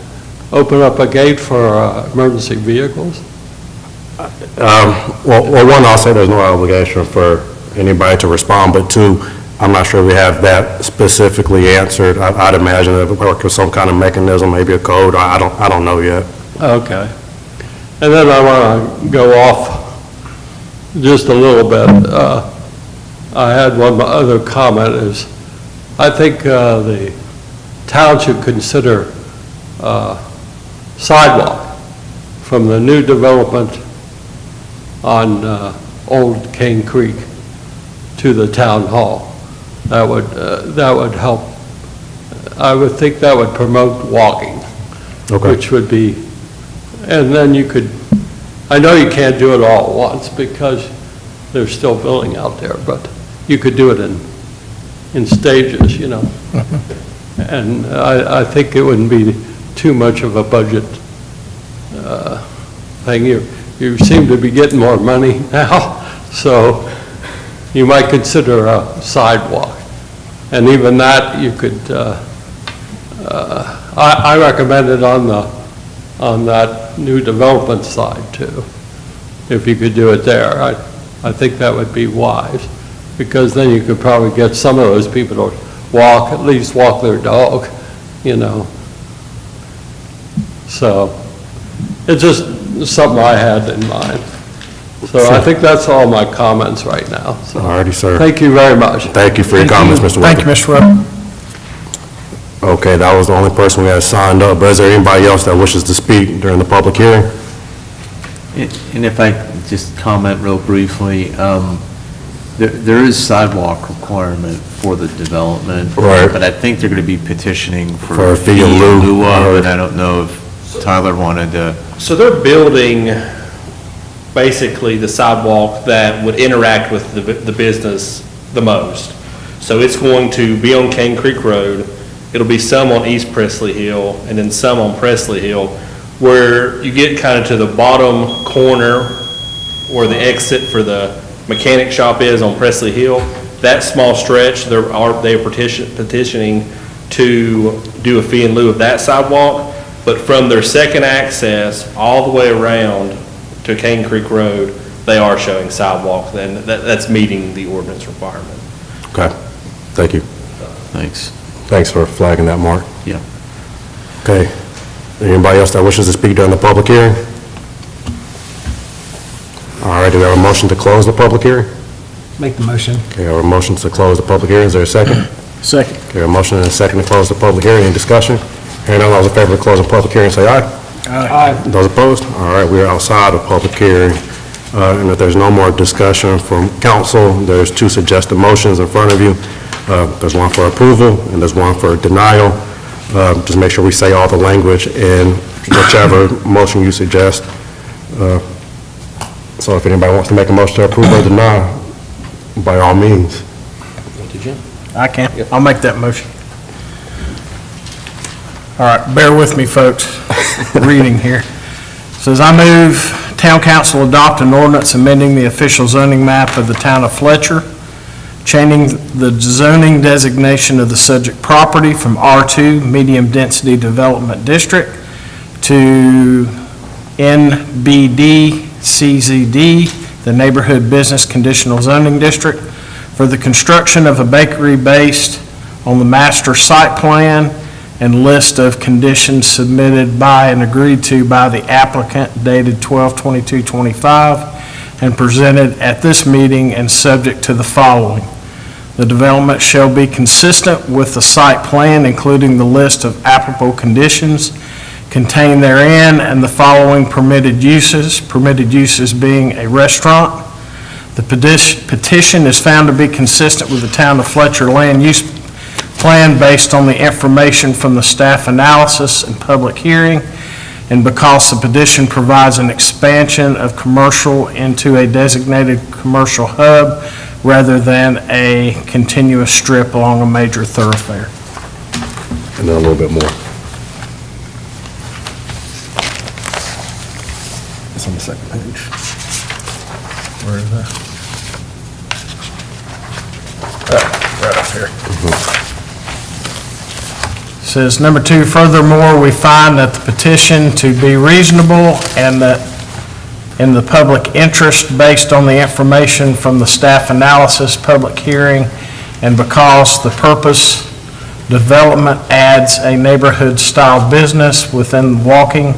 open up a gate for emergency vehicles? Well, one, I'll say there's no obligation for anybody to respond, but two, I'm not sure we have that specifically answered. I'd imagine it would work with some kind of mechanism, maybe a code. I don't know yet. Okay. And then I want to go off just a little bit. I had one other comment is, I think the town should consider sidewalk from the new development on Old Cane Creek to the town hall. That would help. I would think that would promote walking, which would be, and then you could, I know you can't do it all at once because there's still building out there, but you could do it in stages, you know. And I think it wouldn't be too much of a budget thing. You seem to be getting more money now, so you might consider a sidewalk. And even that, you could, I recommend it on that new development side too, if you could do it there. I think that would be wise, because then you could probably get some of those people to walk, at least walk their dog, you know. So, it's just something I had in mind. So I think that's all my comments right now. So, All righty, sir. thank you very much. Thank you for your comments, Mr. Weber. Thank you, Mr. Webb. Okay, that was the only person we had signed up, but is there anybody else that wishes to speak during the public hearing? And if I could just comment real briefly, there is sidewalk requirement for the development. Right. But I think they're going to be petitioning For for a fee in lieu. of, and I don't know if Tyler wanted to. So they're building basically the sidewalk that would interact with the business the most. So it's going to be on Cane Creek Road, it'll be some on East Presley Hill, and then some on Presley Hill, where you get kind of to the bottom corner where the exit for the mechanic shop is on Presley Hill. That small stretch, they're petitioning to do a fee in lieu of that sidewalk, but from their second access all the way around to Cane Creek Road, they are showing sidewalk, then that's meeting the ordinance requirement. Okay, thank you. Thanks. Thanks for flagging that, Mark. Yeah. Okay, anybody else that wishes to speak during the public hearing? All right, do we have a motion to close the public hearing? Make the motion. Okay, we have a motion to close the public hearing. Is there a second? Second. Okay, a motion and a second to close the public hearing. Any discussion? Hearing none, all those in favor of closing public hearing, say aye. Aye. Those opposed? All right, we are outside of public hearing. And if there's no more discussion from council, there's two suggested motions in front of you. There's one for approval and there's one for denial. Just make sure we say all the language in whichever motion you suggest. So if anybody wants to make a motion to approve or deny, by all means. I can. I'll make that motion. All right, bear with me, folks. Reading here. Says, I move town council adopt an ordinance amending the official zoning map of the town of Fletcher, changing the zoning designation of the subject property from R2, Medium Density Development District, to NBD CZD, the Neighborhood Business Conditional Zoning District, for the construction of a bakery based on the master site plan and list of conditions submitted by and agreed to by the applicant dated 12/22/25 and presented at this meeting and subject to the following. The development shall be consistent with the site plan, including the list of applicable conditions contained therein and the following permitted uses being a restaurant. The petition is found to be consistent with the town of Fletcher land use plan based on the information from the staff analysis and public hearing, and because the petition provides an expansion of commercial into a designated commercial hub rather than a continuous strip along a major thoroughfare. And then a little bit more. It's on the second page. Where is that? Right up here. Says, number 2, furthermore, we find that the petition to be reasonable and that in the public interest based on the information from the staff analysis, public hearing, and because the purpose development adds a neighborhood-style business within walking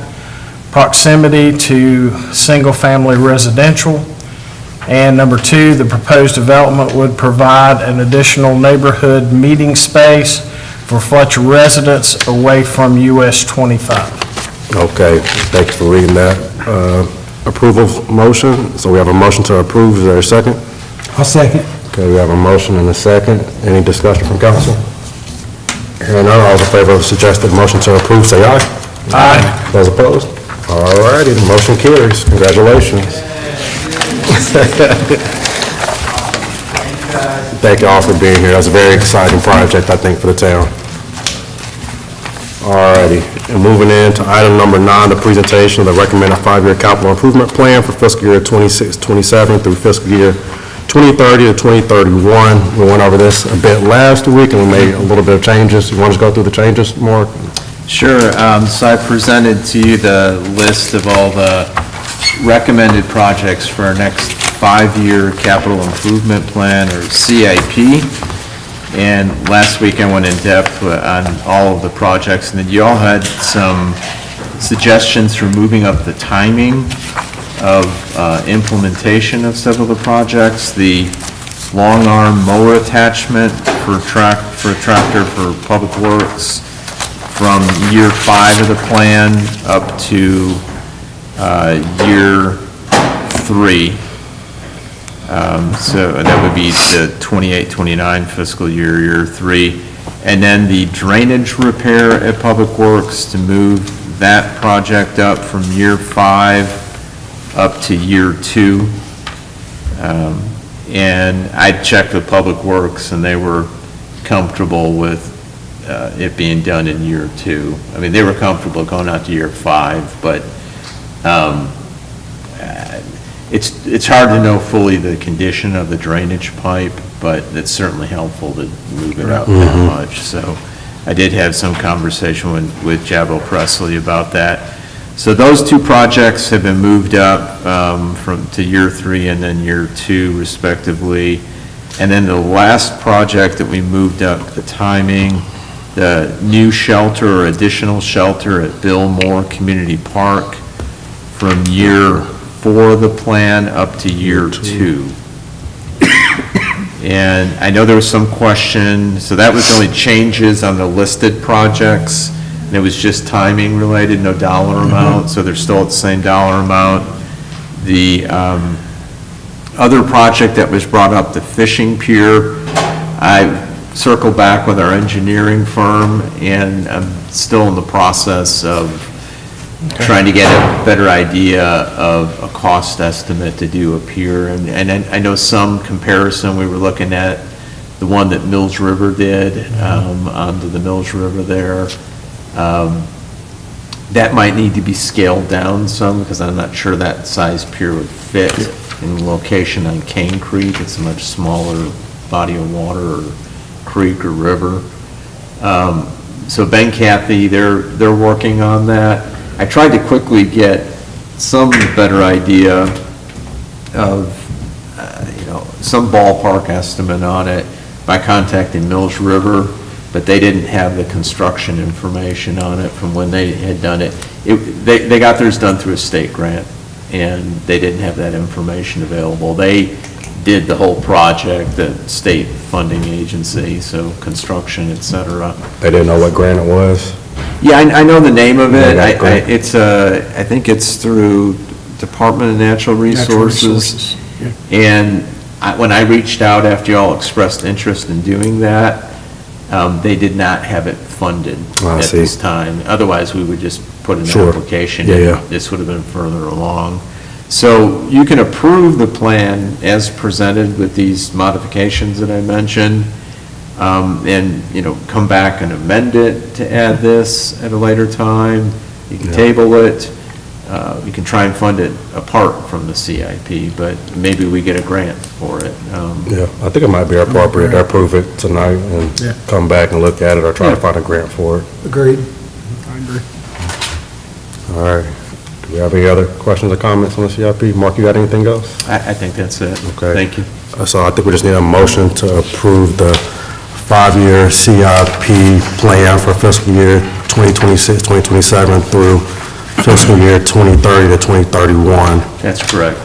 proximity to single-family residential. And number 2, the proposed development would provide an additional neighborhood meeting space for Fletcher residents away from US 25. Okay, thank you for reading that. Approval motion, so we have a motion to approve. Is there a second? I'll second. Okay, we have a motion and a second. Any discussion from council? Hearing none, all those in favor of the suggested motion to approve, say aye. Aye. Those opposed? All righty, the motion carries. Congratulations. Thank you all for being here. That's a very exciting project, I think, for the town. All righty, and moving into item number 9, the presentation of the recommended 5-year capital improvement plan for fiscal year 26-27 through fiscal year 2030 to 2031. We went over this a bit last week, and we made a little bit of changes. You want to just go through the changes, Mark? Sure. So I presented to you the list of all the recommended projects for our next 5-year capital improvement plan, or CIP. And last week I went in depth on all of the projects, and then you all had some suggestions for moving up the timing of implementation of several of the projects. The long arm mower attachment for tractor for Public Works from year 5 of the plan up to year 3. So that would be the 28-29 fiscal year, year 3. And then the drainage repair at Public Works to move that project up from year 5 up to year 2. And I checked with Public Works and they were comfortable with it being done in year 2. I mean, they were comfortable going out to year 5, but it's hard to know fully the condition of the drainage pipe, but it's certainly helpful to move it up that much. So I did have some conversation with Jabril Presley about that. So those 2 projects have been moved up to year 3 and then year 2 respectively. And then the last project that we moved up the timing, the new shelter or additional shelter at Bill Moore Community Park from year 4 for the plan up to year 2. And I know there was some question, so that was the only changes on the listed projects, and it was just timing related, no dollar amount, so they're still at the same dollar amount. The other project that was brought up, the fishing pier, I circled back with our engineering firm, and I'm still in the process of trying to get a better idea of a cost estimate to do a pier. And I know some comparison, we were looking at the one that Mills River did, onto the Mills River there. That might need to be scaled down some, because I'm not sure that size pier would fit in location on Cane Creek. It's a much smaller body of water, or creek or river. So Ben Cathy, they're working on that. I tried to quickly get some better idea of, some ballpark estimate on it by contacting Mills River, but they didn't have the construction information on it from when they had done it. They got theirs done through a state grant, and they didn't have that information available. They did the whole project, the state funding agency, so construction, et cetera. They didn't know what grant it was? Yeah, I know the name of it. Yeah, great. I think it's through Department of Natural Resources. And when I reached out after y'all expressed interest in doing that, they did not have it funded at this time. Otherwise, we would just put an application in. Yeah. This would have been further along. So you can approve the plan as presented with these modifications that I mentioned, and, come back and amend it to add this at a later time. You can table it. You can try and fund it apart from the CIP, but maybe we get a grant for it. Yeah, I think it might be appropriate to approve it tonight and come back and look at it, or try to find a grant for it. Agreed. I agree. All right. Do we have any other questions or comments on the CIP? Mark, you got anything else? I think that's it. Okay. Thank you. So I think we just need a motion to approve the 5-year CIP plan for fiscal year 2026, 2027 through fiscal year 2030 to 2031. That's correct.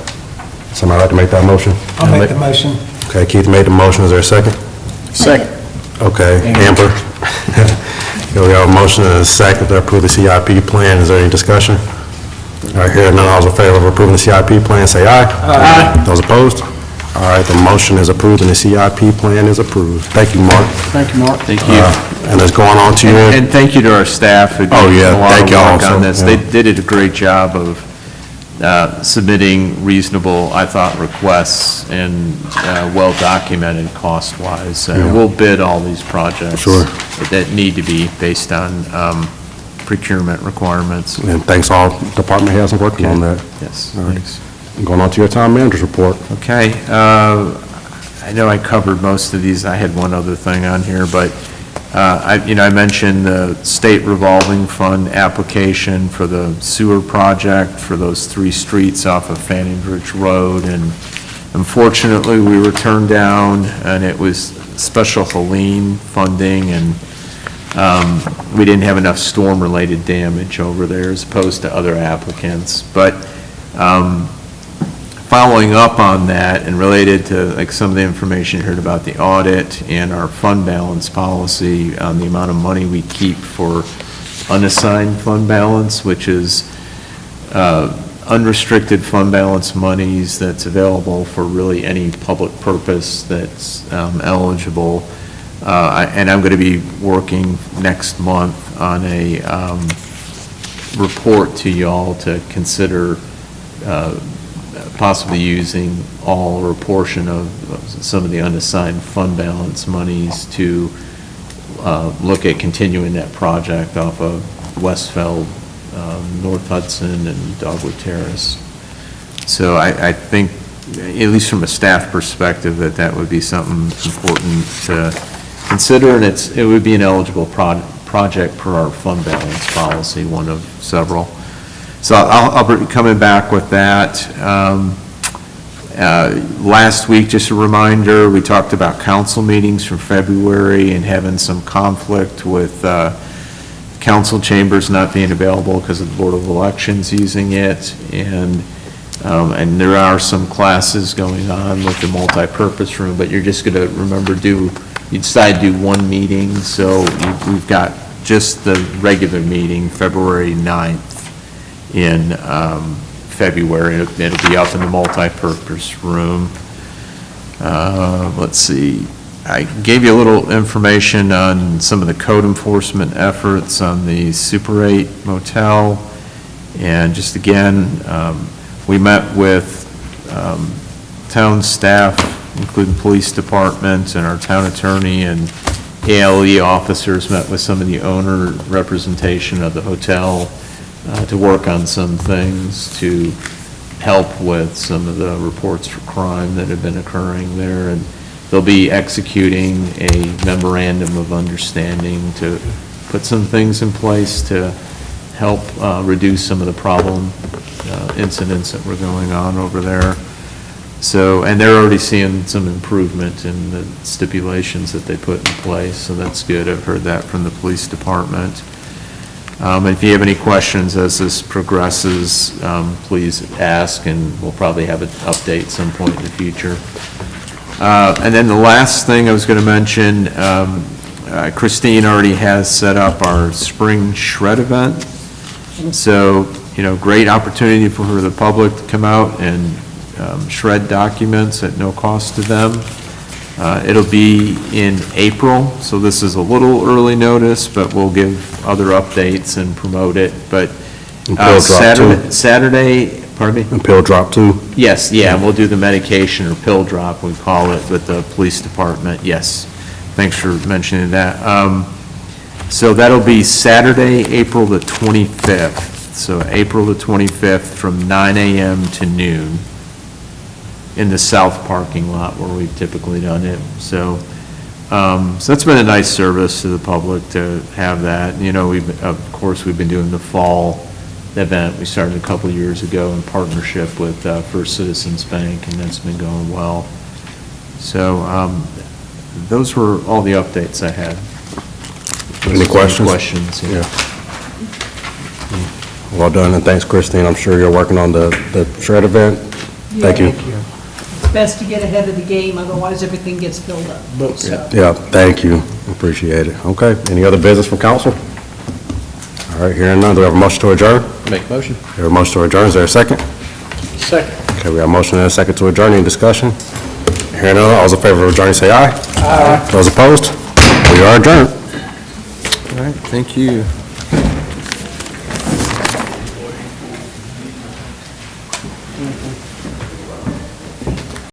Somebody like to make that motion? I'll make the motion. Okay, Keith made the motion. Is there a second? Second. Okay, Amber. Here we have a motion and a second to approve the CIP plan. Is there any discussion? All right, hearing none, all those in favor of approving the CIP plan, say aye. Aye. Those opposed? All right, the motion is approved and the CIP plan is approved. Thank you, Mark. Thank you, Mark. Thank you. And it's going on to your... And thank you to our staff who did a lot thank of y'all work on also, this. yeah. They did a great job of submitting reasonable, I thought, requests and well-documented cost-wise. Yeah. We'll bid all these projects. Sure. That need to be based on procurement requirements. And thanks all department heads working on that. Yes, All right. thanks. Going on to your town manager's report. Okay, I know I covered most of these. I had one other thing on here, but I mentioned the state revolving fund application for the sewer project for those 3 streets off of Fanning Bridge Road, and unfortunately, we were turned down, and it was special Helene funding, and we didn't have enough storm-related damage over there as opposed to other applicants. But following up on that and related to like some of the information you heard about the audit and our fund balance policy on the amount of money we keep for unassigned fund balance, which is unrestricted fund balance monies that's available for really any public purpose that's eligible. And I'm going to be working next month on a report to y'all to consider possibly using all or a portion of some of the unassigned fund balance monies to look at continuing that project off of Westfeld, North Hudson, and Dogwood Terrace. So I think, at least from a staff perspective, that would be something important to consider, and it would be an eligible project per our fund balance policy, one of several. So I'll be coming back with that. Last week, just a reminder, we talked about council meetings from February and having some conflict with council chambers not being available because of the Board of Elections using it. And And there are some classes going on with the multipurpose room, but you're just going to remember you decide to do one meeting, so we've got just the regular meeting, February 9th in February. It'll be up in the multipurpose room. Let's see, I gave you a little information on some of the code enforcement efforts on the Super 8 motel. And just again, we met with town staff, including police department and our town attorney, and ALE officers met with some of the owner representation of the hotel to work on some things to help with some of the reports for crime that have been occurring there. And they'll be executing a memorandum of understanding to put some things in place to help reduce some of the problem incidents that were going on over there. So, and they're already seeing some improvement in the stipulations that they put in place, so that's good. I've heard that from the police department. And if you have any questions as this progresses, please ask, and we'll probably have an update some point in the future. And then the last thing I was going to mention, Christine already has set up our spring shred event. So, great opportunity for the public to come out and shred documents at no cost to them. It'll be in April, so this is a little early notice, but we'll give other updates and promote it. But Saturday, pardon me? And pill drop too? Yes, yeah, we'll do the medication or pill drop, we call it, with the police department, yes. Thanks for mentioning that. So that'll be Saturday, April the 25th. So April the 25th from 9 a.m. to noon in the south parking lot where we've typically done it. So that's been a nice service to the public to have that. Of course, we've been doing the fall event. We started a couple of years ago in partnership with First Citizens Bank, and that's been going well. So those were all the updates I had. Any questions? Questions, yeah. Well done, and thanks, Christine. I'm sure you're working on the shred event. Thank you. It's best to get ahead of the game, otherwise everything gets filled up. So- Yeah, thank you. Appreciate it. Okay, any other business from council? All right, hearing none, do we have a motion to adjourn? Make a motion. We have a motion to adjourn, is there a second? Second. Okay, we have a motion and a second to adjourn, any discussion? Hearing none, all those in favor of adjourning say aye. Aye. Those opposed? We are adjourned. All right, thank you.